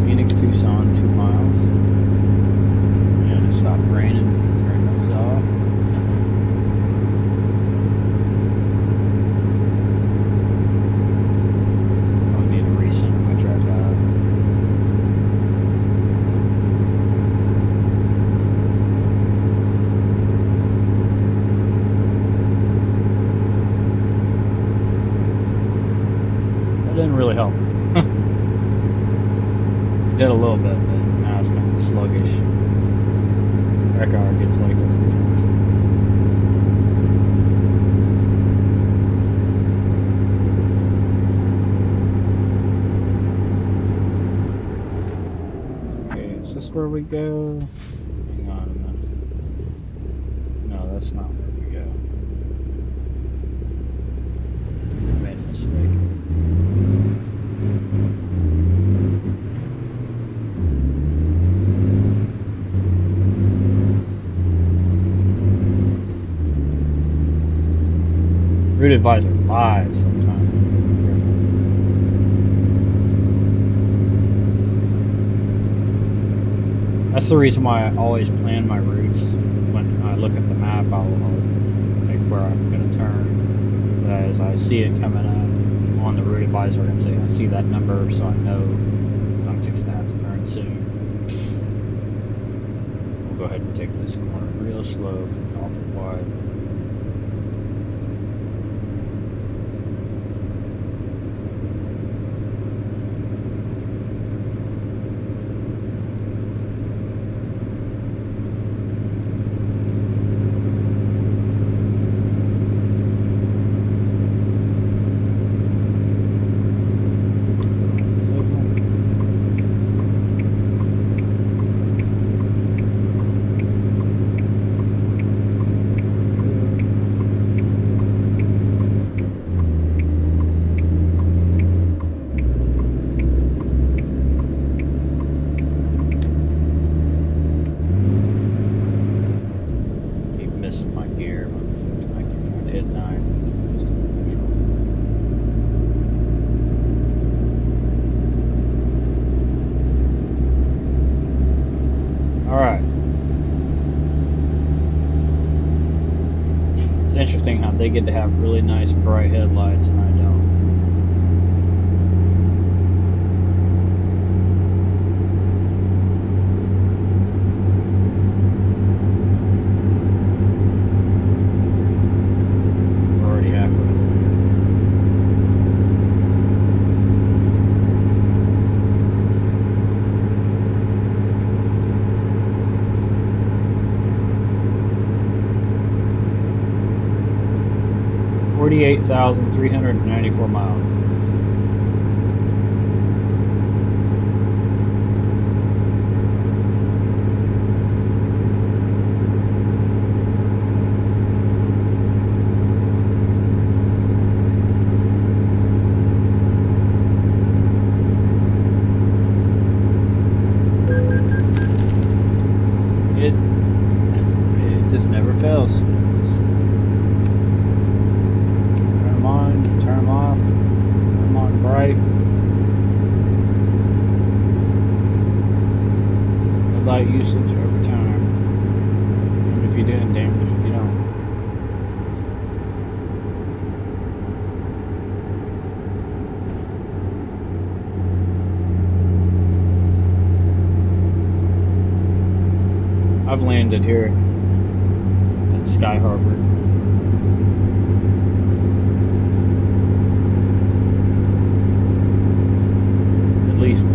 Phoenix, Tucson, 2 miles. And it stopped raining, we can turn those off. Oh, I need to recenter my tripod. That didn't really help. It did a little bit, but now it's kind of sluggish. Wreck hour gets like this sometimes. Okay, is this where we go? Hang on a minute. No, that's not where we go. I made a mistake. Route advisor lies sometimes. That's the reason why I always plan my routes. When I look at the map, I'll make where I'm going to turn. As I see it coming up on the route advisor, and say I see that number, so I know I'm fixing to have to turn soon. We'll go ahead and take this corner real slow because it's awful wide. Interesting how they get to have really nice bright headlights and I don't. We're already halfway there. $48,394 miles. It just never fails. Right. The light usage over time. And if you're doing damage, if you don't. I've landed here at Sky Harbor. At least once.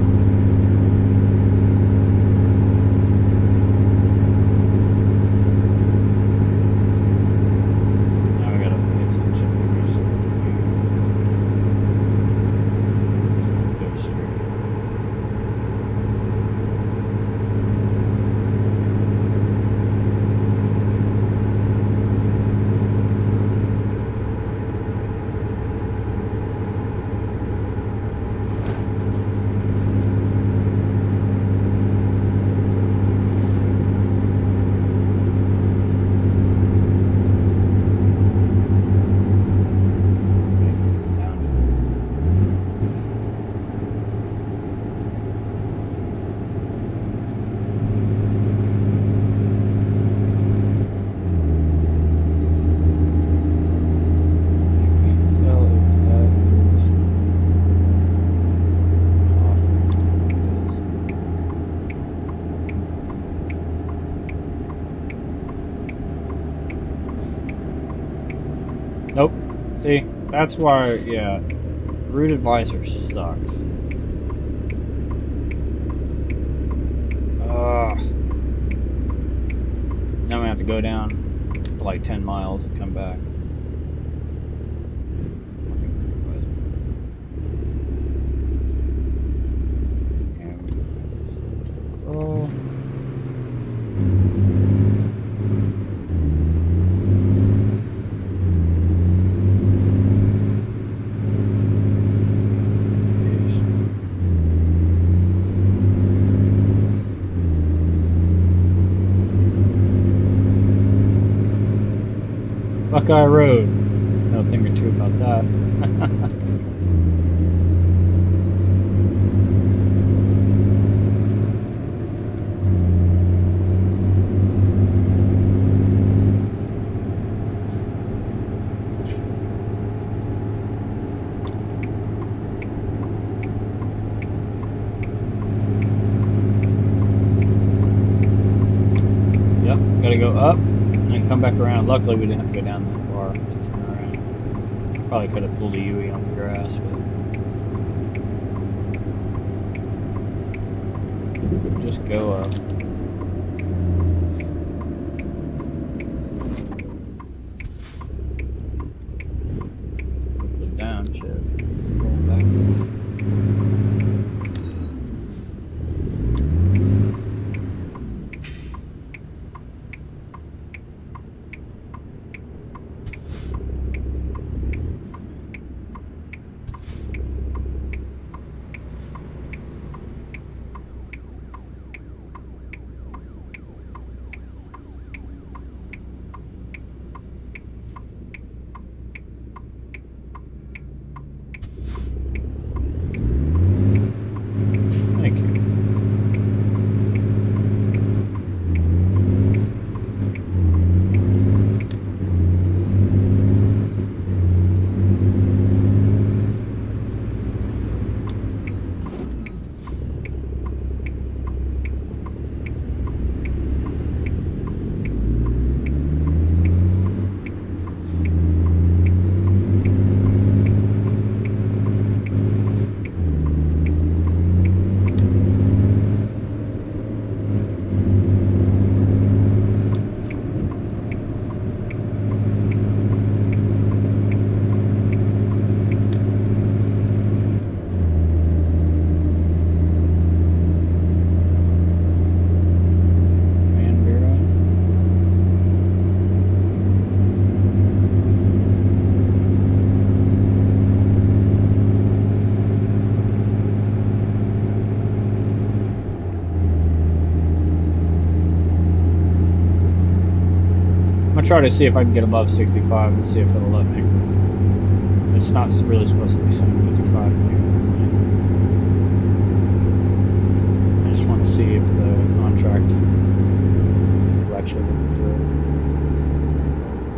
See, that's why, yeah, root advisor sucks. Now we have to go down to like 10 miles and come back. Oh. Buckeye Road. No thing or two about that. Yep, gotta go up and come back around. Luckily, we didn't have to go down that far to turn around. Probably could have pulled a Yui on the grass, but just go up. Put down, shit. Roll back. Try to see if I can get above 65 and see if it'll let me. It's not really supposed to be 755. I just want to see if the contract lets you do it.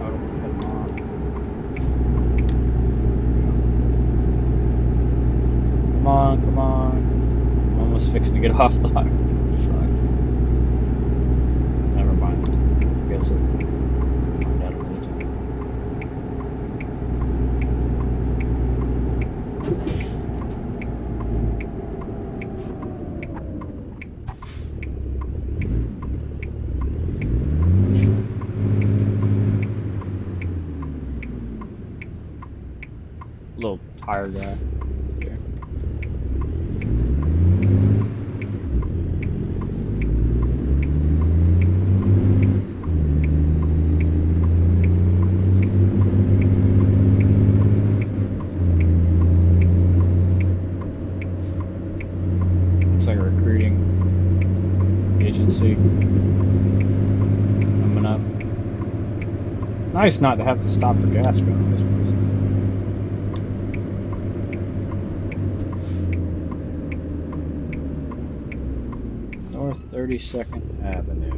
Oh, come on. Come on. I'm almost fixing to get off the highway. Sucks. Never mind. I guess it. Little tire guy. Okay. Looks like a recruiting agency coming up. Nice not to have to stop for gas going this place. North 32nd Avenue.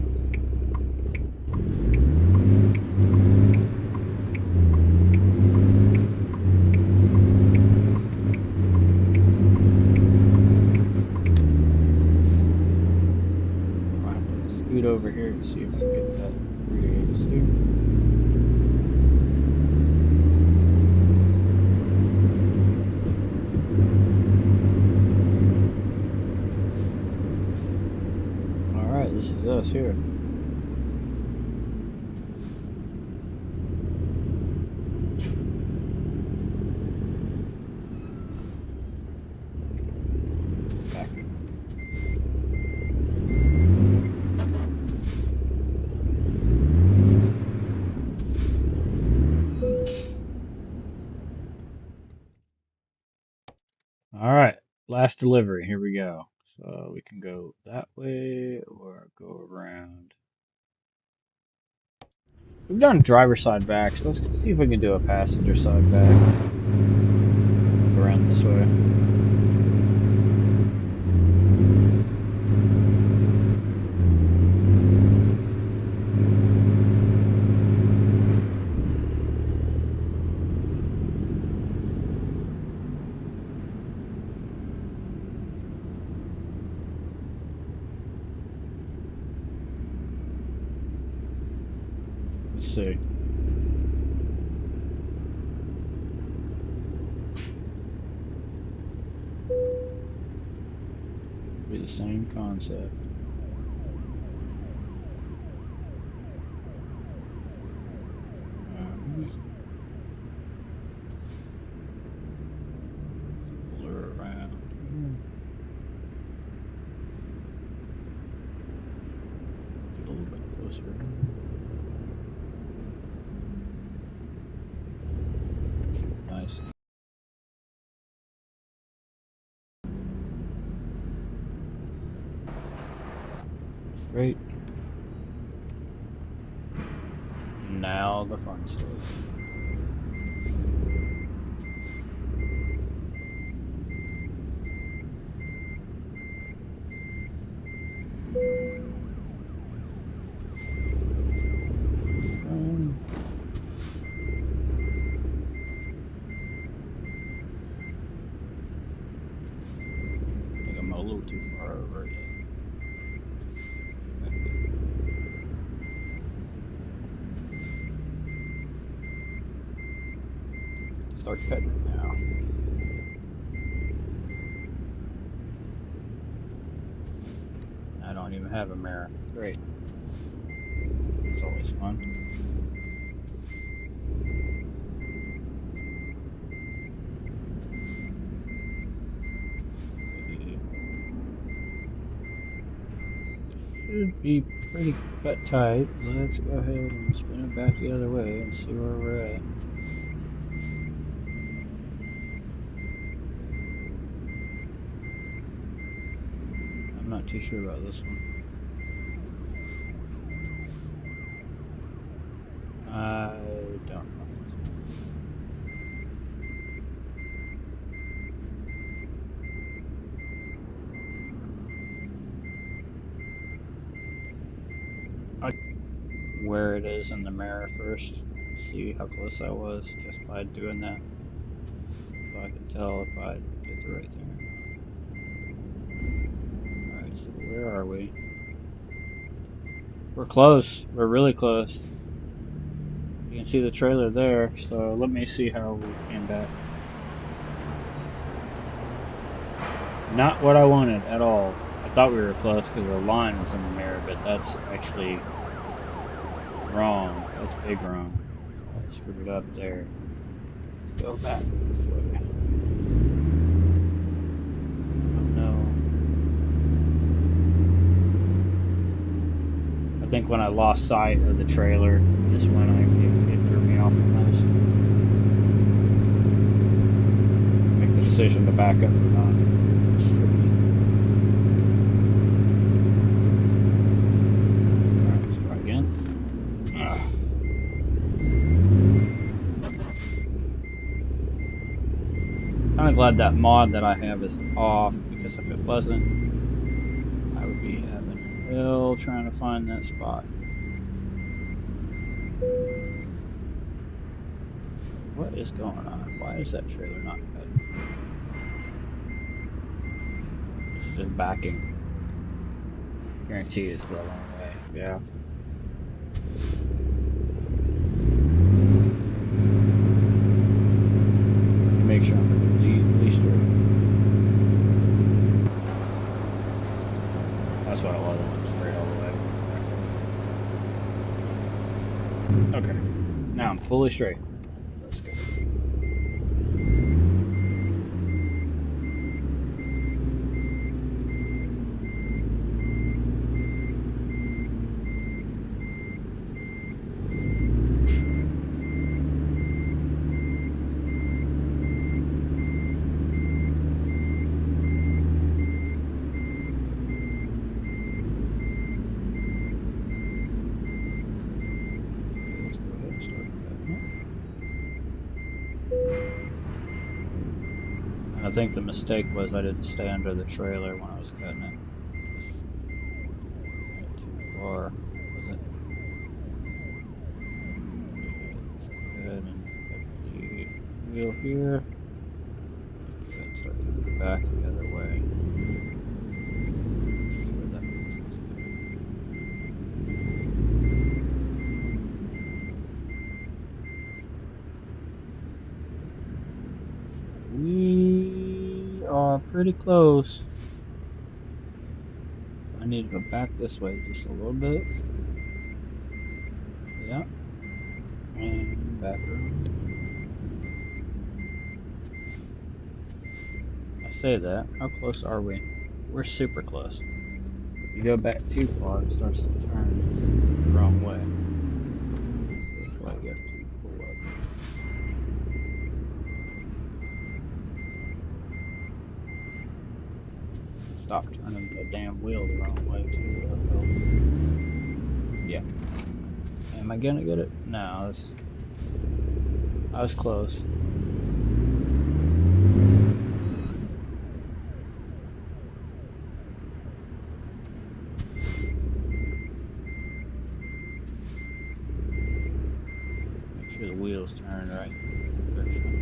I'll have to scoot over here to see if I can get that 382. Alright, this is us here. Alright, last delivery. Here we go. So we can go that way or go around. We've done driver side back, so let's see if we can do a passenger side back. Around this way. Let's see. Be the same concept. Blur around. Get a little bit closer. Nice. Great. Now the fun stuff. I think I'm a little too far over yet. Start cutting it now. I don't even have a mirror. Great. It's always fun. Should be pretty cut tight. Let's go ahead and spin it back the other way and see where we're at. I'm not too sure about this one. I don't know this one. Where it is in the mirror first. See how close I was just by doing that. So I can tell if I did the right thing or not. Alright, so where are we? We're close. We're really close. You can see the trailer there, so let me see how we came back. Not what I wanted at all. I thought we were close because the line was in the mirror, but that's actually wrong. That's big wrong. I screwed it up there. Let's go back this way. Oh no. I think when I lost sight of the trailer, this one it threw me off a mess. Make the decision to back up or not. It's tricky. Alright, let's try again. Kind of glad that mod that I have is off, because if it wasn't, I would be having hell trying to find that spot. What is going on? Why is that trailer not cut? It's just backing. Guarantee it's the wrong way. Yeah. Make sure I'm straight. That's what I was. Straight all the way. Okay, now I'm fully straight. Let's go. I think the mistake was I didn't stay under the trailer when I was cutting it. Went too far, was it? Go ahead and cut the wheel here. Go ahead and start coming back the other way. See where that puts us. We are pretty close. I need to go back this way just a little bit. Yeah. And back around. I say that. How close are we? We're super close. If you go back too far, it starts to turn the wrong way. That's why you have to pull up. Stop turning the damn wheel the wrong way too. Yeah. Am I gonna get it? No, I was close. Make sure the wheels turn right direction.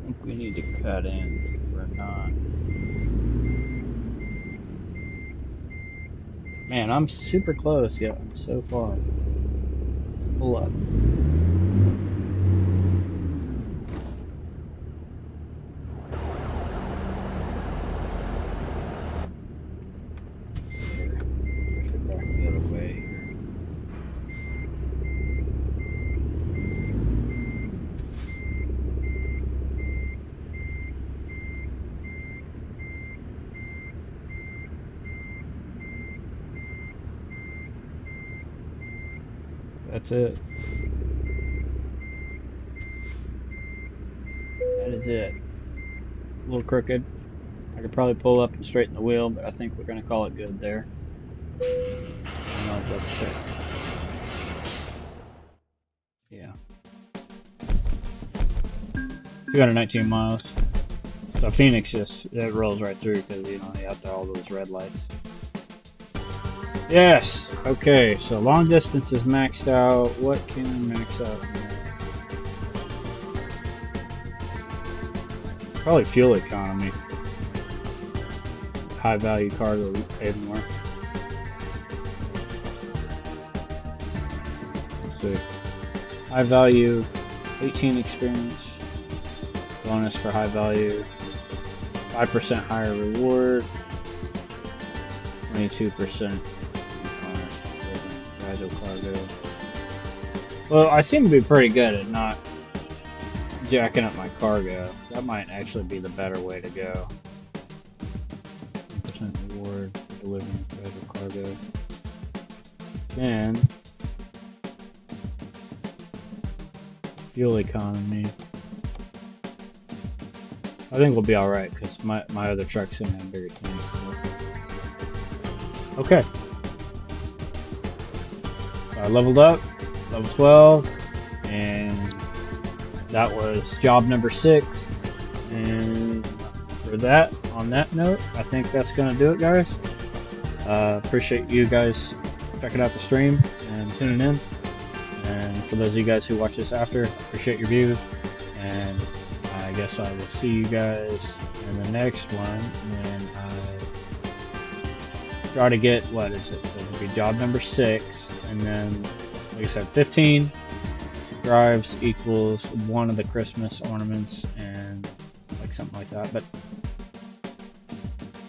I think we need to cut in. We're not. Man, I'm super close yet. I'm so far. Pull up. Back the other way here. That's it. That is it. A little crooked. I could probably pull up and straighten the wheel, but I think we're going to call it good there. And I'll double check. Yeah. 219 miles. So Phoenix it rolls right through because, you know, you have all those red lights. Yes! Okay, so long distance is maxed out. What can I max out now? Probably fuel economy. High value cargo paid more. Let's see. High value, 18 experience. Bonus for high value. 5% higher reward. 22%. Cargo. Well, I seem to be pretty good at not jacking up my cargo. That might actually be the better way to go. 10% reward for delivering fragile cargo. Then fuel economy. I think we'll be alright because my other truck's gonna have bigger tanks. So. Okay. I leveled up, level 12, and that was job number 6. And for that, on that note, I think that's going to do it, guys. Appreciate you guys checking out the stream and tuning in. And for those of you guys who watch this after, appreciate your views. And I guess I will see you guys in the next one when I try to get, what is it? So it'll be job number 6. And then, like I said, 15 drives equals one of the Christmas ornaments and like something like that. But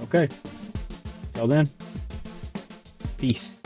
okay, till then, peace.